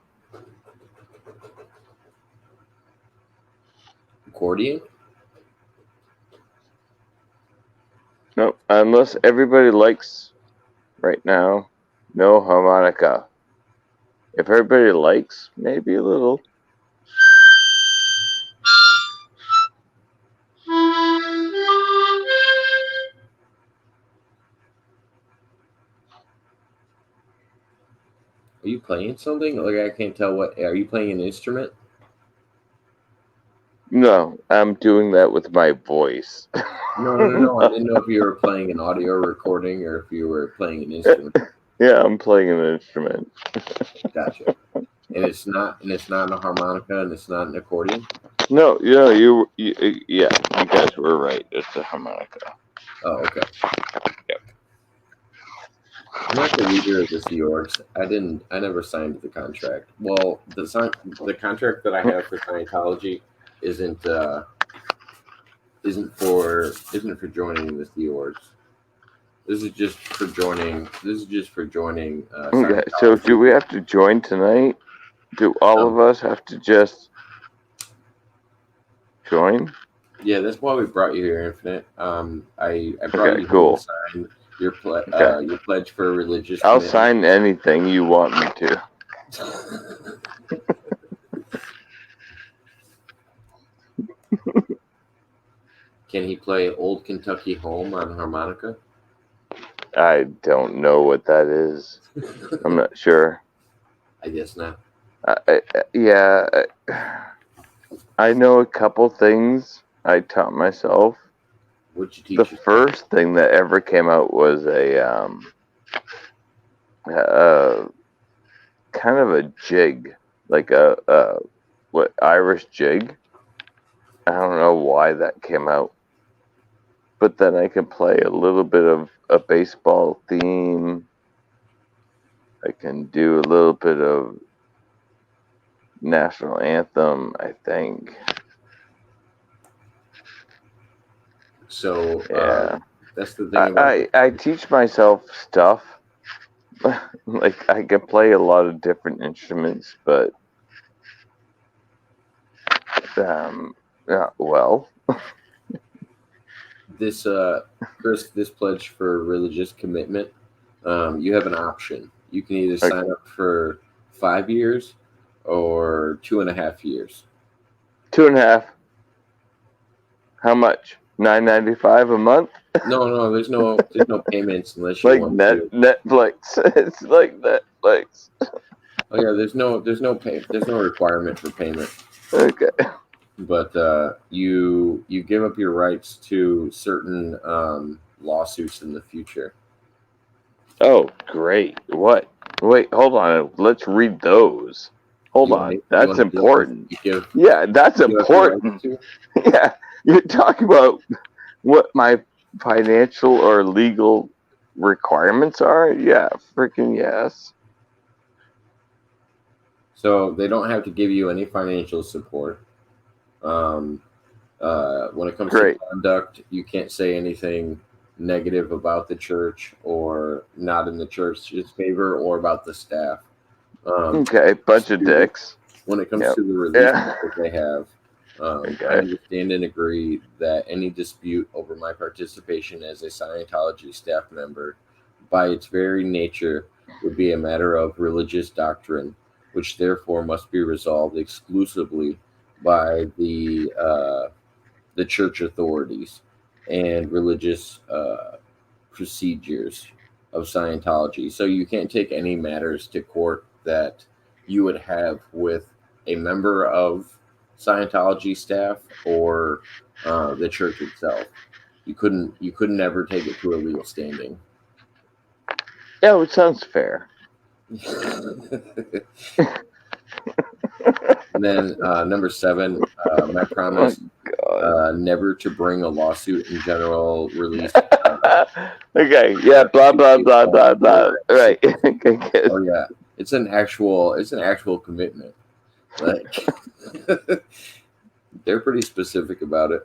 Accordion. Nope. Unless everybody likes right now, no harmonica. If everybody likes, maybe a little. Are you playing something? Like, I can't tell. What are you playing? An instrument? No, I'm doing that with my voice. No, no, no, no. I didn't know if you were playing an audio recording or if you were playing an instrument. Yeah, I'm playing an instrument. Gotcha. And it's not a harmonica, and it's not an accordion. No, yeah, you guys were right. It's a harmonica. Oh, okay. Yep. I'm not the leader of the Sea Orgs. I never signed the contract. Well, the contract that I have for Scientology isn't isn't for joining the Sea Orgs. This is just for joining Okay, so do Scientology. we have to join tonight? Do all Um, of us have to just join? yeah, that's why we brought you here, Infinite. I brought Okay, you here to cool. sign Okay. your pledge for religious I'll commitment. sign anything you want me to. Can he play Old Kentucky Home on harmonica? I don't know what that is. I'm not sure. I guess not. Yeah, I know a couple things I taught myself. What'd you The teach yourself? first thing that ever came out was a uh, kind of a jig, like a what Irish jig. I don't know why that came out, but then I can play a little bit of a baseball theme. I can do a little bit of national anthem, I think. So Yeah, that's the thing about the I teach myself stuff. Like I can play a lot of different instruments, but um, Well, This, Chris, this pledge for religious commitment, you have an option. You can either like sign up for 5 years or 2.5 years. 2.5. How much? $9.95 a month? No, no, there's no payments unless you Like want to. Netflix. It's like Netflix. Oh yeah, there's no requirement for payment, Okay. but you give up your rights to certain lawsuits in the future. Oh, great. What? Wait, hold on. Let's read those. Hold You want on. to you That's want to give up important. Yeah, you that's give up your rights important. to. Yeah. You're talking about what my financial or legal requirements are? Yeah, freaking yes. So they don't have to give you any financial support. Um, when it comes to Great. conduct, you can't say anything negative about the church or not in the church's favor or about the staff. Okay, bunch of To- dicks. when it comes Yep. to the releases Yeah. that they have, I Okay. understand and agree that any dispute over my participation as a Scientology staff member, by its very nature, would be a matter of religious doctrine, which therefore must be resolved exclusively by the church authorities and religious procedures of Scientology. So you can't take any matters to court that you would have with a member of Scientology staff or the church itself. You couldn't ever take it to a legal standing. Yeah, it sounds fair. And then number seven, my Oh promise god. never to bring a lawsuit in general release. Okay, yeah, blah blah blah blah blah. Right. Okay, good. Oh yeah, it's an actual commitment. Like they're pretty specific about it.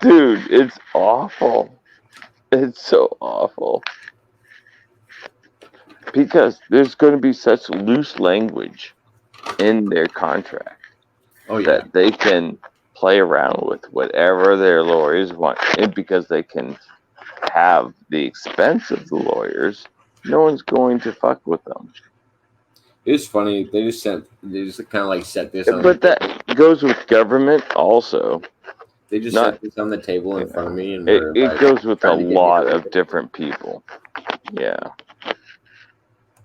Dude, it's awful. It's so awful. Because there's going to be such loose language in their contract Oh yeah, that they can play around with whatever their lawyers want. And because they can have the expense of the lawyers, no one's going to fuck with them. it's funny. They just kind of like set this on. But that goes with government also. They just Not, set this on the table in you front of know, me, and it, we're it like goes with a trying to get me to lot read of it. different people. Yeah.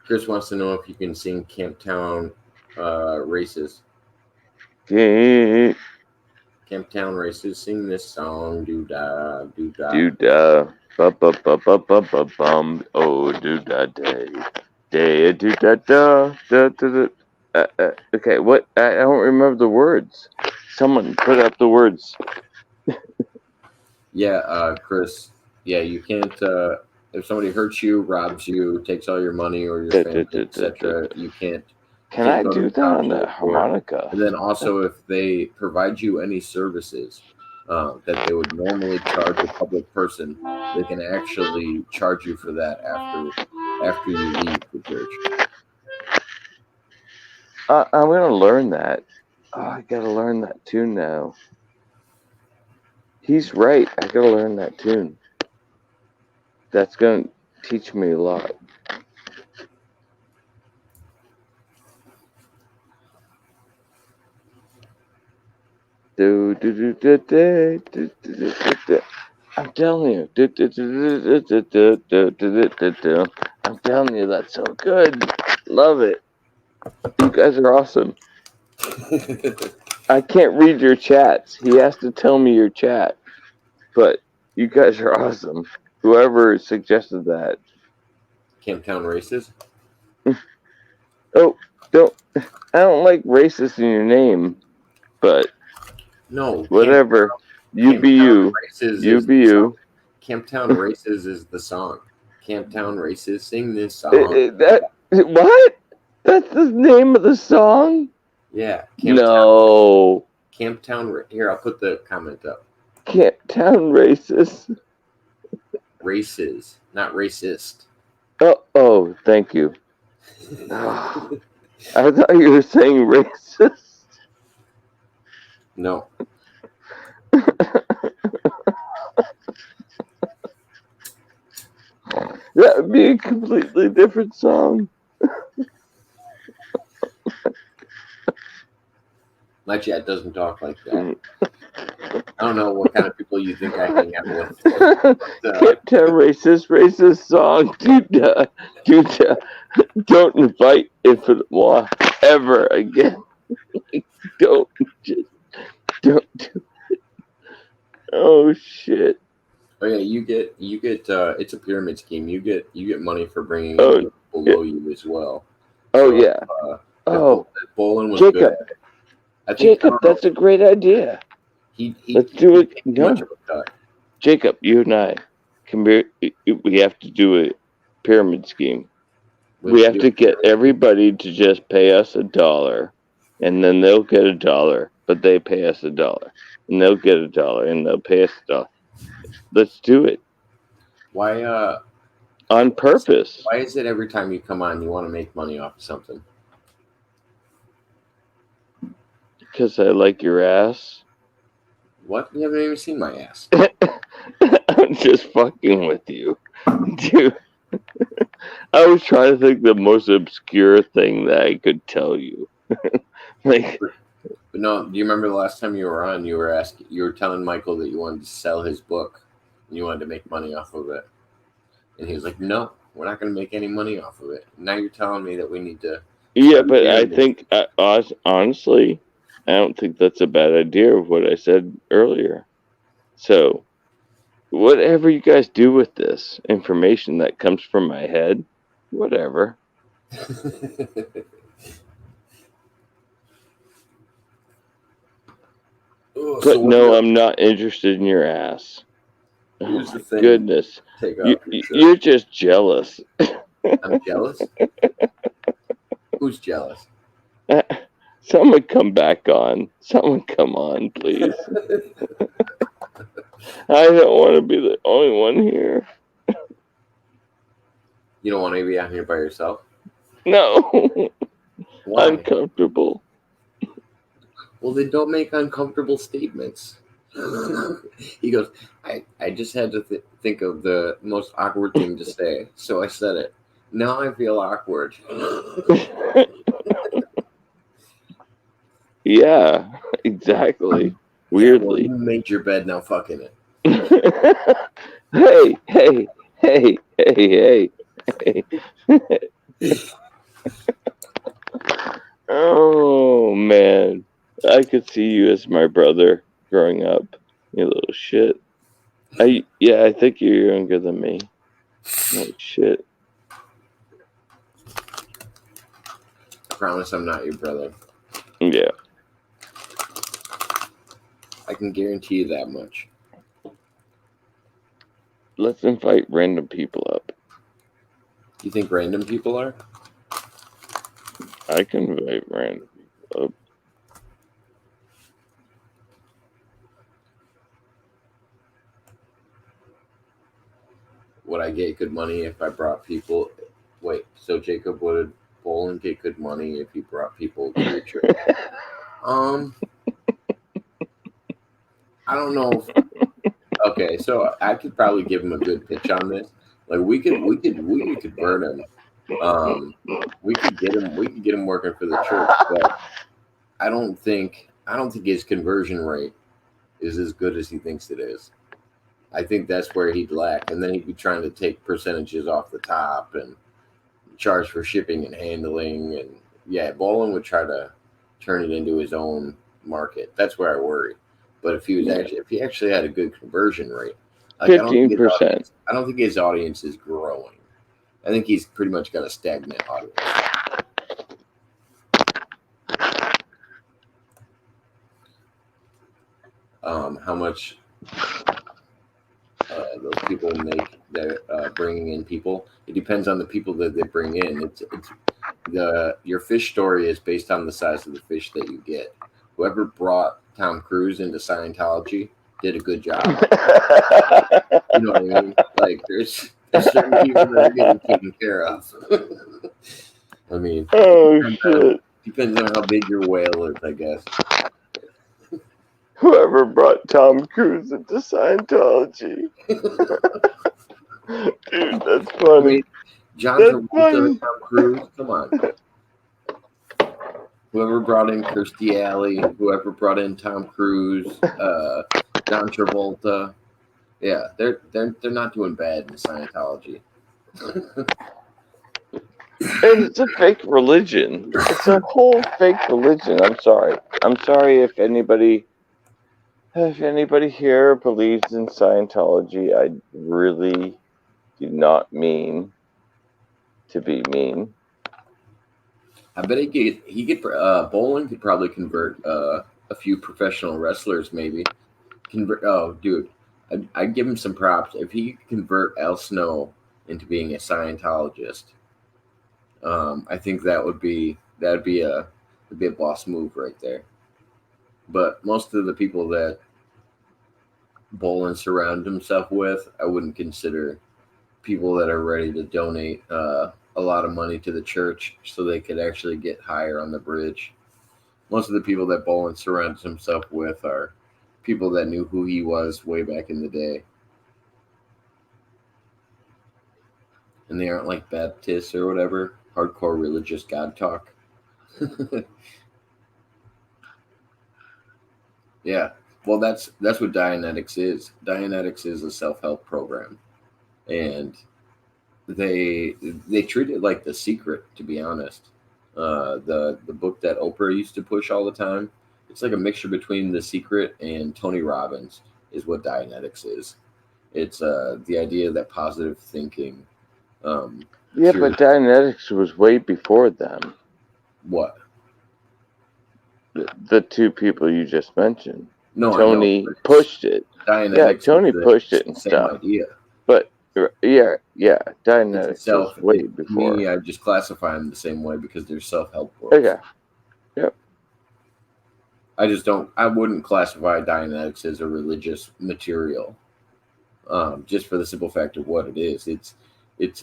Chris wants to know if you can sing Camptown Races. Dude, Camptown Races, sing this song, doo da doo da. oh, do da day, day, do da da, da da da. Okay, what? I don't remember the words. Someone put up the words. Yeah, Chris. Yeah, you can't. If somebody hurts you, robs you, takes all your money or your Da, da, family, da, da, da. etc., you can't. You Can can't I go to do the that on cops the or court. harmonica? And then also, if they provide you any services that they would normally charge a public person, they can actually charge you for that after you leave the church. I'm gonna learn that. Oh, I gotta learn that tune now. He's right. I gotta learn that tune. That's gonna teach me a lot. Do do do do do do do do do. I'm telling you. Do, do, do, do, do, do, do, do, do, do. I'm telling you, that's so good. Love it. You guys are awesome. I can't read your chats. He has to tell me your chat. But you guys are awesome. Whoever suggested that. Camptown Races. Oh, don't. I don't like racist in your name, but No, whatever. You be Camptown you. Races You is be the song. you. Camptown Races is the song. Camptown Races, sing this song. What? That's the name of the song? Yeah, No. Here, I'll put the comment up. Camp Town racist. Races, not racist. Oh, thank you. I thought you were saying racist. No, That would be a completely different song. My chat doesn't talk like that. I don't know what kind of people you think I hang out with. Can't racist song. Don't invite Infinite Muah ever again. Don't, just, don't. Oh shit. Oh yeah, you get it's a pyramid scheme. You get money for bringing in Oh, people below you as well. oh So yeah. Oh, if Bolin was Jacob. good at it, I think Jacob, that's a great idea. Let's do it. He No, much of a cut. Jacob, you and I we have to do a pyramid scheme. We have to get everybody to just pay us $1, and then they'll get $1, but they pay us $1, and they'll get $1, and they'll pay us $1. Let's do it. Why on purpose? Why is it every time you come on you want to make money off of something? Because I like your ass. What? You haven't even seen my ass. I'm just fucking with you, dude. I was trying to think the most obscure thing that I could tell you. But no, do you remember the last time you were on? You were telling Michael that you wanted to sell his book and you wanted to make money off of it, and he was like, "No, we're not going to make any money off of it." Now you're telling me that we need to. Yeah, but I think honestly, I don't think that's a bad idea of what I said earlier. So, whatever you guys do with this information that comes from my head, whatever. But no, I'm not interested in your ass. Oh my goodness. You're just jealous. I'm jealous? Who's jealous? Someone come back on. Someone come on, please. I don't want to be the only one here. You don't want to be out here by yourself? No. Why? Uncomfortable. Well, then don't make uncomfortable statements. He goes, I just had to think of the most awkward thing to say, so I said it. Now I feel awkward. Yeah, exactly. Weirdly. Yeah, well, you made your bed, now fucking it. Hey. Oh, man. I could see you as my brother growing up, you little shit. I think you're younger than me. Like shit. I promise I'm not your brother. Yeah. I can guarantee you that much. Let's invite random people up. You think random people are? I can invite random people up. Would I get good money if I brought people? Wait, so Jacob, would Bolin get good money if he brought people to your church? I don't know. Okay, so I could probably give him a good pitch on this. Like we could burn him. We could get him working for the church, but I don't think his conversion rate is as good as he thinks it is. I think that's where he'd lack, and then he'd be trying to take percentages off the top and charge for shipping and handling, and yeah, Bolin would try to turn it into his own market. That's where I worry. But if he actually had a good conversion rate, like 15%. I don't think his audience is growing. I think he's pretty much got a stagnant audience. How much those people make that bringing in people? It depends on the people that they bring in. Your fish story is based on the size of the fish that you get. Whoever brought Tom Cruise into Scientology did a good job. You know what I mean? Like there's certain people that are getting taken care of. I mean, shit. Depends on how big your whale is, I guess. Whoever brought Tom Cruise into Scientology. Dude, that's I funny. mean, John That's Travolta, funny. Tom Cruise. Come on. Whoever brought in Kirstie Alley, whoever brought in Tom Cruise, John Travolta. Yeah, they're not doing bad in Scientology. And it's a fake religion. It's a whole fake religion. I'm sorry. I'm sorry if anybody here believes in Scientology. I really do not mean to be mean. I bet Bowling could probably convert a few professional wrestlers, maybe. Convert. Oh, dude, I'd give him some props if he could convert Al Snow into being a Scientologist. I think that'd be a boss move right there. But most of the people that Bolin surrounded himself with, I wouldn't consider people that are ready to donate a lot of money to the church so they could actually get higher on the bridge. Most of the people that Bolin surrounds himself with are people that knew who he was way back in the day. And they aren't like Baptists or whatever, hardcore religious God talk. Yeah. Well, that's what Dianetics is. Dianetics is a self-help program. And they they treat it like The Secret, to be honest. The book that Oprah used to push all the time. It's like a mixture between The Secret and Tony Robbins is what Dianetics is. It's the idea that positive thinking Yeah, cures but Dianetics was way before them. what? The two people you just mentioned. No, I know, Tony but it's pushed it. Yeah, Dianetics is Tony pushed it's it the and same stuff. idea. But yeah, It's a Dianetics was self. way To me, before. I just classify them the same way because they're self-help books. Okay. Yep. I just don't. I wouldn't classify Dianetics as a religious material, just for the simple fact of what it is. It's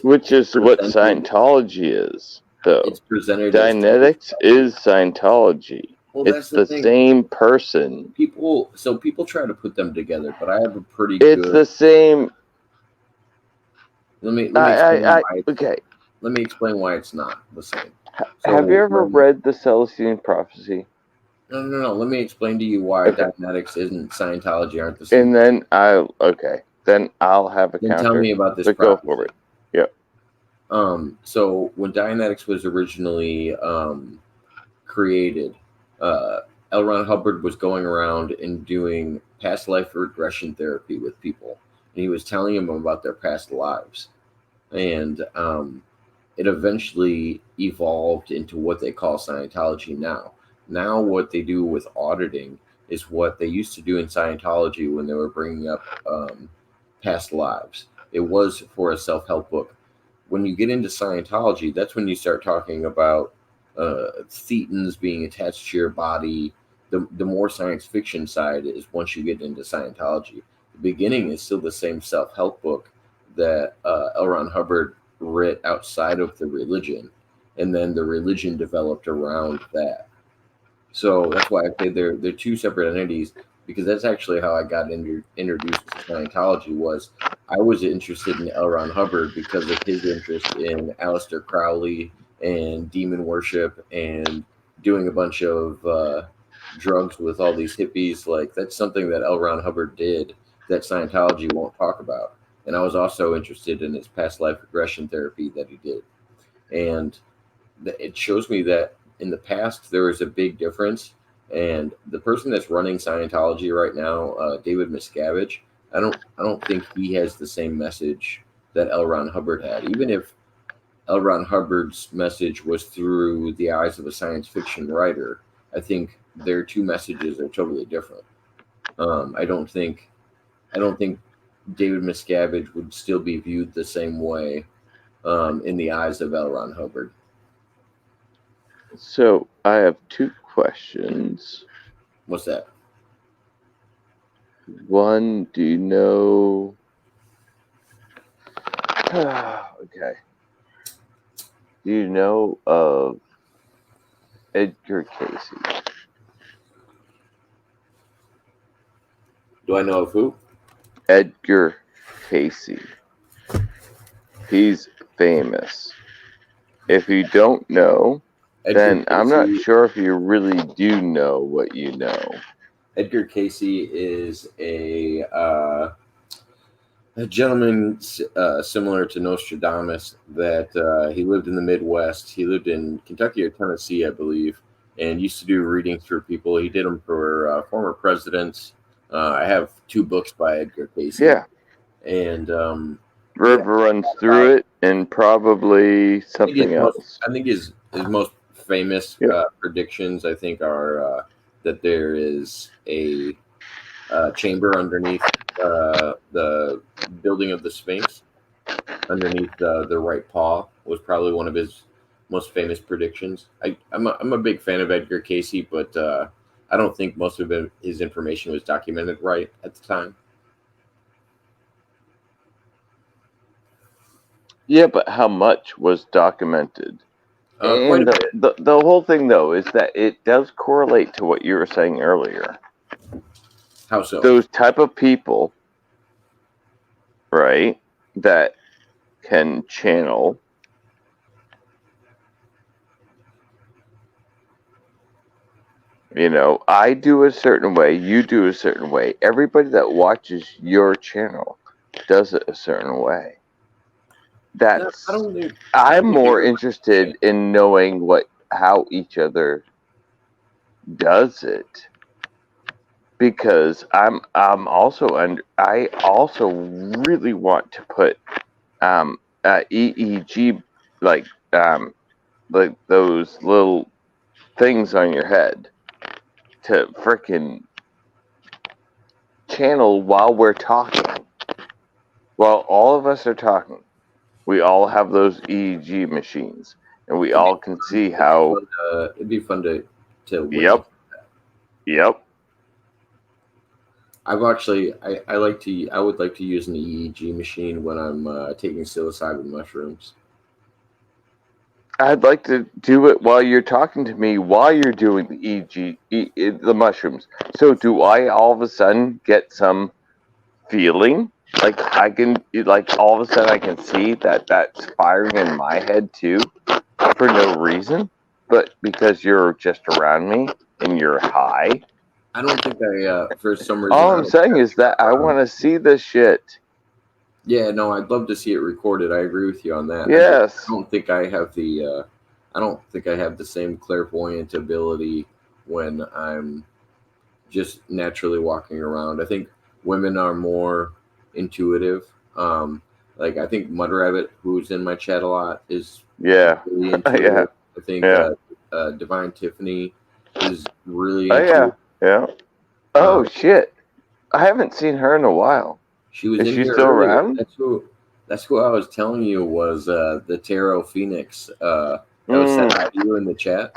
Which it's is what presented. Scientology is, though. It's presented as totally Dianetics is Scientology. well. It's That's the the thing. same person. People try to put them together, but I have a pretty It's good. the same. Let me explain why. Okay. Let me explain why it's not the same. Have you So ever when read the Celestine Prophecy? no. Let me explain to you why Okay. Dianetics isn't Scientology aren't the same. And then I'll have a Then tell counter. me about this But go for prophecy. it. Yep. So when Dianetics was originally created, uh, L. Ron Hubbard was going around and doing past life regression therapy with people, and he was telling them about their past lives, and it eventually evolved into what they call Scientology now. Now, what they do with auditing is what they used to do in Scientology when they were bringing up past lives. It was for a self help book. When you get into Scientology, that's when you start talking about thetans being attached to your body. The more science fiction side is once you get into Scientology. The beginning is still the same self help book that L. Ron Hubbard writ outside of the religion, and then the religion developed around that. So that's why I say they're two separate entities because that's actually how I got introduced to Scientology. Was I was interested in L. Ron Hubbard because of his interest in Aleister Crowley and demon worship and doing a bunch of drugs with all these hippies. Like that's something that L. Ron Hubbard did that Scientology won't talk about. And I was also interested in his past life regression therapy that he did. And it shows me that in the past there was a big difference. And the person that's running Scientology right now, David Miscavige, I don't think he has the same message that L. Ron Hubbard had. Even if L. Ron Hubbard's message was through the eyes of a science fiction writer, I think their two messages are totally different. I don't think David Miscavige would still be viewed the same way in the eyes of L. Ron Hubbard. So I have two questions. What's that? One, do you know? Okay. Do you know of Edgar Casey? Do I know of who? Edgar Casey. He's famous. If you don't know, Edgar then I'm not Casey. sure if you really do know what you know. Edgar Casey is a gentleman similar to Nostradamus that he lived in the Midwest. He lived in Kentucky or Tennessee, I believe, and used to do readings for people. He did them for former presidents. I have two books by Edgar Casey, Yeah, and yeah, River runs about through it, and probably something else. I think his most famous Yep. predictions I think are that there is a chamber underneath the building of the Sphinx, underneath the right paw was probably one of his most famous predictions. I'm a big fan of Edgar Casey, but I don't think most of his information was documented right at the time. Yeah, but how much was documented? Quite And a bit. the whole thing, though, is that it does correlate to what you were saying earlier. How so? Those type of people, right, that can channel. I do a certain way, you do a certain way. Everybody that watches your channel does it a certain way. No, That's I I'm don't think more everybody. interested in knowing how each other does it because I'm also under I also really want to put EEG like um like those little things on your head to frickin' channel while we're talking. While all of us are talking, we all have those EEG machines, and we It'd be all can see it'd be how. fun to to witness. Yep, yep. I've actually I would like to use an EEG machine when I'm taking psilocybin mushrooms. I'd like to do it while you're talking to me while you're doing the the mushrooms. So do I all of a sudden get some feeling? Like I can, like all of a sudden I can see that that's firing in my head too for no reason, but because you're just around me and you're high. I don't think for some reason All I I'm don't think saying I is that I around. want to see this shit. Yeah, no, I'd love to see it recorded. I agree with you on that. I Yes. don't think I have I don't think I have the same clairvoyant ability when I'm just naturally walking around. I think women are more intuitive. Like I think Mud Rabbit, who's in my chat a lot, is Yeah. really Yeah. intuitive. I think Yeah. Divine Tiffany is really Oh yeah. intuitive. Yeah. Oh Um, shit. I haven't seen her in a while. she was Is in she here still earlier. around? That's who I was telling you was the Tarot Phoenix that was said Mm, hi to you in the chat.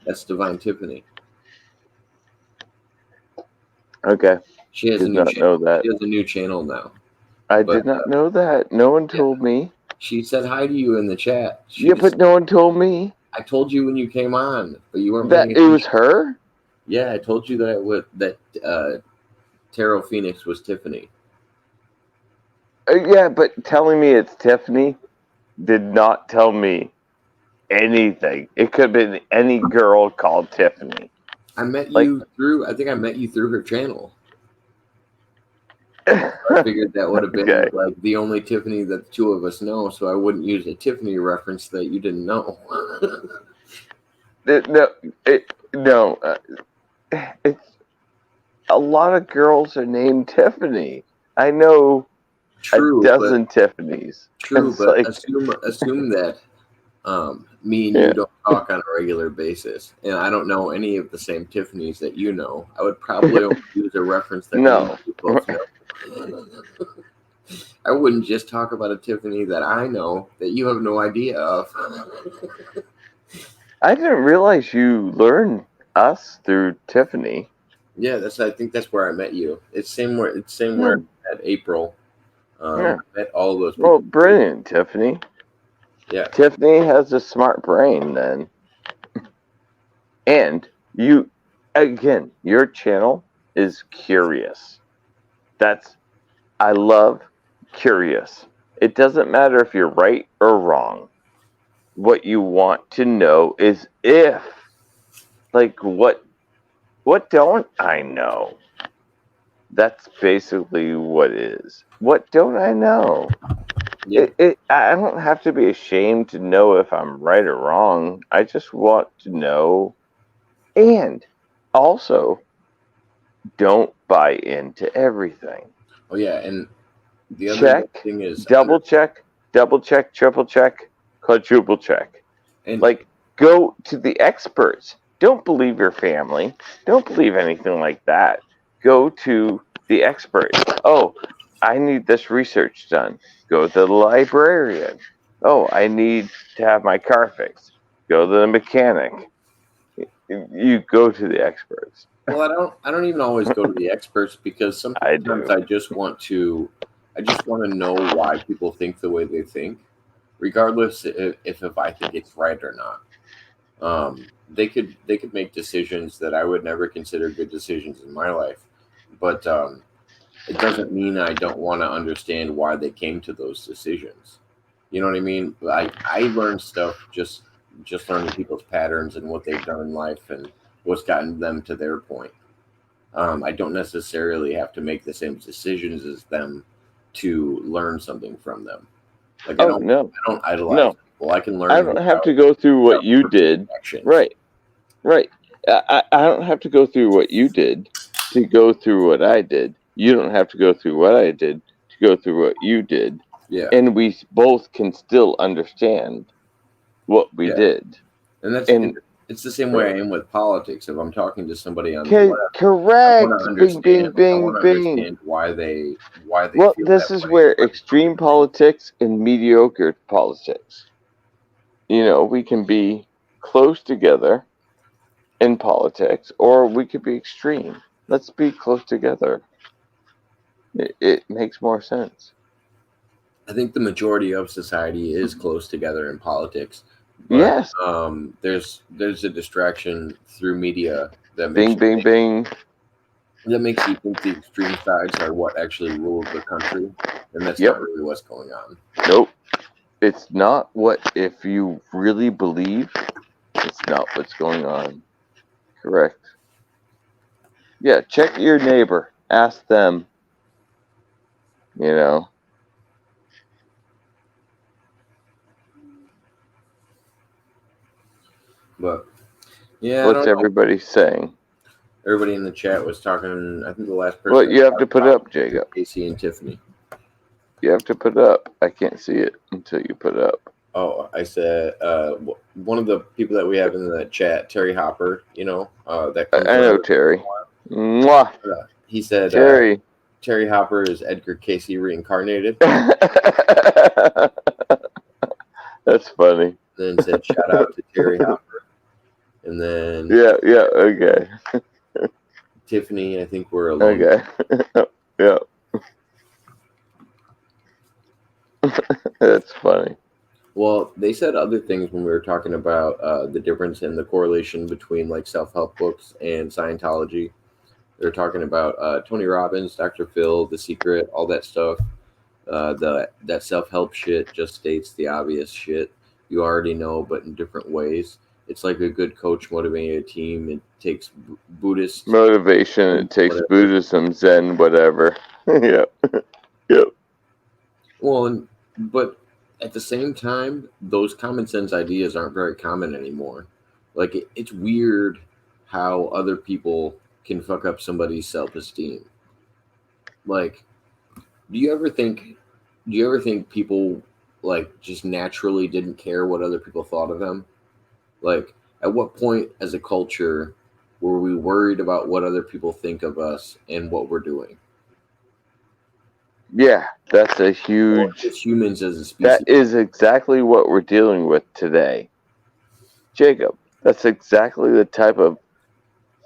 That's Divine Tiffany. okay. She has a Did new not know channel. that. She has a new channel now. I But did not know that. No one yeah, told me. she said hi to you in the chat. Yeah, but no one told me I told you when you came on, but you weren't that paying it was attention. her. Yeah, I told you that Tarot Phoenix was Tiffany. Yeah, but telling me it's Tiffany did not tell me anything. It could have been any girl called Tiffany. I met Like, you through. I think I met you through her channel. okay. I figured that would have been like the only Tiffany that the two of us know, so I wouldn't use a Tiffany reference that you didn't know. No, no. It's a lot of girls are named Tiffany. I know a True, but dozen Tiffany's. true, It's but like, assume that me and yeah. you don't talk on a regular basis, and I don't know any of the same Tiffany's that you know. I would probably only use a reference that me and No. you both know. I wouldn't just talk about a Tiffany that I know that you have no idea of. I didn't realize you learned us through Tiffany. Yeah, I think that's where I met you. It's same Yeah. where I met April. Yeah. I met all of those Well, people. brilliant, Tiffany. Yeah, Tiffany has a smart brain then. And you, again, your channel is curious. That's I love curious. It doesn't matter if you're right or wrong. What you want to know is if, like, what don't I know? That's basically what it is. What don't I know? Yeah. I don't have to be ashamed to know if I'm right or wrong. I just want to know. And also, don't buy into everything. Oh yeah, and the other big Check, thing is double check, triple check, quadruple check. and Like, go to the experts. Don't believe your family. Don't believe anything like that. Go to the experts. Oh, I need this research done. Go to the librarian. Oh, I need to have my car fixed. Go to the mechanic. You go to the experts. well, I don't even always go to the experts because I sometimes do. I just want to know why people think the way they think, regardless if I think it's right or not. They could make decisions that I would never consider good decisions in my life, but it doesn't mean I don't want to understand why they came to those decisions. You know what I mean? I learn stuff just learning people's patterns and what they've done in life and what's gotten them to their point. I don't necessarily have to make the same decisions as them to learn something from them. Like I Oh don't no, I don't idolize no. people. I can I learn don't have to go through what you without taking did. actions. Right, right. I don't have to go through what you did to go through what I did. You don't have to go through what I did to go through what you did. Yeah, And we both can still understand what we yeah. did. And And it's the same way right. I am with politics. If I'm talking to somebody on whatever, I want to Correct. Bing, understand. bing, I bing, want to bing. understand why they Well, feel this that is way and where why they come to extreme that. politics and mediocre politics. We can be close together in politics, or we could be extreme. Let's be close together. It makes more sense. I think the majority of society is close together in politics, but Yes. there's a distraction through media that makes Bing, you bing, think bing. the extreme sides are what actually rules the country, and that's not Yep. really what's going on. Nope. It's not what, if you really believe, it's not what's going on. Correct. Yeah. Check your neighbor. Ask them, you know, But yeah, I what's don't know. everybody saying? Everybody in the chat was talking. I think the last Well, person you have to was put talking up, to Jacob. Casey and Tiffany. You have to put up. I can't see it until you put up. Oh, I said one of the people that we have in the chat, Terry Hopper. That comes I on know every once Terry. Mwah, in a while. He said Terry. Terry Hopper is Edgar Casey reincarnated. That's funny. Then said shout out to Terry Hopper. And then Yeah, yeah, okay. Tiffany, I think we're alone. Okay. Yeah. That's funny. Well, they said other things when we were talking about the difference in the correlation between like self help books and Scientology. They were talking about Tony Robbins, Dr. Phil, The Secret, all that stuff. That self help shit just states the obvious shit you already know, but in different ways. It's like a good coach motivating a team. It takes Buddhist Motivation, it takes whatever. Buddhism, Zen, whatever. Yep. Yep. Well, but at the same time, those common sense ideas aren't very common anymore. Like it's weird how other people can fuck up somebody's self esteem. Like, do you ever think? Do you ever think people like just naturally didn't care what other people thought of them? Like, at what point as a culture were we worried about what other people think of us and what we're doing? Yeah, that's a Or huge. just humans as a That species? is exactly what we're dealing with today. Jacob, that's exactly the type of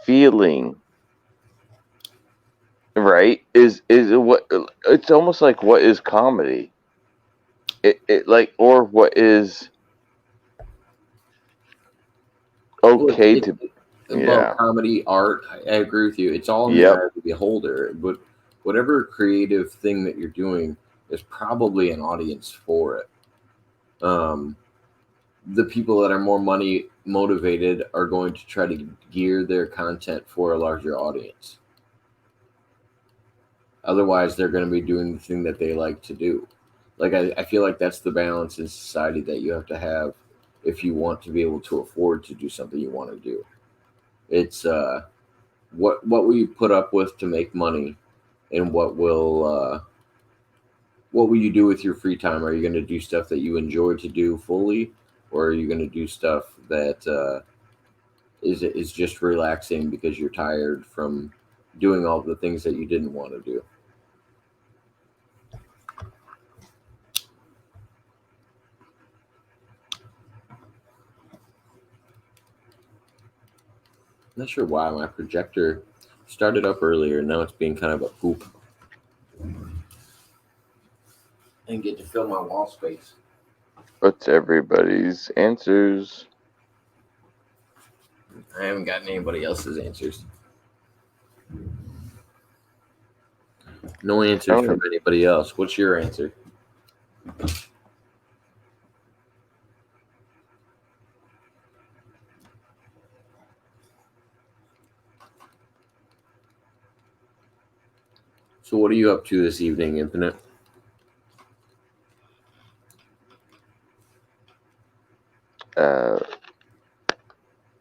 feeling, right? Is what it's almost like what is comedy? It like, or what is Well, okay to, well, yeah. comedy, art. I agree with you. It's all in the Yep. eye of the beholder. But whatever creative thing that you're doing, there's probably an audience for it. Um, the people that are more money motivated are going to try to gear their content for a larger audience. Otherwise, they're going to be doing the thing that they like to do. Like, I feel like that's the balance in society that you have to have if you want to be able to afford to do something you want to do. It's what will you put up with to make money, and what will you do with your free time? Are you going to do stuff that you enjoy to do fully, or are you going to do stuff that is just relaxing because you're tired from doing all the things that you didn't want to do? Not sure why my projector started up earlier. Now it's being kind of a poop and get to fill my wall space. What's everybody's answers? I haven't gotten anybody else's answers. No answers Oh, from anybody else. What's your answer? So, what are you up to this evening, Infinite? uh,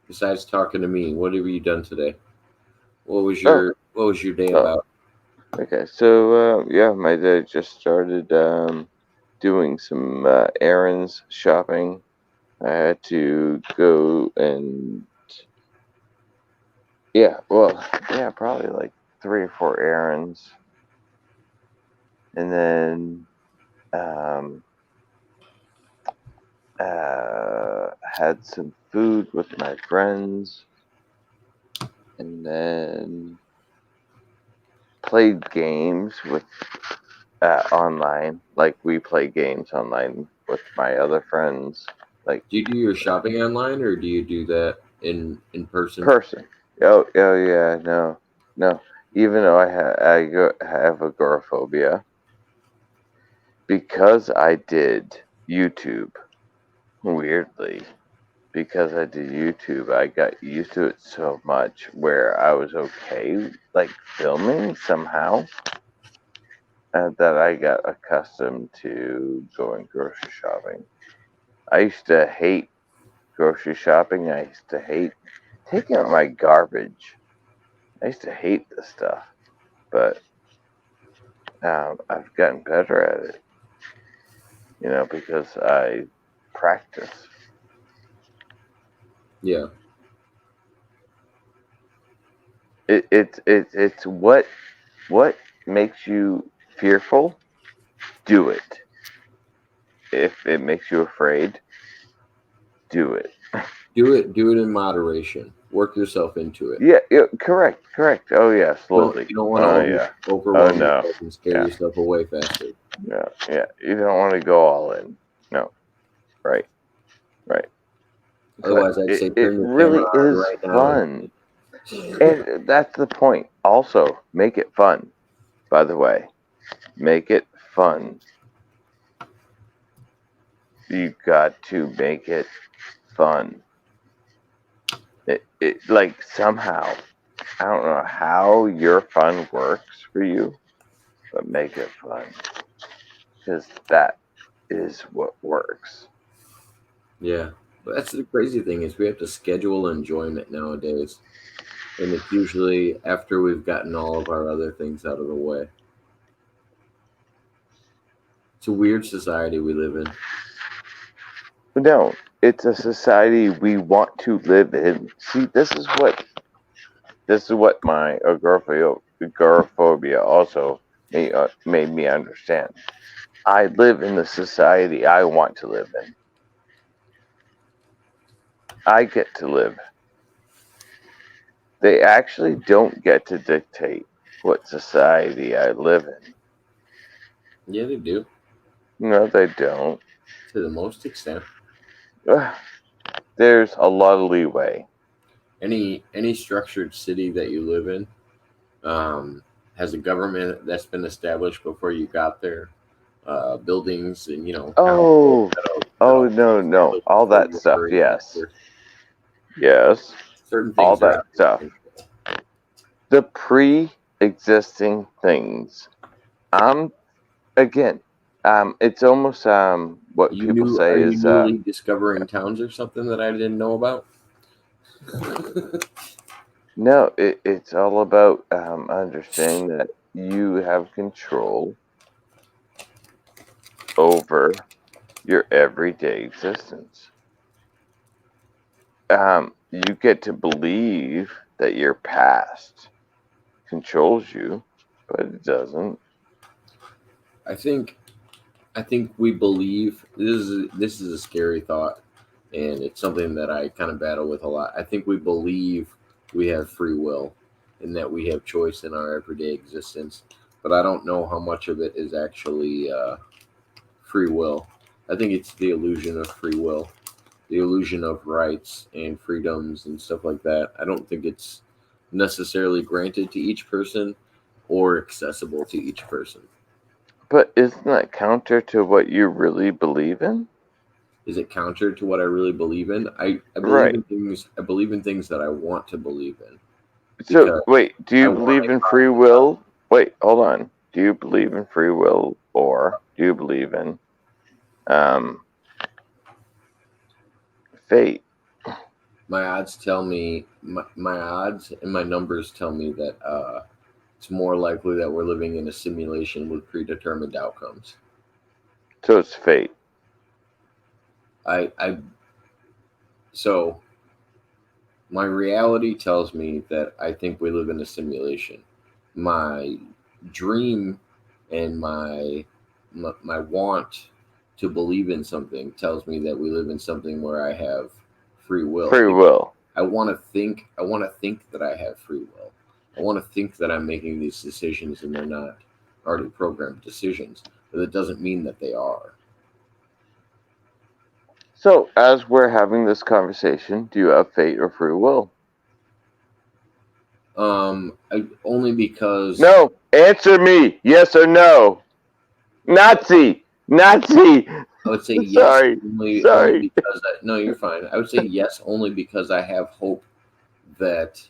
Besides talking to me, what have you done today? oh, What was your day oh. about? Okay, so yeah, my day just started doing some errands, shopping. I had to go and yeah, well, yeah, probably like 3 or 4 errands, and then um, had some food with my friends, and then played games with online. Like we play games online with my other friends, like Do you do your shopping online or do you do that in person? person. Oh yeah, no, no. Even though have agoraphobia, because I did YouTube. Weirdly, because I did YouTube, I got used to it so much where I was okay, like filming somehow, that I got accustomed to going grocery shopping. I used to hate grocery shopping. I used to hate taking out my garbage. I used to hate this stuff, but I've gotten better at it, because I practice. Yeah. It's what makes you fearful. Do it. If it makes you afraid, do it. Do it in moderation. Work yourself into it. Yeah, yeah, correct. Oh yeah, slowly. You don't want to Oh yeah. Oh overwhelm no. yourself and scare Yeah, yourself away faster. yeah, yeah. You don't want to go all in. No, right, right. But Otherwise, I'd say it turn your camera really on is right now fun, and that's the point. Also, make it fun. By the way, make it fun. You got to make it fun. It like somehow, I don't know how your fun works for you, but make it fun because that is what works. yeah. But that's the crazy thing is we have to schedule enjoyment nowadays, and it's usually after we've gotten all of our other things out of the way. It's a weird society we live in. No, it's a society we want to live in. See, this is what my agoraphobia also made me understand. I live in the society I want to live in. I get to live. They actually don't get to dictate what society I live in. Yeah, they do No, they don't. to the most extent. Ugh, there's a lot of leeway. Any structured city that you live in, um, has a government that's been established before you got there, buildings and houses Oh, that'll no, built all before that you were stuff. very Yes, popular. yes, Certain all things are that out of your stuff. control. The pre-existing things. Um, again, it's almost what people Are say you is newly discovering towns or something that I didn't know about? no. It's all about understanding that you have control over your everyday existence. You get to believe that your past controls you, but it doesn't. I think we believe this is a scary thought, and it's something that I kind of battle with a lot. I think we believe we have free will, and that we have choice in our everyday existence, but I don't know how much of it is actually free will. I think it's the illusion of free will, the illusion of rights and freedoms and stuff like that. I don't think it's necessarily granted to each person or accessible to each person. But isn't that counter to what you really believe in? Is it counter to what I really believe in? I believe Right. in things. I believe in things that I want to believe in So, because wait, do I you want believe a in free positive outcome. will? Wait, hold on. Do you believe in free will or do you believe in um, fate? My odds tell me my odds and my numbers tell me that it's more likely that we're living in a simulation with predetermined outcomes. So it's fate. I so my reality tells me that I think we live in a simulation. My dream and my want to believe in something tells me that we live in something where I have free will. Free will. I want to think that I have free will. I want to think that I'm making these decisions and they're not already programmed decisions, but it doesn't mean that they are. So, as we're having this conversation, do you have fate or free will? Only because No, answer me. Yes or no. Nazi. Nazi. I would say yes Sorry. only Sorry. because no, you're fine. I would say yes only because I have hope that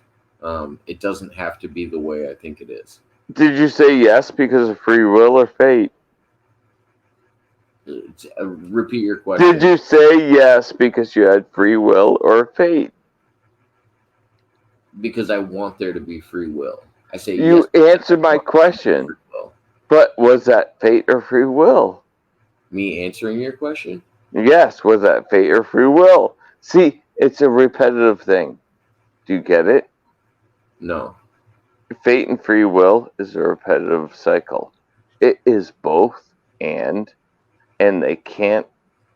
it doesn't have to be the way I think it is. Did you say yes because of free will or fate? Repeat your Did question. you say yes because you had free will or fate? Because I want there to be free will. I say yes You because I answered my want there to be question. free will. But was that fate or free will? Me answering your question? Yes, was that fate or free will? See, it's a repetitive thing. Do you get it? No. Fate and free will is a repetitive cycle. It is both and they can't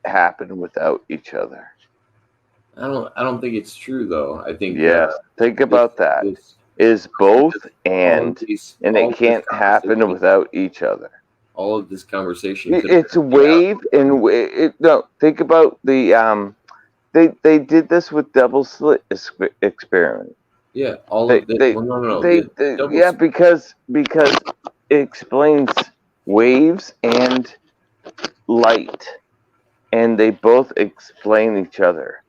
happen without each other. I don't think it's true though. I think Yes, think this about that. this It is both all of these and all it of this can't happen conversation without each other. all of this conversation could have It's been made out wave and no. Think about the they did this with double slit experiment. yeah, all of the well no no no the double Yeah, because it explains waves and light, and they both explain each other.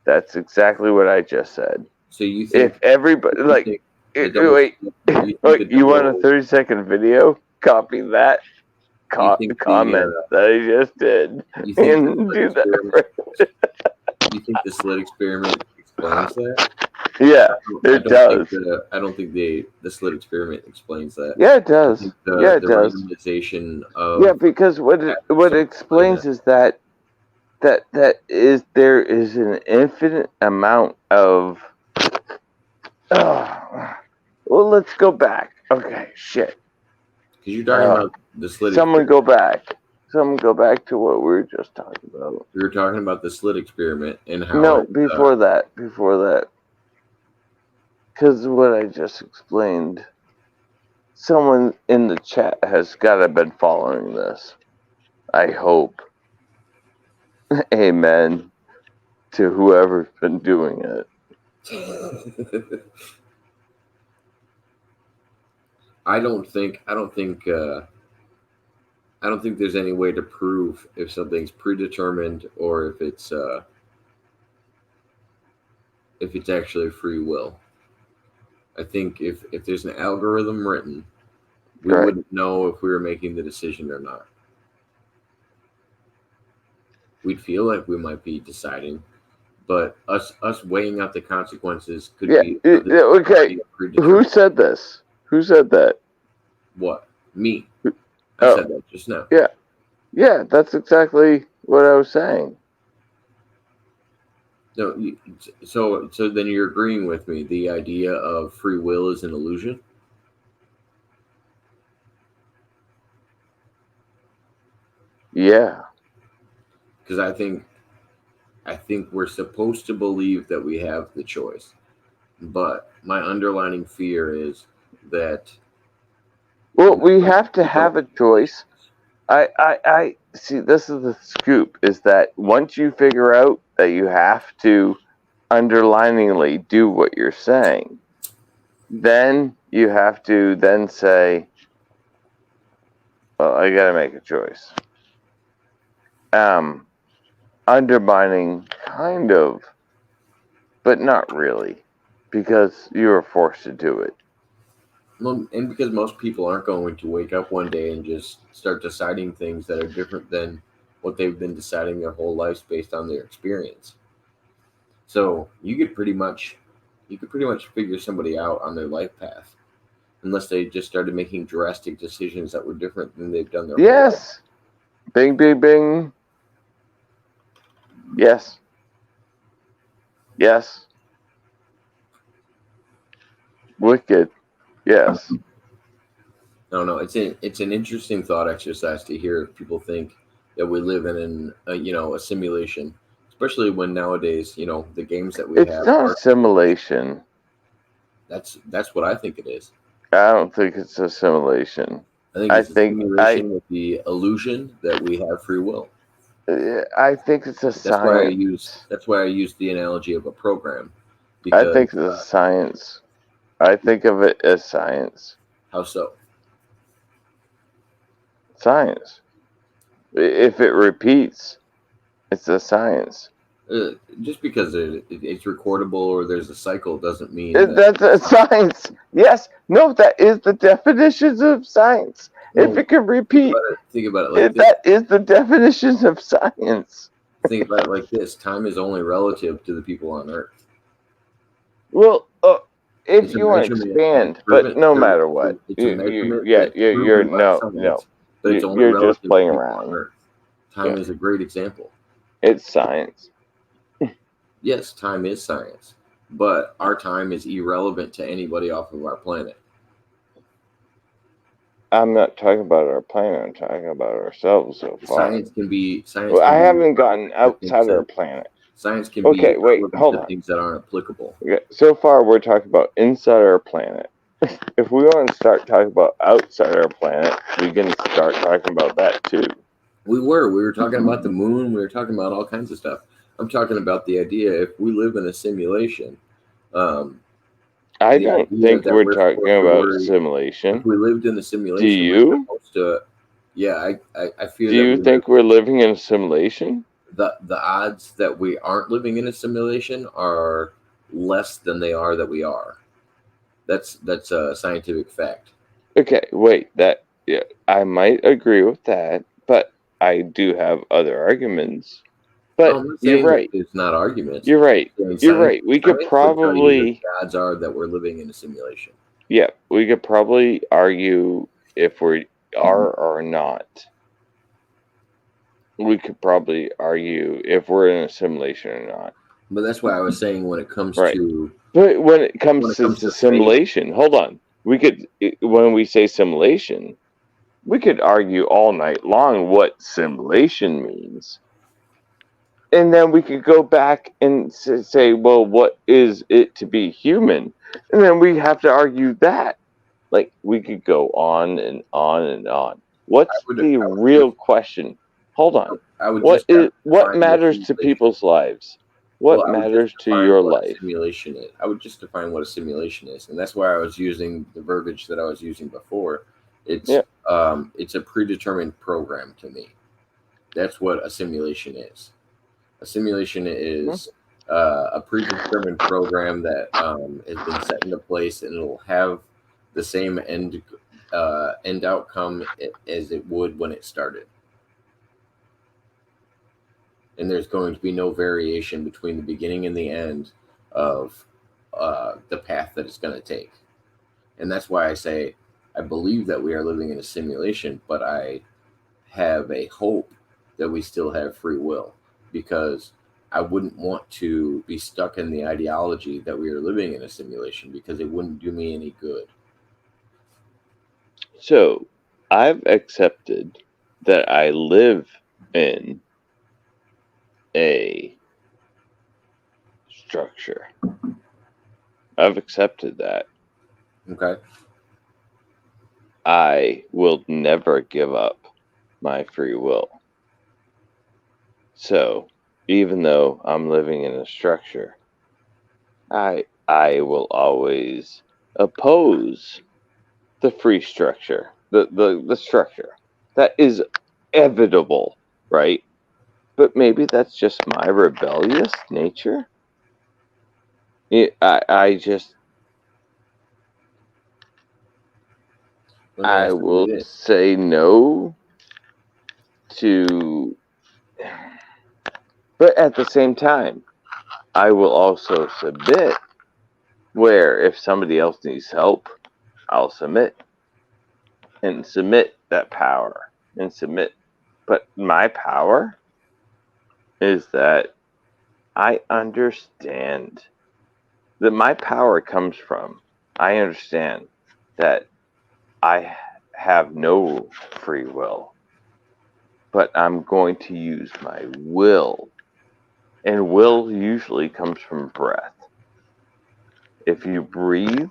That's exactly what I just said. so you think If everybody you think the double wait, you think the wait, you want a double 30-second video? Copy that you think the comment that I just did you think the and slit do experiment that. you think the slit experiment explains that? Yeah, it does. I don't think the slit experiment explains that. Yeah, it I does. think Yeah, it the does. randomization Yeah, of because factors what don't it explain that. explains is that is there is an infinite amount of. Oh, well, let's go back. Okay, shit. Because you're talking Uh, about the slit someone experiment. go back. Someone go back to what we were just talking about. We were talking about the slit experiment and how No, it before that. Before that. Because what I just explained. Someone in the chat has got to have been following this. I hope. Amen to whoever's been doing it. I don't think there's any way to prove if something's predetermined or if it's actually free will. I think if there's an algorithm written, we Right. wouldn't know if we were making the decision or not. We'd feel like we might be deciding, but us weighing out the consequences could Yeah. be something Okay. already Who predetermined. said this? Who said that? What? Me? I Oh, said that just now. yeah. Yeah, that's exactly what I was saying. No, so then you're agreeing with me. The idea of free will is an illusion Yeah. because I think we're supposed to believe that we have the choice, but my underlining fear is that Well, we most have to people don't have a make choice. decisions. I see. This is the scoop: is that once you figure out that you have to underliningly do what you're saying, then you have to then say, "Well, I got to make a choice." Um, Undermining, kind of, but not really, because you were forced to do it. Well, and because most people aren't going to wake up one day and just start deciding things that are different than what they've been deciding their whole lives based on their experience. So you could pretty much figure somebody out on their life path unless they just started making drastic decisions that were different than they've done their whole life. Yes. Bing, bing, bing. Yes. Yes. Wicked. Yes. I don't know. It's an interesting thought exercise to hear if people think that we live in a simulation, especially when nowadays the games that we It's have not a are simulation. that's what I think it is. I don't think it's a simulation. I think I it's a think I simulation with the illusion that we have free will. I think it's a science. That's why I use the analogy of a program, I because think it's a science. I think of it as science. how so? Science. If it repeats, it's a science. Uh, just because it's recordable or there's a cycle doesn't mean that That's a science. Yes. No, that is the definitions of science. If no. it can repeat, Think about it like this. that is the definitions of science. Think about it like this. Time is only relative to the people on Earth. Well, if It's a you want to measurement that's expand, but driven. no matter what, It's a measurement yeah, that's you're proven by no, no, science, but it's only you're just relative to playing people on around. Earth. Time Yeah, is a great example. it's science. Yes, time is science, but our time is irrelevant to anybody off of our planet. I'm not talking about our planet. I'm talking about ourselves so far. Science Well, I can be haven't irrelevant gotten to things outside our that planet. science can be Okay, wait, irrelevant hold to on. things that aren't applicable. Okay, so far, we're talking about inside our planet. If we want to start talking about outside our planet, we can start talking about that too. We were talking about the moon. We were talking about all kinds of stuff. I'm talking about the idea if we live in a simulation, um, I the don't idea think that we're we're talking supposed to about worry. If simulation. we lived in the Do simulation, we're you? supposed to. Yeah, I fear Do that you we live. think we're living in a simulation? The odds that we aren't living in a simulation are less than they are that we are. That's a scientific fact. Okay, wait, that yeah, I might agree with that, but I do have other arguments. Oh, But I'm not you're saying that right. it's not arguments. You're right. I'm saying You're right. We could science would tell you that probably the odds are that we're living in a simulation. yeah, we could probably argue if we are or not. We could probably argue if we're in a simulation or not. But that's why I was saying Right. But when it when comes it to comes the to space, simulation, hold on. We could when we say simulation, we could argue all night long what simulation means. And then we could go back and say, well, what is it to be human? And then we have to argue that. Like, we could go on and on and on. What's the I would real question? Hold on. I would just have to What define what matters to simulation. people's lives? What Well, I would just matters to define your what a life? simulation is. I would just define what a simulation is, and that's why I was using the verbiage that I was using before. Yeah. It's a predetermined program to me. That's what a simulation is. A simulation Hmm. is a predetermined program that has been set into place, and it'll have the same end outcome as it would when it started. And there's going to be no variation between the beginning and the end of the path that it's going to take. And that's why I say I believe that we are living in a simulation, but I have a hope that we still have free will, because I wouldn't want to be stuck in the ideology that we are living in a simulation, because it wouldn't do me any good. So I've accepted that I live in a structure. I've accepted that. Okay. I will never give up my free will. So even though I'm living in a structure, I will always oppose the free structure, the structure that is inevitable, right? But maybe that's just my rebellious nature. I just Let me I ask will you this. say no to, but at the same time, I will also submit. Where if somebody else needs help, I'll submit and submit that power and submit. But my power is that I understand that my power comes from, I understand that I have no free will, but I'm going to use my will. And will usually comes from breath. If you breathe,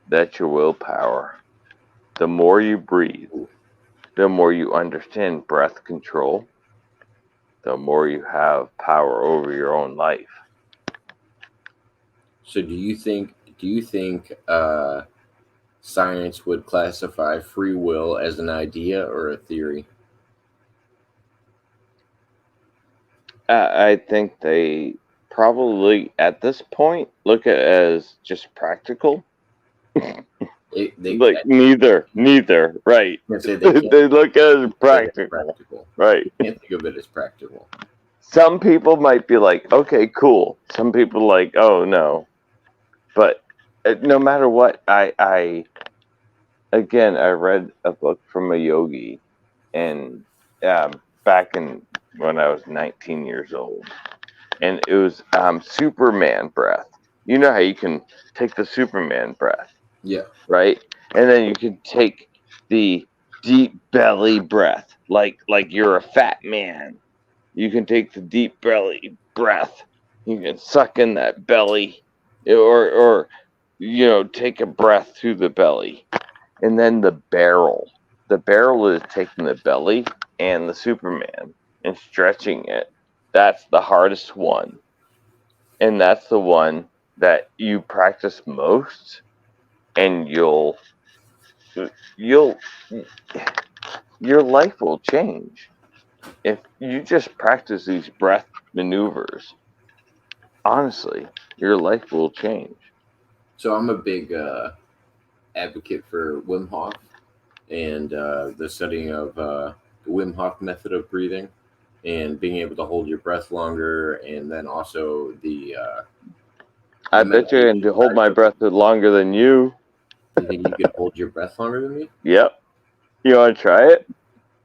that's your willpower. The more you breathe, the more you understand breath control, the more you have power over your own life. So do you think science would classify free will as an idea or a theory? I think they probably at this point look at it as just practical. They Like neither, right? can't say they can't They look at it as say it's practical, practical. right? They can't think of it as practical. Some people might be like, okay, cool. Some people like, oh no. But no matter what, I again, I read a book from a yogi, and back in when I was 19 years old, and it was Superman breath. You know how you can take the Superman breath, Yeah. right? And then you can take the deep belly breath, like you're a fat man. You can take the deep belly breath. You can suck in that belly, or take a breath through the belly, and then the barrel. The barrel is taking the belly and the Superman and stretching it. That's the hardest one, and that's the one that you practice most, and you'll your life will change if you just practice these breath maneuvers. Honestly, your life will change. So I'm a big advocate for Wim Hof and the studying of the Wim Hof method of breathing and being able to hold your breath longer, and then also I the bet you meditation can hold side my of it. breath longer than you. You think you could hold your breath longer than me? Yep. You want to try it?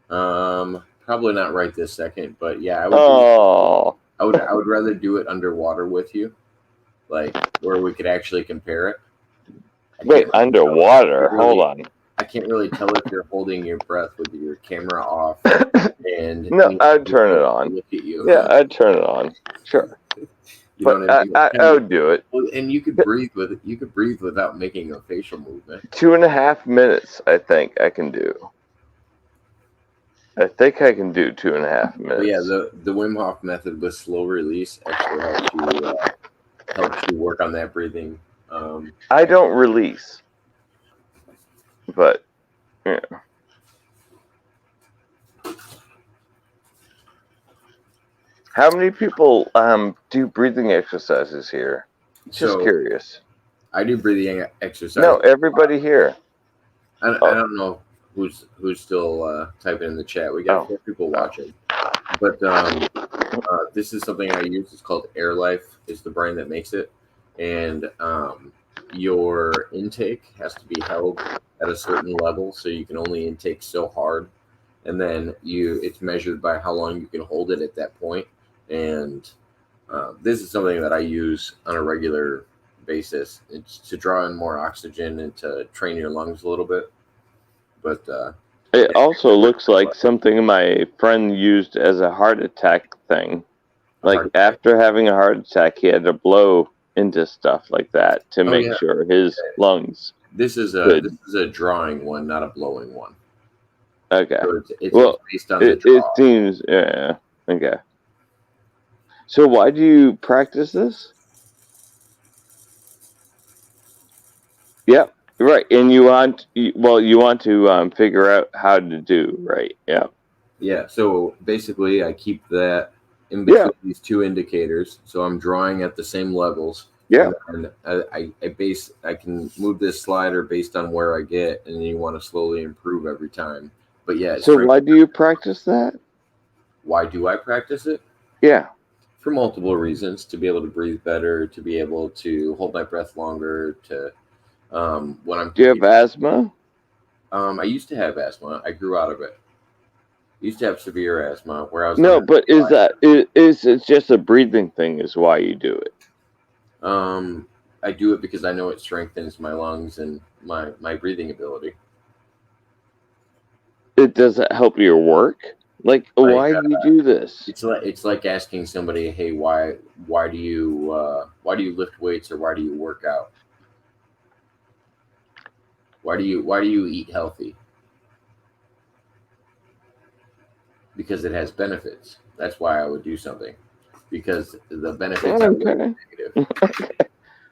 Probably not right this second, but yeah, I would do it. Oh, I would rather do it underwater with you, like where we could actually compare it. I wait, can't really tell. underwater. Hold on. I can't really tell if you're holding your breath with your camera off and No, me I'd turn looking it to on. look at you. Yeah, I'd turn it on. Sure. You know But what I mean? I would do it. And you could breathe with it. You could breathe without making a facial movement. 2.5 minutes, I think I can do. I think I can do 2.5 But yeah, minutes. the Wim Hof method with slow release actually helps you work on that breathing. I don't release, but yeah. How many people do breathing exercises here? Just So curious. I do breathing exercises. No, everybody here. I Oh, don't know who's still typing in the chat. We got oh, 4 people oh. watching, but this is something I use. It's called Air Life. It's the brand that makes it, and your intake has to be held at a certain level, so you can only intake so hard, and then it's measured by how long you can hold it at that point. And this is something that I use on a regular basis. It's to draw in more oxygen and to train your lungs a little bit. But It yeah, also looks like something my friend used as a heart attack thing. a Like heart attack. after having a heart attack, he had to blow into stuff like that to Oh make yeah, sure his lungs this could. is a drawing one, not a blowing one. Okay. So it's Well, based on the it draw. seems, yeah. Okay. So why do you practice this? Yep. Right. And you want to figure out how to do, right? Yeah. Yeah. So basically, I keep that in Yeah. between these 2 indicators, so I'm drawing at the same levels, Yeah. and then I can move this slider based on where I get, and then you want to slowly improve every time. But yeah, it's So training. why do you practice that? Why do I practice it? Yeah. For multiple reasons: to be able to breathe better, to be able to hold my breath longer, to when I'm Do you have competing. asthma? I used to have asthma. I grew out of it. Used to have severe asthma where I was on No, a but is it just a breathing thing? Is why you do it? I do it because I know it strengthens my lungs and my breathing ability. It doesn't help your work. Like, Like why do you do this? it's like asking somebody, hey, why do you lift weights or why do you work out? Why do you eat healthy? Because it has benefits. That's why I would do something. Because the benefits outweigh Okay. the negative.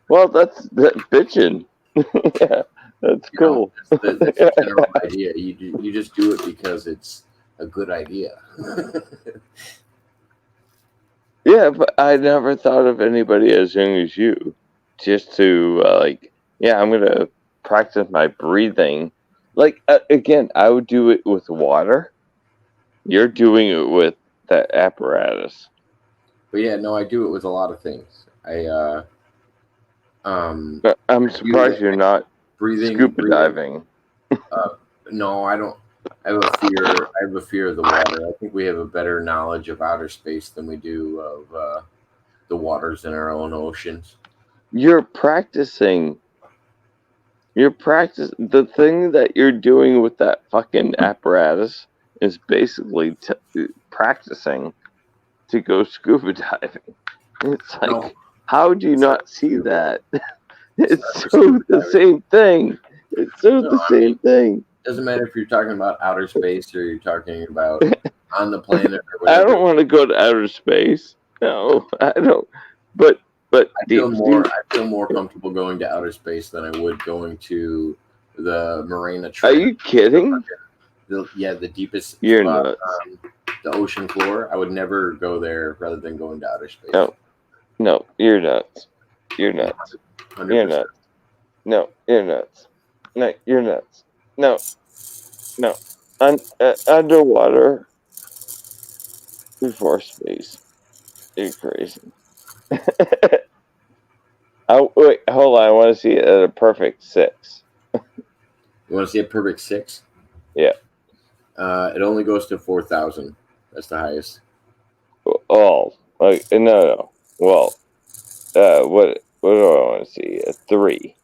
Well, that's that bitching. Yeah, that's cool. That's the general idea. You just do it because it's a good idea. Yeah, but I never thought of anybody as young as you just to yeah, I'm gonna practice my breathing. Like again, I would do it with water. You're doing it with that apparatus. But yeah, no, I do it with a lot of things. But I'm I do surprised you're not breathing, scuba breathing. diving. No, I don't. I have a fear. I have a fear of the water. I think we have a better knowledge of outer space than we do of the waters in our own oceans. You're practicing. The thing that you're doing with that fucking apparatus is basically practicing to go scuba diving. It's No, like, how do you it's not not see scuba. that? It's It's not for so scuba the diving. same thing. It's so No, the I mean, same thing. it doesn't matter if you're talking about outer space or you're talking about on the planet or I whatever. don't want to go to outer space. No, I don't. But deep. I feel more comfortable going to outer space than I would going to the Marina Are Trench. you kidding? The deepest You're spot nuts. on the ocean floor. I would never go there rather than going to outer space. No, no, you're nuts. You're nuts. Hundred You're percent. nuts. No, you're nuts. No, you're nuts. No, no. Underwater before space. You're crazy. Oh wait, hold on. I want to see it at a perfect 6. You want to see a perfect 6? Yeah. It only goes to 4,000. That's the highest. Oh, like no, no. Well, what do I want to see? A 3.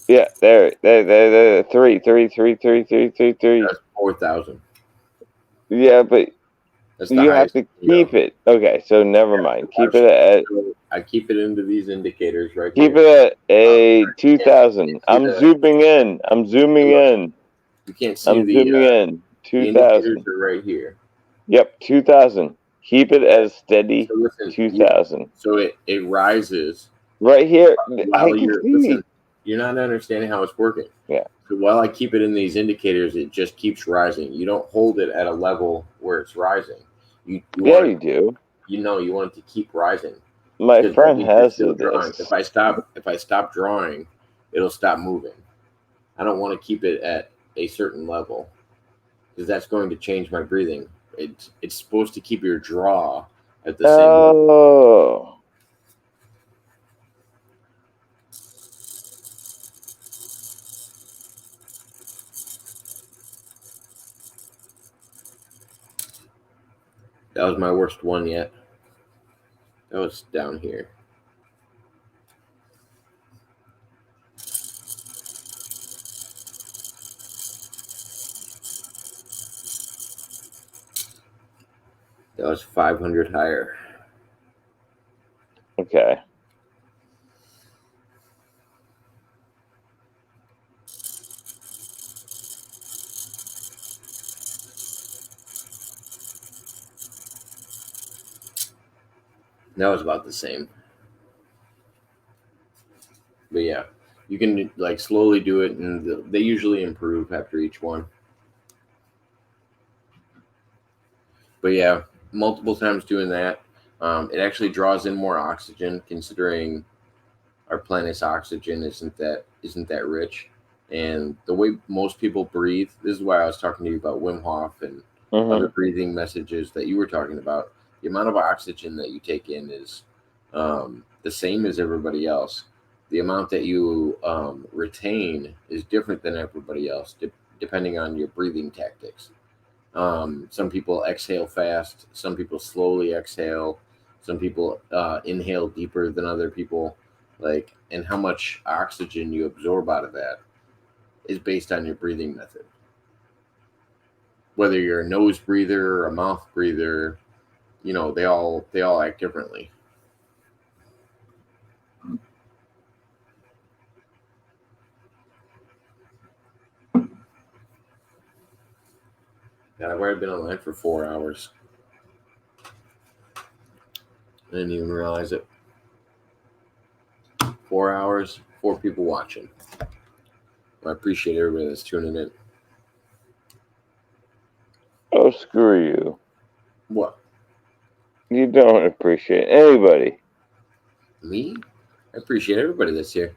Yeah, there. 3, 3, 3, 3, 3, 3, 3. That's 4,000. Yeah, but That's the you have highest to you can keep go. it. Okay, so never mind. Keep it Watch. at So I keep it into these indicators right keep here. it at a You can't 2,000. see I'm the. zooming in. I'm zooming Look, in. you can't see I'm the. zooming in. The 2,000. indicators are right here. Yep, 2,000. Keep it as steady So listen, 2,000. so it rises Right here, I while can you're see. listen. You're not understanding how it's working. Yeah. So while I keep it in these indicators, it just keeps rising. You don't hold it at a level where it's rising. You Yeah, want it. you do. You want it to keep rising My because that friend means you're has still drawing. this. If I stop drawing, it'll stop moving. I don't want to keep it at a certain level because that's going to change my breathing. It's supposed to keep your draw at the same level. Oh. That was my worst one yet. That was down here. That was 500 higher. Okay. That was about the same. But yeah, you can like slowly do it, and they usually improve after each one. But yeah, multiple times doing that, it actually draws in more oxygen, considering our planet's oxygen isn't that rich. And the way most people breathe, this is why I was talking to you about Wim Hof and other Mm-hmm. breathing messages that you were talking about. The amount of oxygen that you take in is the same as everybody else. The amount that you retain is different than everybody else, depending on your breathing tactics. Some people exhale fast. Some people slowly exhale. Some people inhale deeper than other people. Like, and how much oxygen you absorb out of that is based on your breathing method. Whether you're a nose breather or a mouth breather, they all act differently. God, I've already been online for 4 hours. I didn't even realize it. 4 hours, four people watching. I appreciate everybody that's tuning in. Oh, screw you. What? You don't appreciate anybody. Me? I appreciate everybody that's here.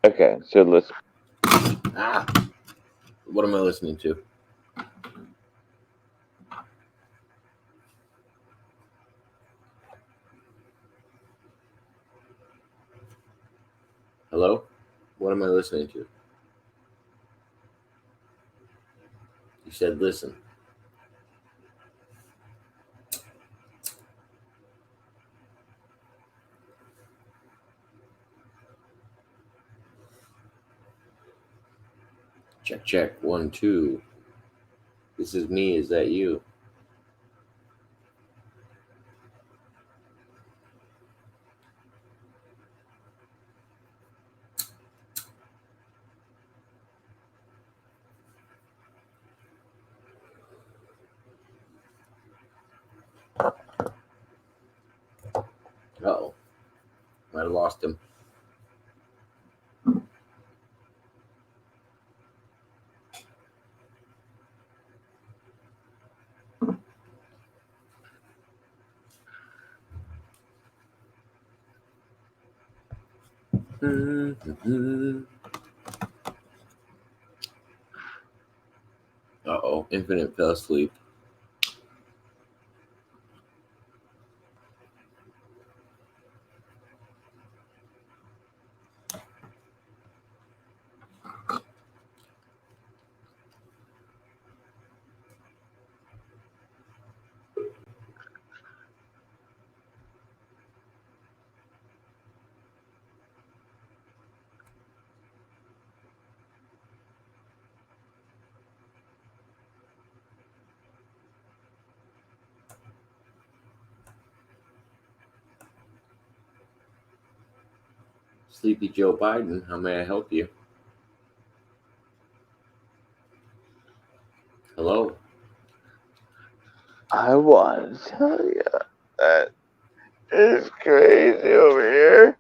Okay, so let's. Ah, what am I listening to? Hello? What am I listening to? You said listen. Check, check. 1, 2. This is me. Is that you? Uh-oh. Might have lost him. Uh-oh. Infinite fell asleep. Sleepy Joe Biden, how may I help you? Hello? I want to tell you that it's crazy over here.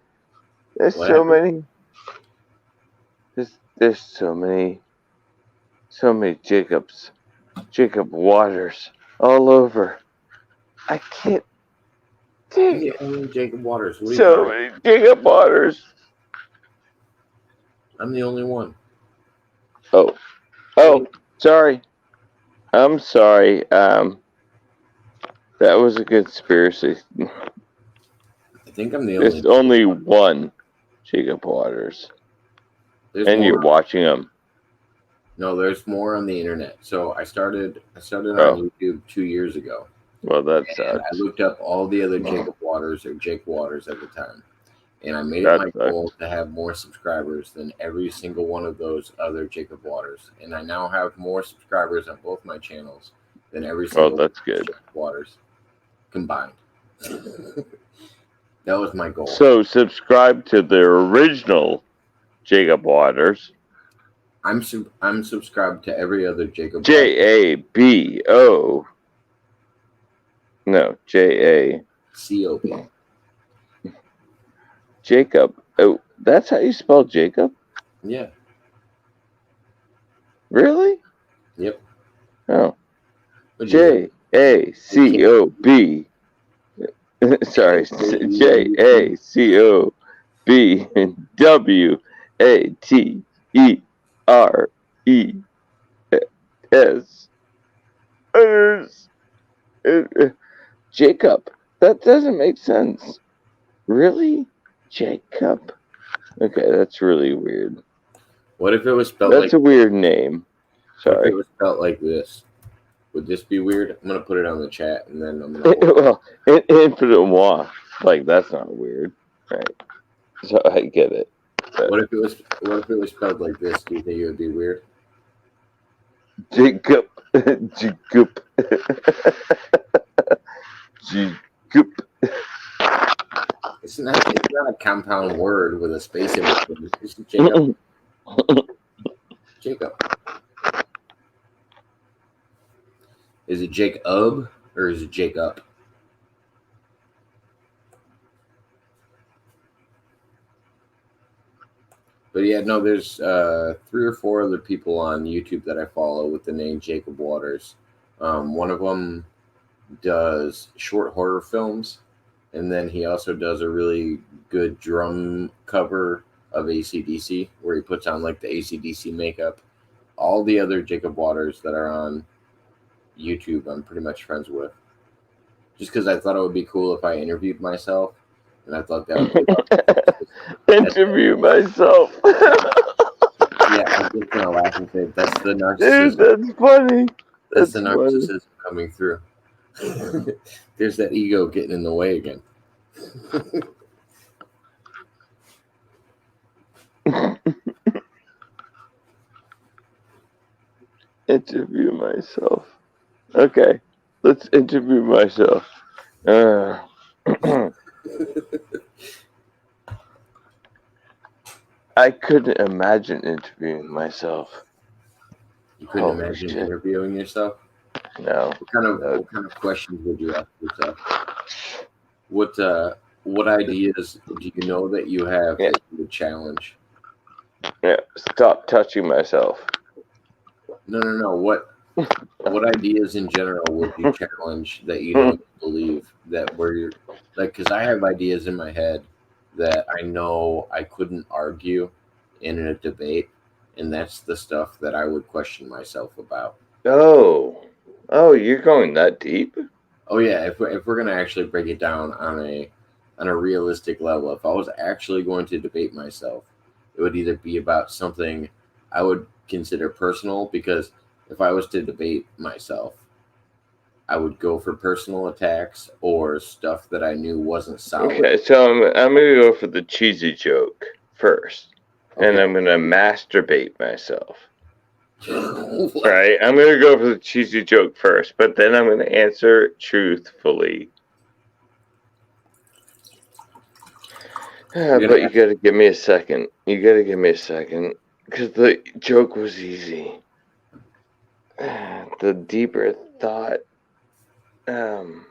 There's What so happened? many. There's so many Jacob Waters all over. I can't I'm take the it. only Jacob Waters. What are you So talking? many Jacob Waters. I'm the only one. Oh, sorry. I'm sorry. That was a conspiracy. I think I'm the There's only. only one Jacob Waters, There's and you're more. watching him. No, there's more on the internet. So I started on Oh, YouTube 2 years ago, well, that and I sucks. looked up all the other Jacob Waters or Jake Waters at the time, and I made it That my goal sucks. to have more subscribers than every single one of those other Jacob Waters, and I now have more subscribers on both my channels than every Oh, single one that's of those good. Jacob Waters combined. That was my goal. So subscribe to the original Jacob Waters. I'm subscribed to every other Jacob Water. Jabo. No, J A COB. Jacob. Oh, that's how you spell Jacob? Yeah. Really? Yep. Oh, What do you Jacob. Sorry, JACOBWATERS. Jacob. That doesn't make sense. Really? Jacob? Okay, that's really weird. What if it was spelled That's like? a weird name. What if it Sorry. was spelled like this? Would this be weird? I'm gonna put it on the chat, and then I'm gonna. Well, infinite Muah. Like, that's not weird. Right. So I get it. But What if it was? What if it was spelled like this? Do you think it would be weird? Jacob. Jacob. Jacob. It's not. It's not a compound word with a space in between. It's just Jacob. Jacob. Is it Jacob or is it Jacob? But yeah, no. There's 3 or 4 other people on YouTube that I follow with the name Jacob Waters. One of them does short horror films, and then he also does a really good drum cover of ACDC where he puts on like the ACDC makeup. All the other Jacob Waters that are on YouTube, I'm pretty much friends with. Just because I thought it would be cool if I interviewed myself, and I thought that would be about. Interview myself. Yeah, I'm just gonna laugh and say that's the Dude, narcissism. that's funny. That's That's the funny. narcissism coming through. There's that ego getting in the way again. Interview myself. Okay, let's interview myself. I couldn't imagine interviewing myself. You couldn't Holy imagine shit. interviewing yourself. No. What kind of questions would you ask yourself? What ideas do you know that you have Yeah. that you would challenge? Yeah. Stop touching myself. No. What ideas in general would you challenge that you know you believe that where you're like? Because I have ideas in my head that I know I couldn't argue in a debate, and that's the stuff that I would question myself about. Oh. Oh, you're going that deep? Oh yeah, if we're gonna actually break it down on a realistic level, if I was actually going to debate myself, it would either be about something I would consider personal because if I was to debate myself, I would go for personal attacks or stuff that I knew wasn't solid. Okay, so I'm gonna go for the cheesy joke first. And Okay. I'm gonna masturbate myself. What? Right? I'm gonna go for the cheesy joke first, but then I'm gonna answer truthfully. You're But gonna you ask, gotta give me a second. You gotta give me a second. Because the joke was easy. The deeper thought Um,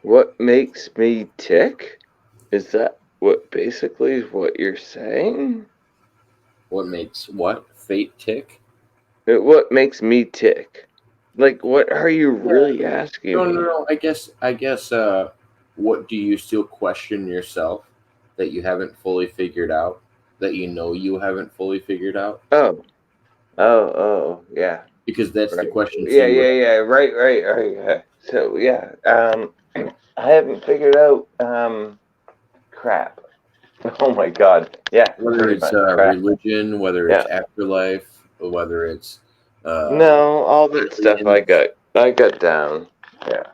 what makes me tick? Is that what basically is what you're saying? What makes what? Fate tick? What makes me tick? Like, what are you really asking No, no, me? no. I guess. What do you still question yourself that you haven't fully figured out? That you know you haven't fully figured out? Oh, yeah, Because that's the right. question to Yeah, you. yeah, yeah, right. Yeah. So, yeah, I haven't figured out, crap. Oh my god. Yeah, Whether pretty it's much, crap. religion, whether it's Yeah. afterlife, or whether it's uh, No, all that stuff aliens, I got down. Yeah.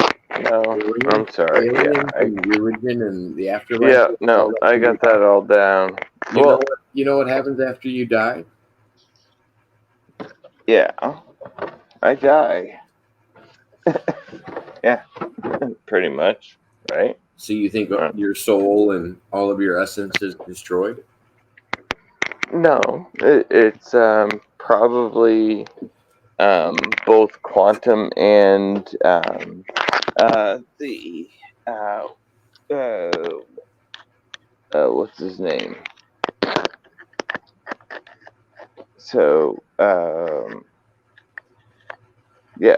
No, aliens, I'm sorry. Yeah, aliens, and religion, and the afterlife. yeah, All no, that I figured got that out. all down. You know Well, what? You know what happens after you die. yeah, I die. Yeah, pretty much, right? So you think Uh, your soul and all of your essence is destroyed? no, it's probably both quantum and the uh, uh, what's his name? So yeah,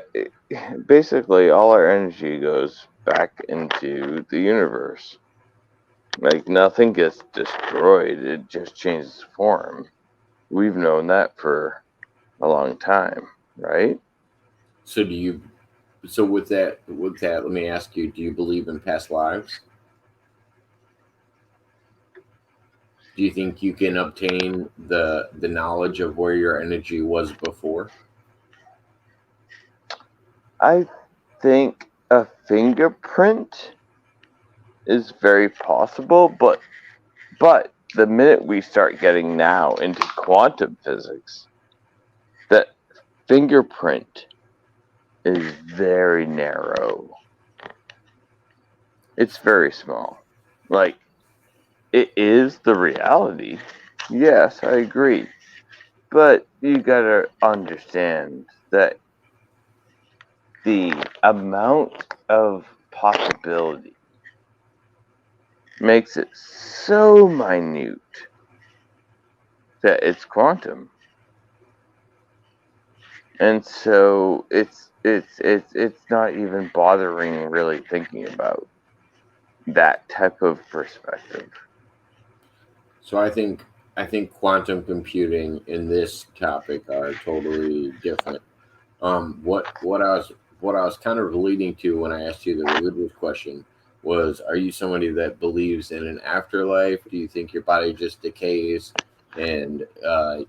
basically all our energy goes back into the universe. Like nothing gets destroyed; it just changes form. We've known that for a long time, right? So do you? So with that, let me ask you: do you believe in past lives? Do you think you can obtain the knowledge of where your energy was before? I think a fingerprint is very possible, but the minute we start getting now into quantum physics, that fingerprint is very narrow. It's very small. Like it is the reality. Yes, I agree. But you gotta understand that the amount of possibility makes it so minute that it's quantum. And so it's not even bothering really thinking about that type of perspective. So I think quantum computing and this topic are totally different. What I was kind of leading to when I asked you the religious question was: are you somebody that believes in an afterlife? Do you think your body just decays and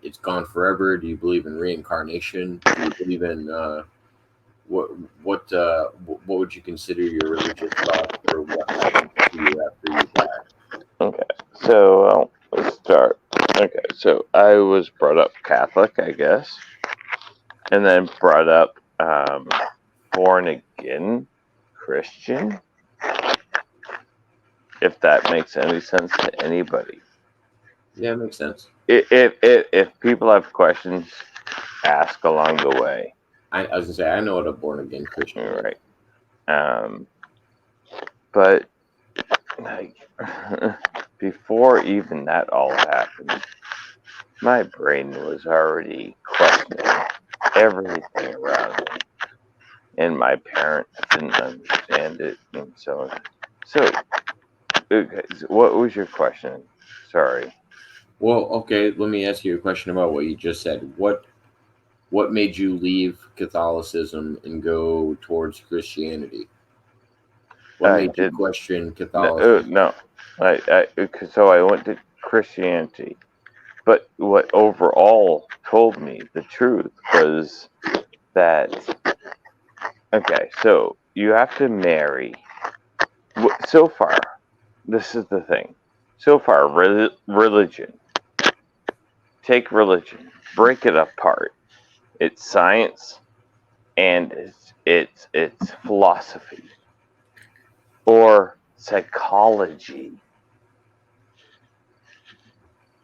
it's gone forever? Do you believe in reincarnation? Do you believe in what what would you consider your religious thoughts for what happens to you after you die? Okay, so let's start. Okay, so I was brought up Catholic, I guess, and then brought up born again Christian, if that makes any sense to anybody. Yeah, it makes sense. If people have questions, ask along the way. I was gonna say I know what a born again All Christian is. right. But like before even that all happened, my brain was already questioning everything around me, and my parents didn't understand it, and so. Okay, so what was your question? Sorry. Well, okay, let me ask you a question about what you just said. What made you leave Catholicism and go towards Christianity? What I made you did question no, Catholicism? no. So I went to Christianity, but what overall told me the truth was that okay, so you have to marry. So far, this is the thing. So far, religion. Take religion, break it apart. It's science and it's philosophy or psychology.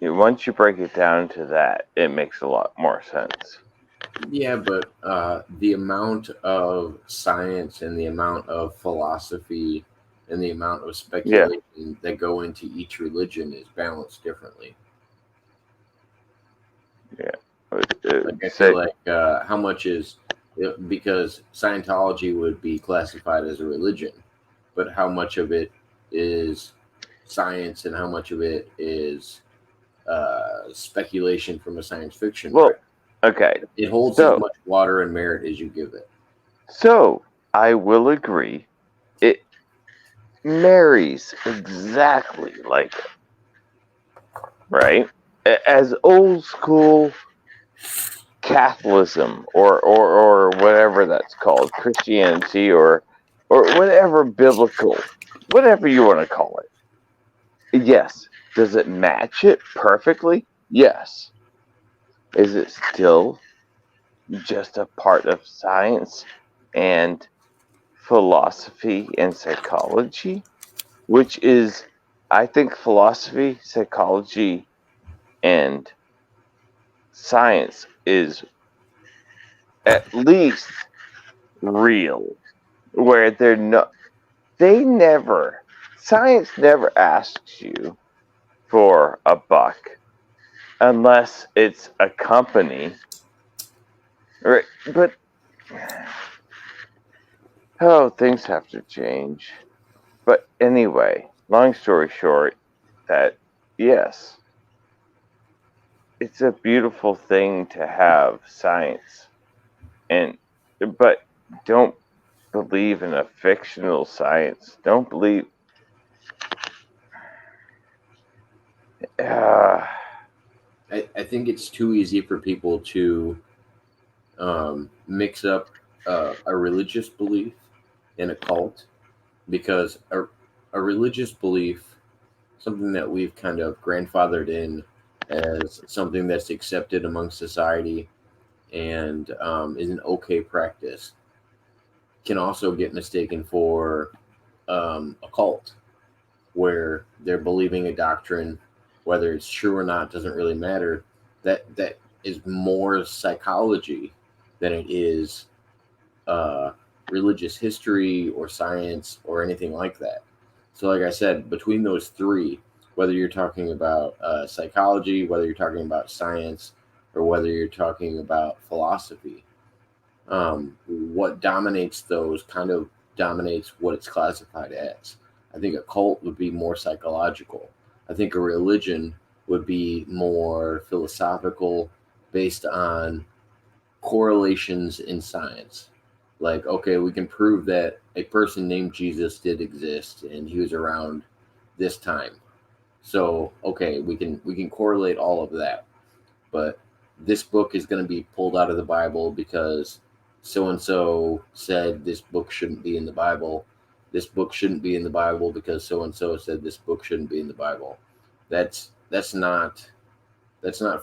once you break it down to that, it makes a lot more sense. Yeah, but the amount of science and the amount of philosophy and the amount of Yeah, speculation that go into each religion is balanced differently. yeah. Like I feel Say, like how much is because Scientology would be classified as a religion, but how much of it is science and how much of it is speculation from a science fiction writer? well, okay. It holds as So, much water and merit as you give it. so I will agree. It marries exactly like it, right? As old school Catholicism or whatever that's called, Christianity or whatever biblical, whatever you want to call it. Yes. Does it match it perfectly? Yes. Is it still just a part of science and philosophy and psychology? Which is, I think, philosophy, psychology, and science is at least real, where they're not, they never, science never asks you for a buck unless it's a company, right? But, oh, things have to change. But anyway, long story short, that yes, it's a beautiful thing to have science, and but don't believe in a fictional science. Don't believe. Uh, I think it's too easy for people to mix up a religious belief and a cult because a religious belief, something that we've kind of grandfathered in as something that's accepted among society and is an okay practice, can also get mistaken for a cult where they're believing a doctrine, whether it's true or not doesn't really matter. That is more psychology than it is uh, religious history or science or anything like that. So, like I said, between those three, whether you're talking about psychology, whether you're talking about science, or whether you're talking about philosophy, what dominates those kind of dominates what it's classified as. I think a cult would be more psychological. I think a religion would be more philosophical, based on correlations in science. Like, okay, we can prove that a person named Jesus did exist and he was around this time. So, okay, we can correlate all of that. But this book is going to be pulled out of the Bible because so and so said this book shouldn't be in the Bible. This book shouldn't be in the Bible because so and so said this book shouldn't be in the Bible. That's not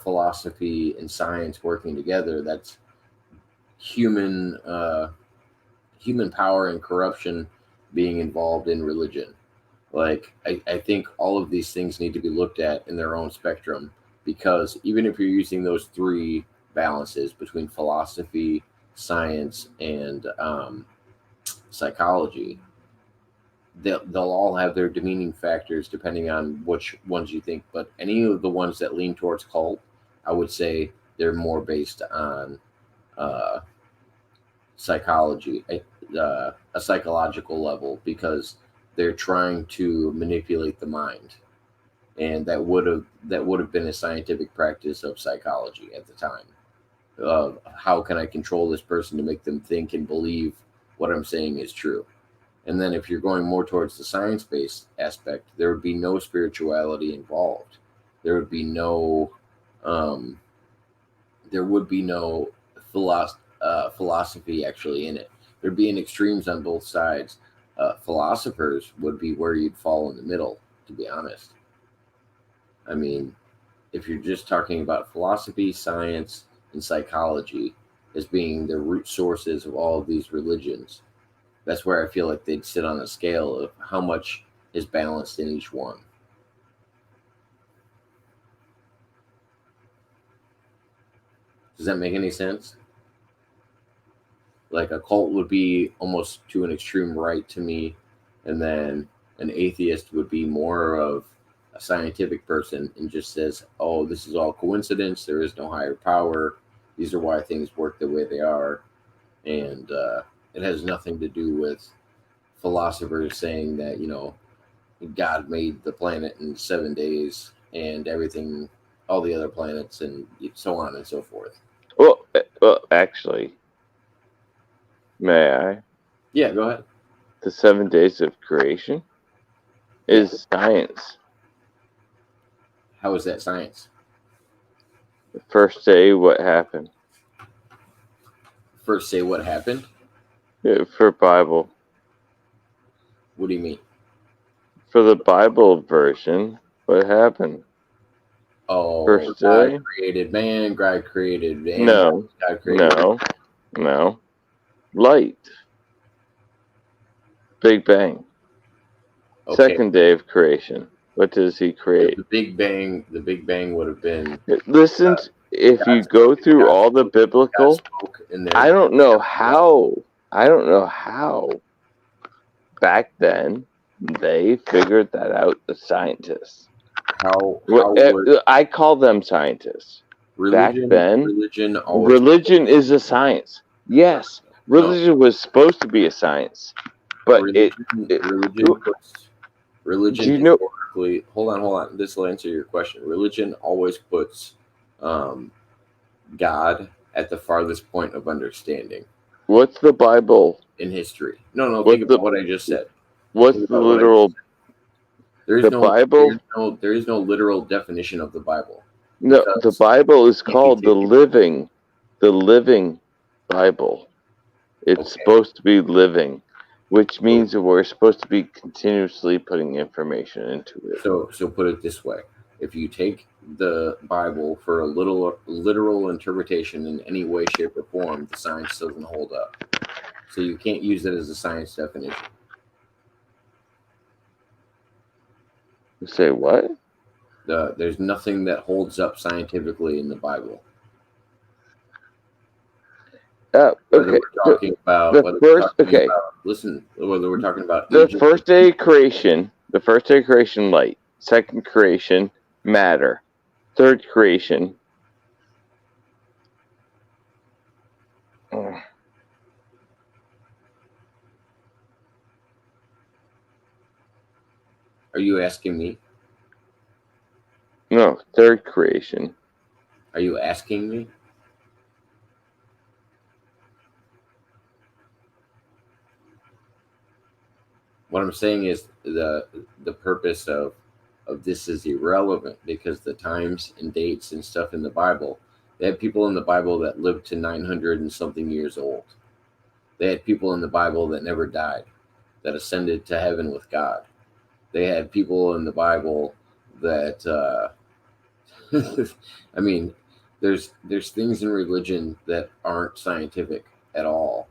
philosophy and science working together. That's human human power and corruption being involved in religion. Like I think all of these things need to be looked at in their own spectrum because even if you're using those three balances between philosophy, science, and psychology, they'll all have their demeaning factors depending on which ones you think. But any of the ones that lean towards cult, I would say they're more based on uh, psychology, a psychological level, because they're trying to manipulate the mind, and that would have been a scientific practice of psychology at the time. How can I control this person to make them think and believe what I'm saying is true? And then if you're going more towards the science-based aspect, there would be no spirituality involved. There would be no um, there would be no philosophy actually in it. There'd be an extremes on both sides. Philosophers would be where you'd fall in the middle, to be honest. I mean, if you're just talking about philosophy, science, and psychology as being the root sources of all of these religions, that's where I feel like they'd sit on a scale of how much is balanced in each one. Does that make any sense? Like a cult would be almost to an extreme right to me, and then an atheist would be more of a scientific person and just says, "Oh, this is all coincidence. There is no higher power. These are why things work the way they are," and it has nothing to do with philosophers saying that God made the planet in 7 days and everything, all the other planets, and so on and so forth. Well, actually, may I? Yeah, go ahead. The 7 days of creation Yeah, is science. how is that science? The first day, what happened? First, say what happened. For Bible. What do you mean? For the Bible version, what happened? Oh, First God day? created man. God created animals. No, God created. no, no. Light. Big Bang. Okay, Second day of creation. What does he the, create? the Big Bang. The Big Bang would have been Listen, if God. you go through God all the spoke. God biblical, spoke, and there. I don't know Well, how. I don't know how back then they figured that out. The scientists. how would I call them scientists. Back religion? then, Religion always religion is a science. Yes, no. religion was supposed to be a science, but Religion. it Religion puts. do Religion you know historically. Hold on, hold on. This will answer your question. Religion always puts um, God at the farthest point of understanding what's the Bible? in history. No, no. Think What's the about what I just said. what's Think the about what I just literal said. There is the no, there is Bible? no, there is no literal definition of the Bible No, the because Bible is it can't be called taken. the living Bible. It's Okay, supposed to be living, which so means that we're supposed to be continuously putting information into it. so put it this way: if you take the Bible for a little literal interpretation in any way, shape, or form, the science doesn't hold up. So you can't use it as a science definition. You say what? There's nothing that holds up scientifically in the Bible. Whether Okay. we're talking about, The whether we're first, talking okay, about, listen, whether we're talking about the Egypt, first day of creation, light. Second creation, matter. Third creation, oh, are you asking me? no, third creation. Are you asking me? What I'm saying is the purpose of this is irrelevant because the times and dates and stuff in the Bible, they had people in the Bible that lived to 900 and something years old. They had people in the Bible that never died, that ascended to heaven with God. They had people in the Bible that I mean, there's things in religion that aren't scientific at all,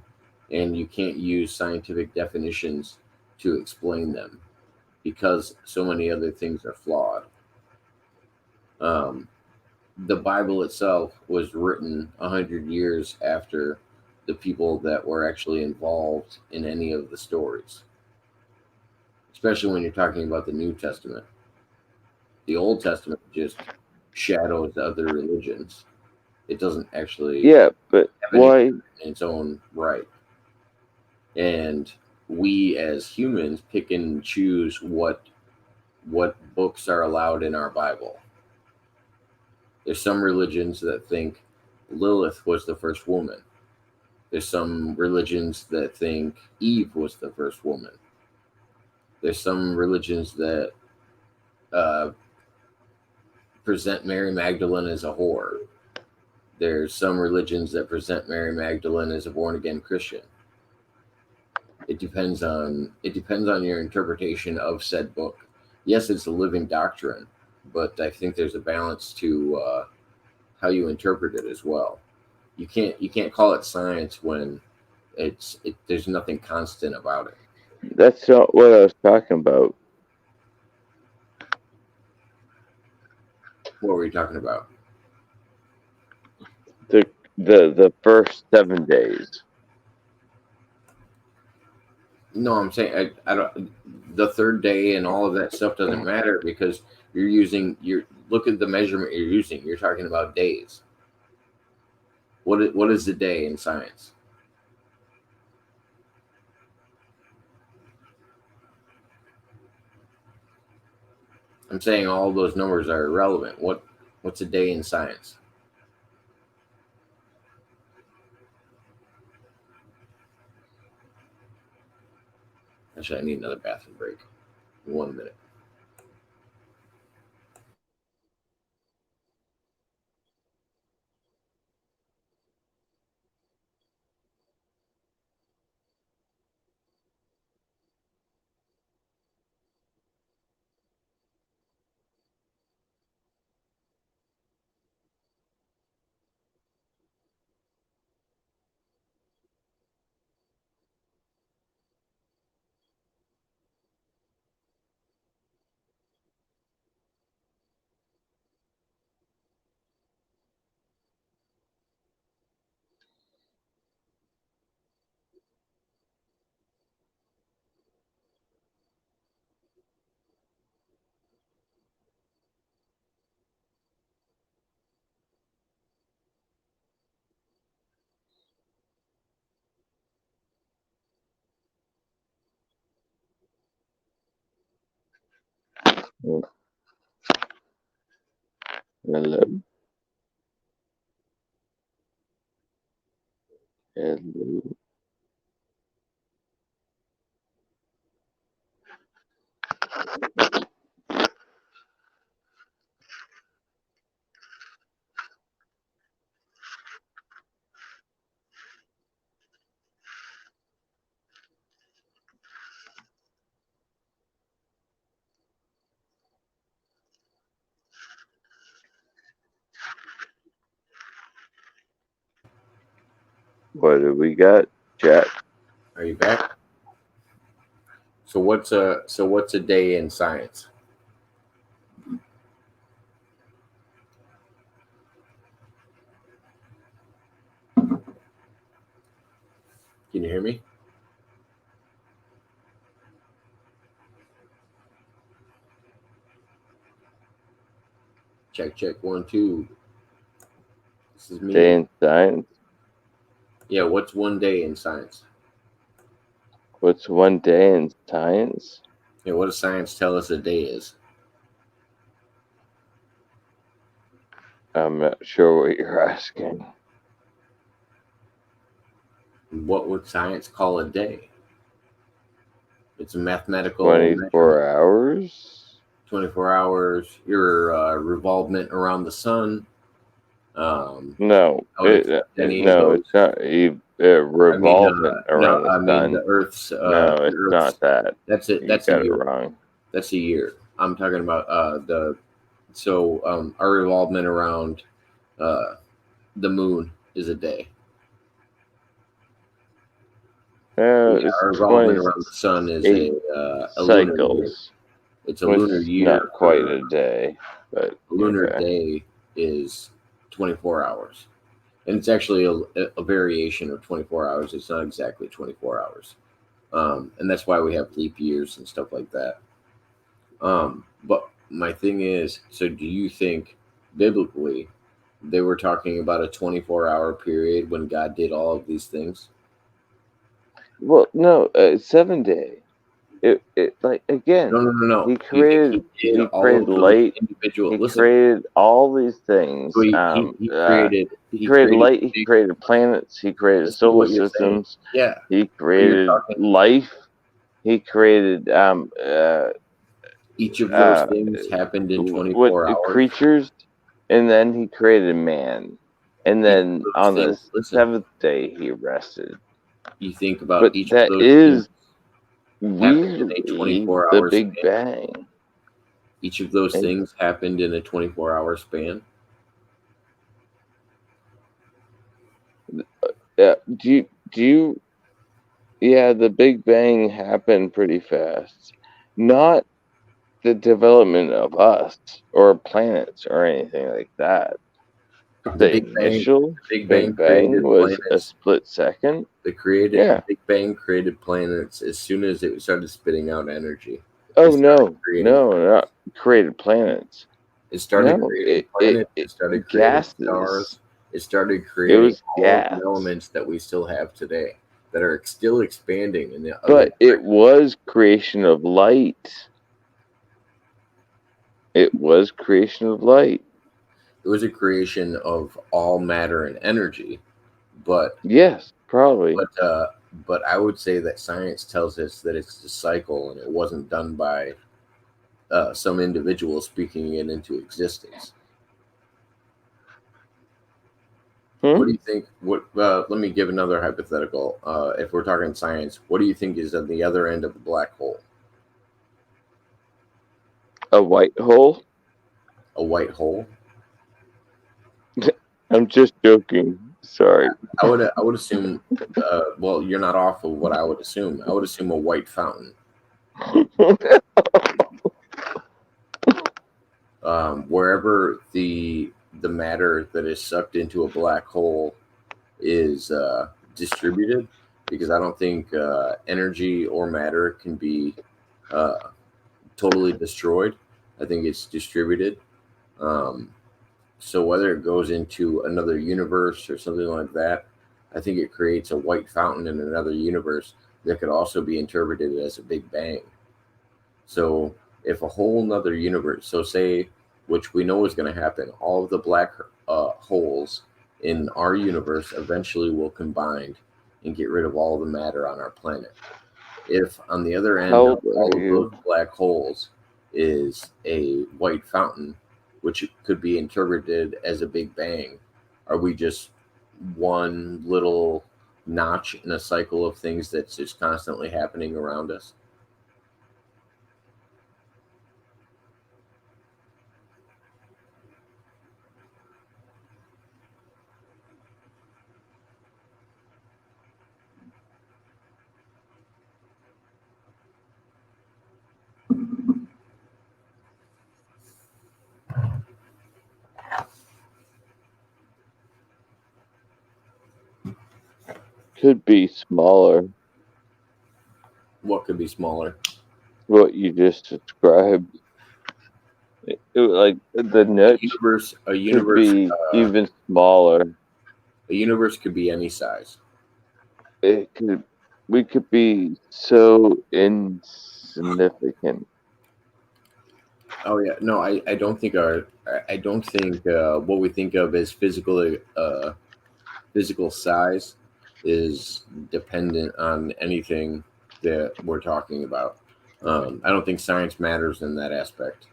and you can't use scientific definitions to explain them because so many other things are flawed. Um, the Bible itself was written 100 years after the people that were actually involved in any of the stories, especially when you're talking about the New Testament. The Old Testament just shadows other religions. It doesn't actually Yeah, but have any why? in its own right. And we as humans pick and choose what books are allowed in our Bible. There's some religions that think Lilith was the first woman. There's some religions that think Eve was the first woman. There's some religions that uh, present Mary Magdalene as a whore. There's some religions that present Mary Magdalene as a born again Christian. It depends on your interpretation of said book. Yes, it's a living doctrine, but I think there's a balance to how you interpret it as well. You can't call it science when there's nothing constant about it. That's not what I was talking about. What were you talking about? The first 7 days. No, I'm saying I don't. The third day and all of that stuff doesn't matter because you're look at the measurement you're using. You're talking about days. What is the day in science? I'm saying all those numbers are irrelevant. What's a day in science? Actually, I need another bathroom break. 1 minute. Hello, hello. What do we got, chat? Are you back? So what's a day in science? Can you hear me? Check check 1 2. This is Day me. in science. Yeah. What's one day in science? What's one day in science? Yeah. What does science tell us a day is? I'm not sure what you're asking. What would science call a day? It's a mathematical measurement. 24 hours? 24 hours. Your revolvement around the sun. No, I would accept any of no, those. it's not revolving No, around the I mean sun. the Earth's. No, The it's Earth's. not that. That's it. You That's a got it year. wrong. That's a year. I'm talking about the. So our revolvement around uh, the moon is a day. Yeah, It's our revolvement 28 around the sun is a lunar year. cycles, It's a which lunar is year not quite for a day, but a lunar okay. day is 24 hours. And it's actually a variation of 24 hours. It's not exactly 24 hours. And that's why we have leap years and stuff like that. But my thing is, so do you think biblically they were talking about a 24-hour period when God did all of these things? Well, no, 7 day. It like No, again, no, no, no. he Do you think he created did he all created of those light. individual? He Listen, created all these so things. he created He he created created light. He big. created planets. He created Listen to solar what you're saying. systems. Yeah, He but you're created talking. life. He created Each of those uh things happened in what 24 hours. creatures, and then he created man, and Each of then those on the things. Listen, 7th day he rested. you think about But each of that those things is happened in a weirdly 24 the hour Big span. Bang. Each of those And things happened in a 24-hour span. do you yeah, the Big Bang happened pretty fast. Not the development of us or planets or anything like that. The The Big Bang. initial Big Bang Big Bang created was a planets. split second. The created Yeah. Big Bang created planets as soon as it started spitting out energy. It Oh started no, creating. no, not created planets. It started No, creating planets. It started creating gases. stars. It started It creating was all of gas, the elements that we still have today that are still expanding in the other but it direction. was creation of light. It was creation of light. It was a creation of all matter and energy, but Yes, probably. but uh, but I would say that science tells us that it's a cycle and it wasn't done by some individual speaking it into existence. What Hmm? do you think? What? Let me give another hypothetical. If we're talking science, what do you think is at the other end of the black hole? A white hole? A white hole? I'm just joking. Sorry. I would assume. Well, you're not off of what I would assume. I would assume a white fountain. Wherever the matter that is sucked into a black hole is distributed, because I don't think energy or matter can be uh, totally destroyed. I think it's distributed. Um, so whether it goes into another universe or something like that, I think it creates a white fountain in another universe that could also be interpreted as a big bang. So if a whole nother universe, so say, which we know is going to happen, all of the black holes in our universe eventually will combine and get rid of all the matter on our planet. If on the other How end of old are all of those you? black holes is a white fountain, which could be interpreted as a big bang, are we just one little notch in a cycle of things that's just constantly happening around us? Could be smaller. What could be smaller? What you just described. Like the niche A could universe, be even smaller. a universe could be any size. It could. We could be so insignificant. Oh yeah, no, I don't think I don't think what we think of as physical size is dependent on anything that we're talking about. I don't think science matters in that aspect.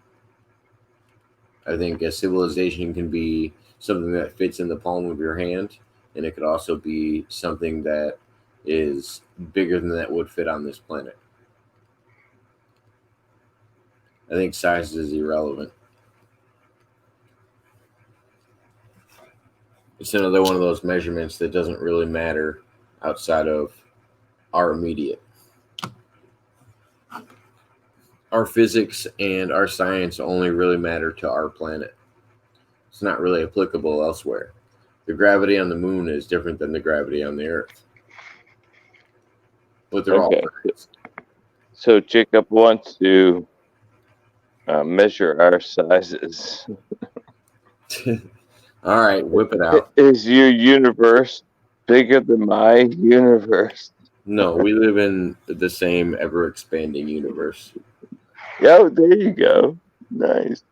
I think a civilization can be something that fits in the palm of your hand, and it could also be something that is bigger than that would fit on this planet. I think size is irrelevant. It's another one of those measurements that doesn't really matter outside of our immediate. Our physics and our science only really matter to our planet. It's not really applicable elsewhere. The gravity on the moon is different than the gravity on the Earth, but they're all Okay. perfect. So Jacob wants to measure our sizes. All right, whip it out. Is your universe bigger than my universe? No, we live in the same ever expanding universe. Oh, there you go. Nice.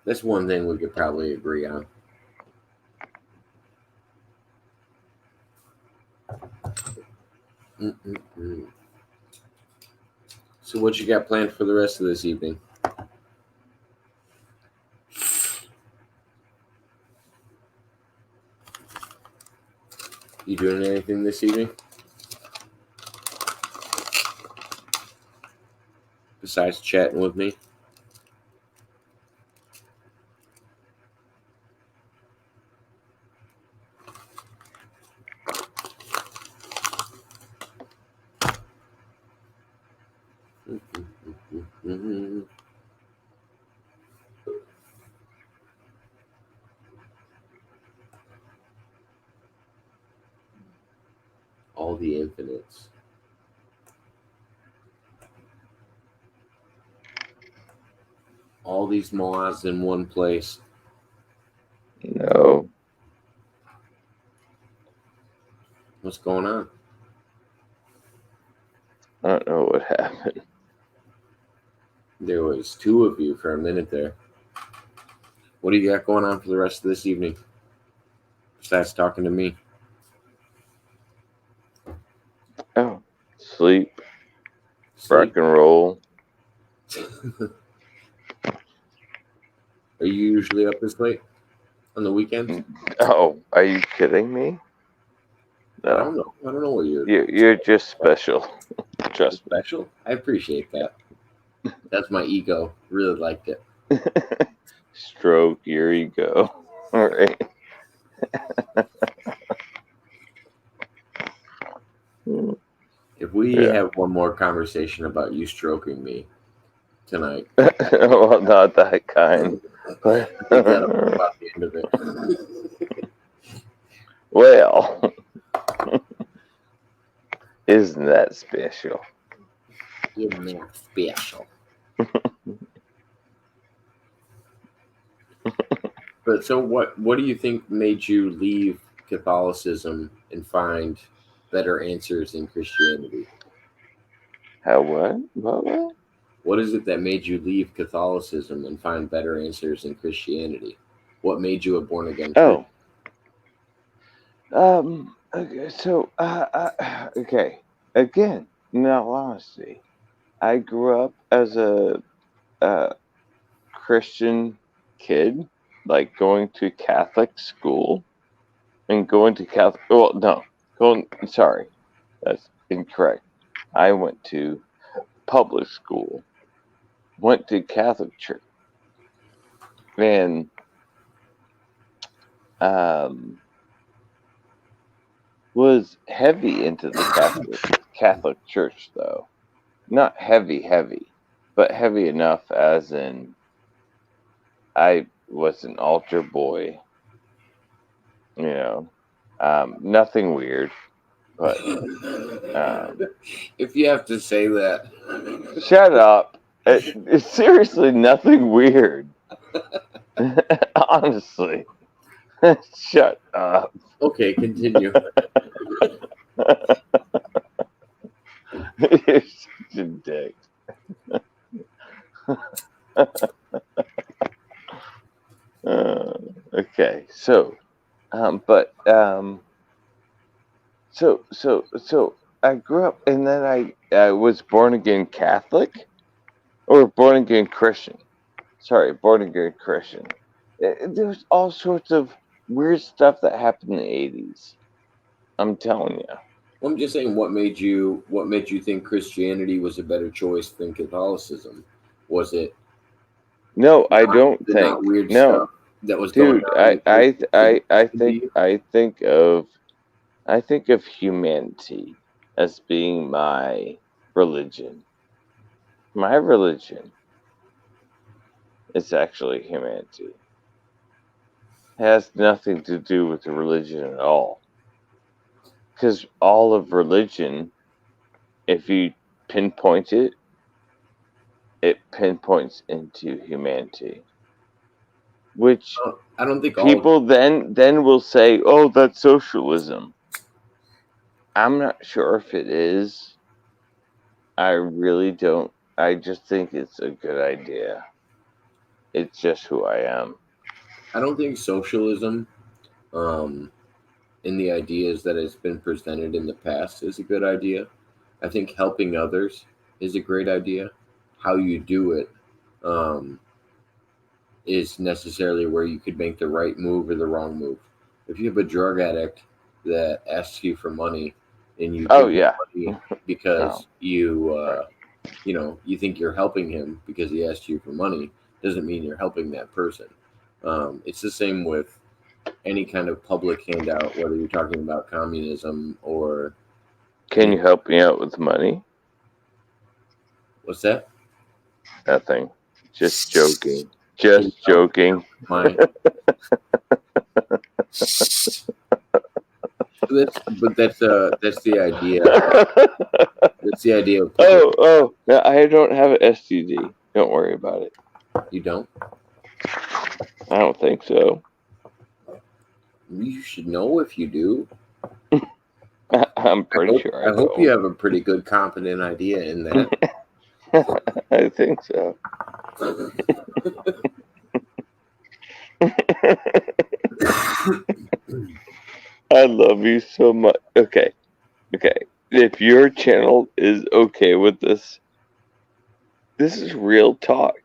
That's one thing we could probably agree on. Mm-mm-mm. So, what you got planned for the rest of this evening? You doing anything this evening besides chatting with me? Mhm. All the infinites. All these Moahs in one place. No, What's going on? I don't know what happened. There was two of you for a minute there. What do you got going on for the rest of this evening? Besides talking to me. Oh, sleep, rock Sleep. and roll. Are you usually up this late on the weekends? Oh, are you kidding me? I don't No, know. I don't know what you're you're just special. Trust special. I appreciate that. That's my ego. Really liked it. me. Stroke your ego. All right. If we Yeah. have one more conversation about you stroking me tonight, Well, not that kind, but I think that'll be about the end of it. well, isn't that special? Isn't that special? But so what do you think made you leave Catholicism and find better answers in Christianity? How what? What? What is it that made you leave Catholicism and find better answers in Christianity? What made you a born again Christian? Oh, okay, so, okay. Again, in all honesty, I grew up as a Christian kid, like going to Catholic school and going to Catholic. Well, no, going. Sorry, that's incorrect. I went to public school, went to Catholic church, and um, was heavy into the Catholic Church though. Not heavy, heavy, but heavy enough as in I was an altar boy. You know, nothing weird, but um, If you have to say that. shut up. It's seriously nothing weird. Honestly, shut up. Okay, continue. You're such a dick. Uh, okay, so, but so I grew up, and then I was born again Catholic or born again Christian. Sorry, born again Christian. There's all sorts of weird stuff that happened in the '80s. I'm telling you. I'm just saying what made you think Christianity was a better choice than Catholicism? Was it No, I not don't the think. not weird No, stuff that was going dude. on in Christianity? I think of humanity as being my religion. My religion is actually humanity. It has nothing to do with the religion at all. Because all of religion, if you pinpoint it, it pinpoints into humanity. Which I don't think all. people then will say, "Oh, that's socialism." I'm not sure if it is. I really don't. I just think it's a good idea. It's just who I am. I don't think socialism, um, in the ideas that has been presented in the past, is a good idea. I think helping others is a great idea. How you do it, um, is necessarily where you could make the right move or the wrong move. If you have a drug addict that asks you for money and you Oh give him yeah. money Oh, because you right. you think you're helping him because he asked you for money, doesn't mean you're helping that person. It's the same with any kind of public handout, whether you're talking about communism or Can any. you help me out with money? What's that? Nothing. Just joking. Can you Just joking. My that's the idea. That's the idea of people. Oh, no, I don't have an STD. Don't worry about it. You don't. I don't think so. You should know if you do. I'm pretty sure I I hope don't. you have a pretty good, competent idea in that. I think so. I love you so much. Okay. If your channel is okay with this is real talk.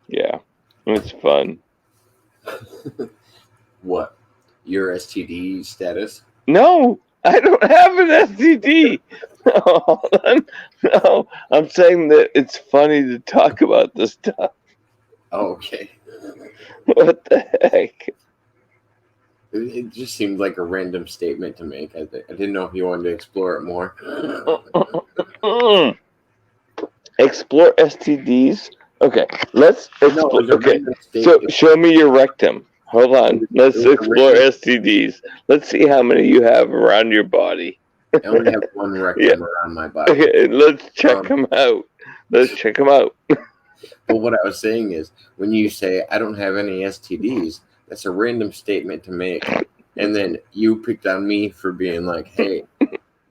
Yeah, it's fun. What? Your STD status? No, I don't have an STD. No, I'm saying that it's funny to talk about this stuff. Oh, okay. What the heck? It just seemed like a random statement to make. I didn't know if you wanted to explore it more. Explore STDs. Okay, let's explore. No, Okay, so show me your rectum. Hold on. Let's explore STDs. Let's see how many you have around your body. I only have one rectum around my body. Okay, let's check them out. Let's check them out. But what I was saying is, when you say I don't have any STDs, that's a random statement to make, and then you picked on me for being like, "Hey,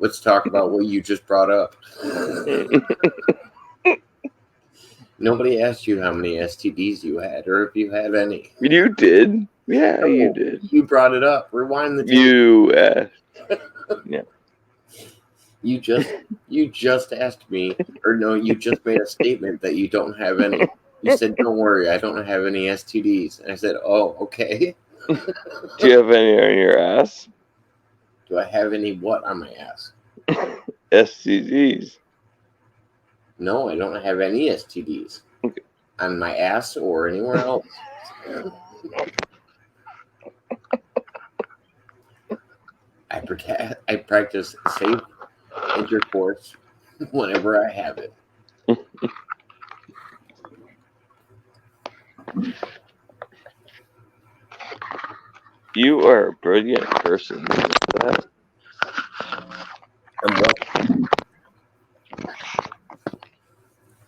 let's talk about what you just brought up." Nobody asked you how many STDs you had, or if you had any. You did. Yeah, No, you did. You brought it up. Rewind the tape. You asked. Yeah. You just asked me, or no, you just made a statement that you don't have any. You said, "Don't worry, I don't have any STDs." And I said, "Oh, okay." Do you have any on your ass? Do I have any what on my ass? STDs. No, I don't have any STDs on my ass or anywhere else. I practice safe intercourse whenever I have it. You are a brilliant person. And what?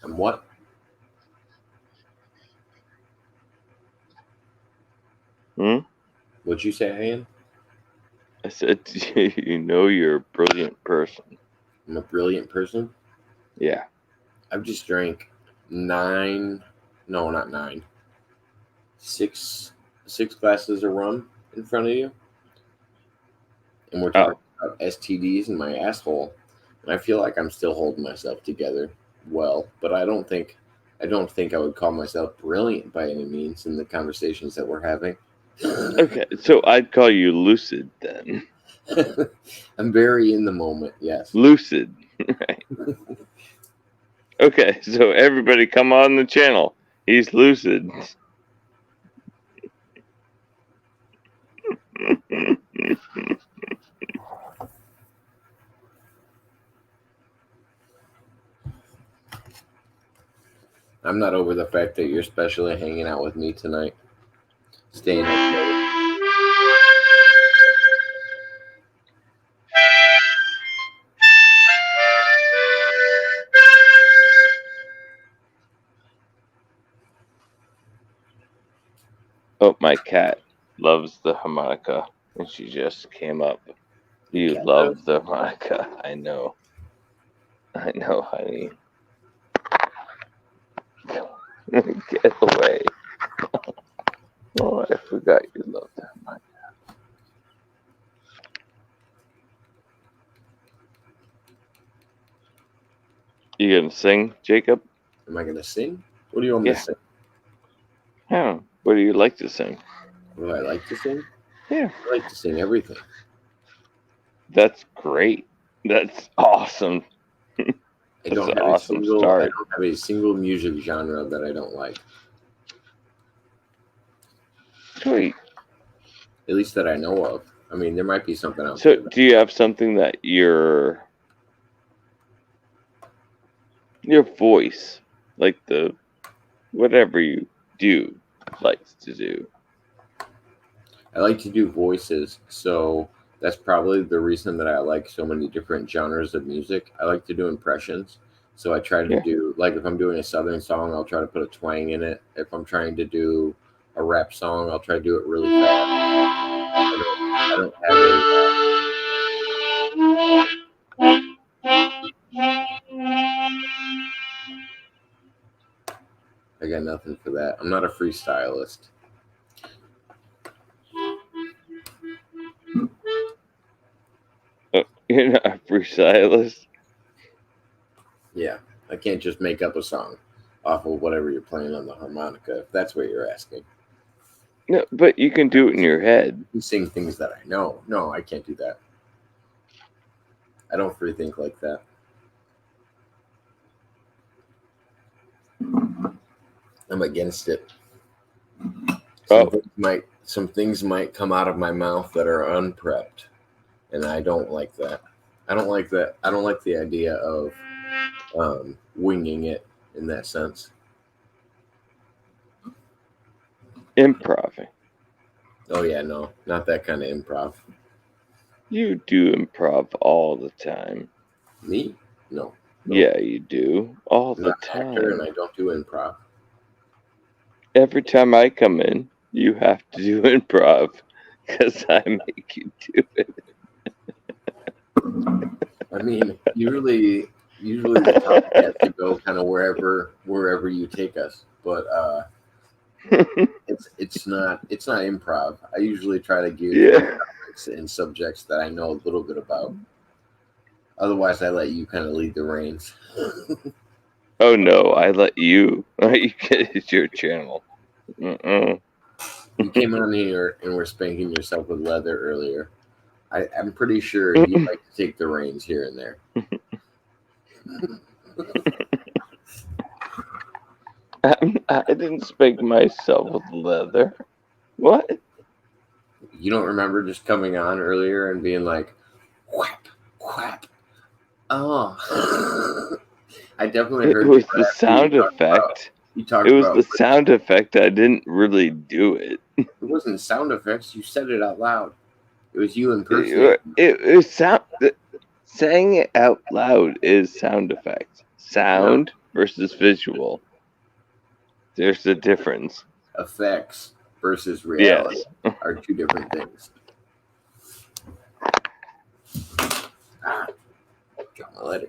And what? What'd you say, Ian? I said, you know you're a brilliant person. I'm a brilliant person? Yeah. I've just drank 6 glasses of rum in front of you. And we're talking about STDs in my asshole. And I feel like I'm still holding myself together well, but I don't think I would call myself brilliant by any means in the conversations that we're having. Okay, so I'd call you lucid then. I'm very in the moment, yes. Lucid. Right. Okay, so everybody come on the channel. He's lucid. I'm not over the fact that you're especially hanging out with me tonight. Staying up late. Oh, my cat loves the harmonica, and she just came up. You love the harmonica. I know, honey. Get away. Oh, I forgot you love the harmonica. You gonna sing, Jacob? Am I gonna sing? What do you want me to sing? Yeah. What do you like to sing? What do I like to sing? Yeah. I like to sing everything. That's great. That's awesome. I don't have a single music genre that I don't like. Sweet. At least that I know of. I mean, there might be something else. So, do you have something that you're Your voice, like the whatever you do, likes to do. I like to do voices, so that's probably the reason that I like so many different genres of music. I like to do impressions. So I try to Yeah. do, like, if I'm doing a southern song, I'll try to put a twang in it. If I'm trying to do a rap song, I'll try to do it really fast. I don't have a I got nothing for that. I'm not a freestylist. You're not a freestylist. Yeah, I can't just make up a song off of whatever you're playing on the harmonica, if that's what you're asking. No, but you can do it in your head. You sing things that I know. No, I can't do that. I don't free think like that. I'm against it. Some things might come out of my mouth that are unprepped, and I don't like that. I don't like that. I don't like the idea of winging it in that sense. Improving. Oh yeah, no, not that kind of improv. You do improv all the time. Me? No. Yeah, you do. All I'm the not an actor, and time. I don't do improv. Every time I come in, you have to do improv because I make you do it. I mean, usually the topic has to go kind of wherever you take us, but it's not improv. I usually try to gear towards Yeah. topics and subjects that I know a little bit about. Otherwise, I let you kind of lead the reins. Oh no, I let you. It's your channel. Mm-mm. You came on here and were spanking yourself with leather earlier. I'm pretty sure you like to take the reins here and there. I didn't spank myself with leather. What? You don't remember just coming on earlier and being like, whap, whap. Oh. I definitely It heard was you the after you sound talked about effect. you talked It was about the sound effect. I didn't really do it. it wasn't sound effects, you said it out loud. It was you impersonating. It sound. Saying it out loud is sound effect. No, Sound versus visual. There's a difference. effects versus reality Yes. are two different things. Ah, got my letter.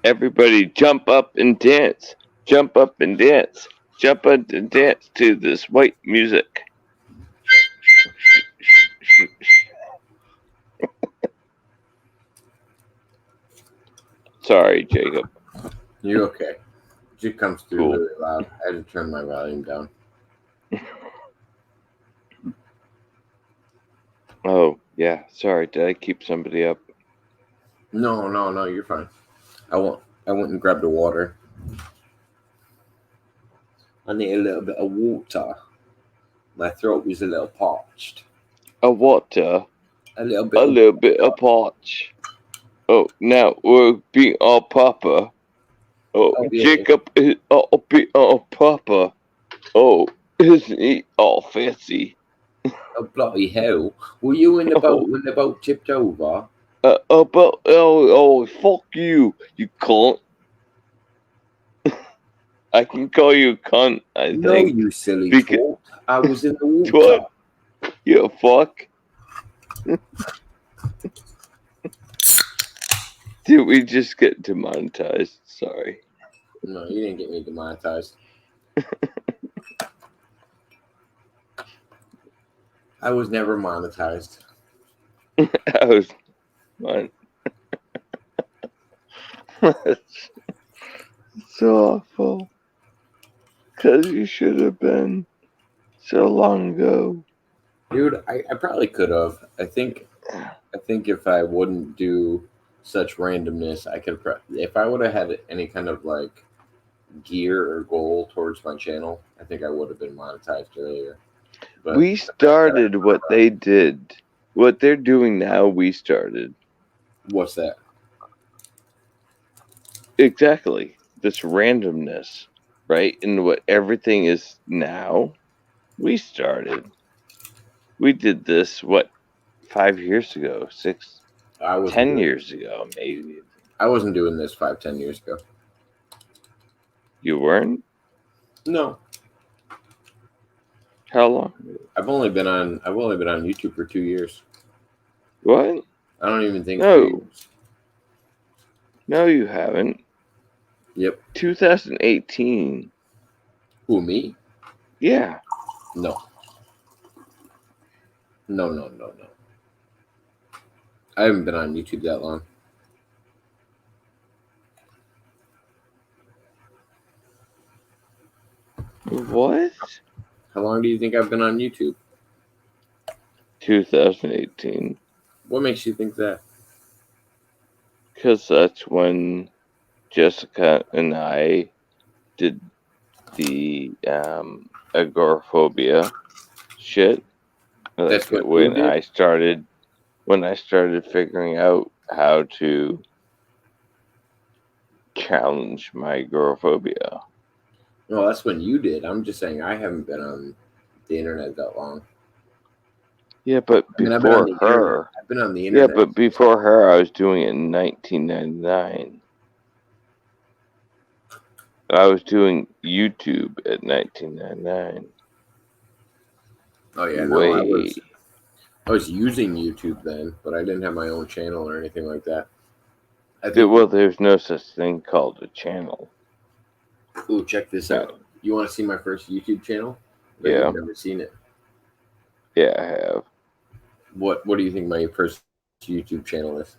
Everybody jump up and dance. Jump up and dance. Jump up and dance to this white music. Sorry, Jacob. You're okay. It comes through Cool. really loud. I had to turn my volume down. Oh, yeah. Sorry. Did I keep somebody up? No, you're fine. I went and grabbed the water. I need a little bit of water. My throat was a little parched. A water. A little bit A of little bit of parch. Oh, now we're being all proper. Oh, Oh, yeah. Jacob is all be all proper. Oh, isn't he all fancy? Oh, bloody hell. Were you in the boat when the boat tipped over? Fuck you, you cunt. I can call you a cunt, I No, think. you silly Because- twat. I was in the water. You fuck. Did we just get demonetized? Sorry. No, you didn't get me demonetized. I was never monetized. That was fun. So awful. Because you should have been. So long ago. Dude, I probably could have. I think if I wouldn't do such randomness, I could. If I would have had any kind of like gear or goal towards my channel, I think I would have been monetized earlier. But We the fact that started what they did. What they're doing now, we started. what's that? Exactly. This randomness, right? And what everything is now, we started. We did this, what, 5 years ago? Six, I wasn't 10 doing. years ago, maybe. I wasn't doing this 5, 10 years ago. You weren't? No, How long? I've only been on. I've only been on YouTube for 2 years. What? I don't even think No. 3 years. No, you haven't. Yep. 2018. Who, me? Yeah. No. No, no, no, no. I haven't been on YouTube that long. What? How long do you think I've been on YouTube? 2018. What makes you think that? Because that's when Jessica and I did the agoraphobia shit. That's Like what who when did? I started figuring out how to challenge my agoraphobia. No, that's when you did. I'm just saying I haven't been on the internet that long. Yeah, but I mean, I've been on before the internet. her, I've been on the yeah, internet. but before her, I was doing it in 1999. I was doing YouTube at 1999. Oh yeah, no, Way. I was using YouTube then, but I didn't have my own channel or anything like that. I think. Well, there's no such thing called a channel. Ooh, check this out. You want to see my first YouTube channel? But Yeah. you've never seen it. Yeah, I have. What do you think my first YouTube channel is?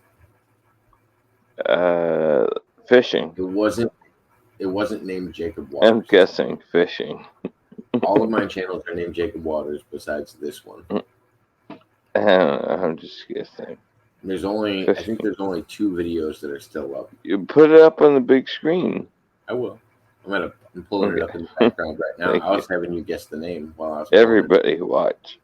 Fishing. It wasn't named Jacob I'm Waters. guessing fishing. All of my channels are named Jacob Waters besides this one. I'm just guessing. I think there's only 2 videos that are still up. You put it up on the big screen. I will. I'm pulling it up in the background right now. Thank I was you. having you guess the name while I was pulling it. Everybody watch.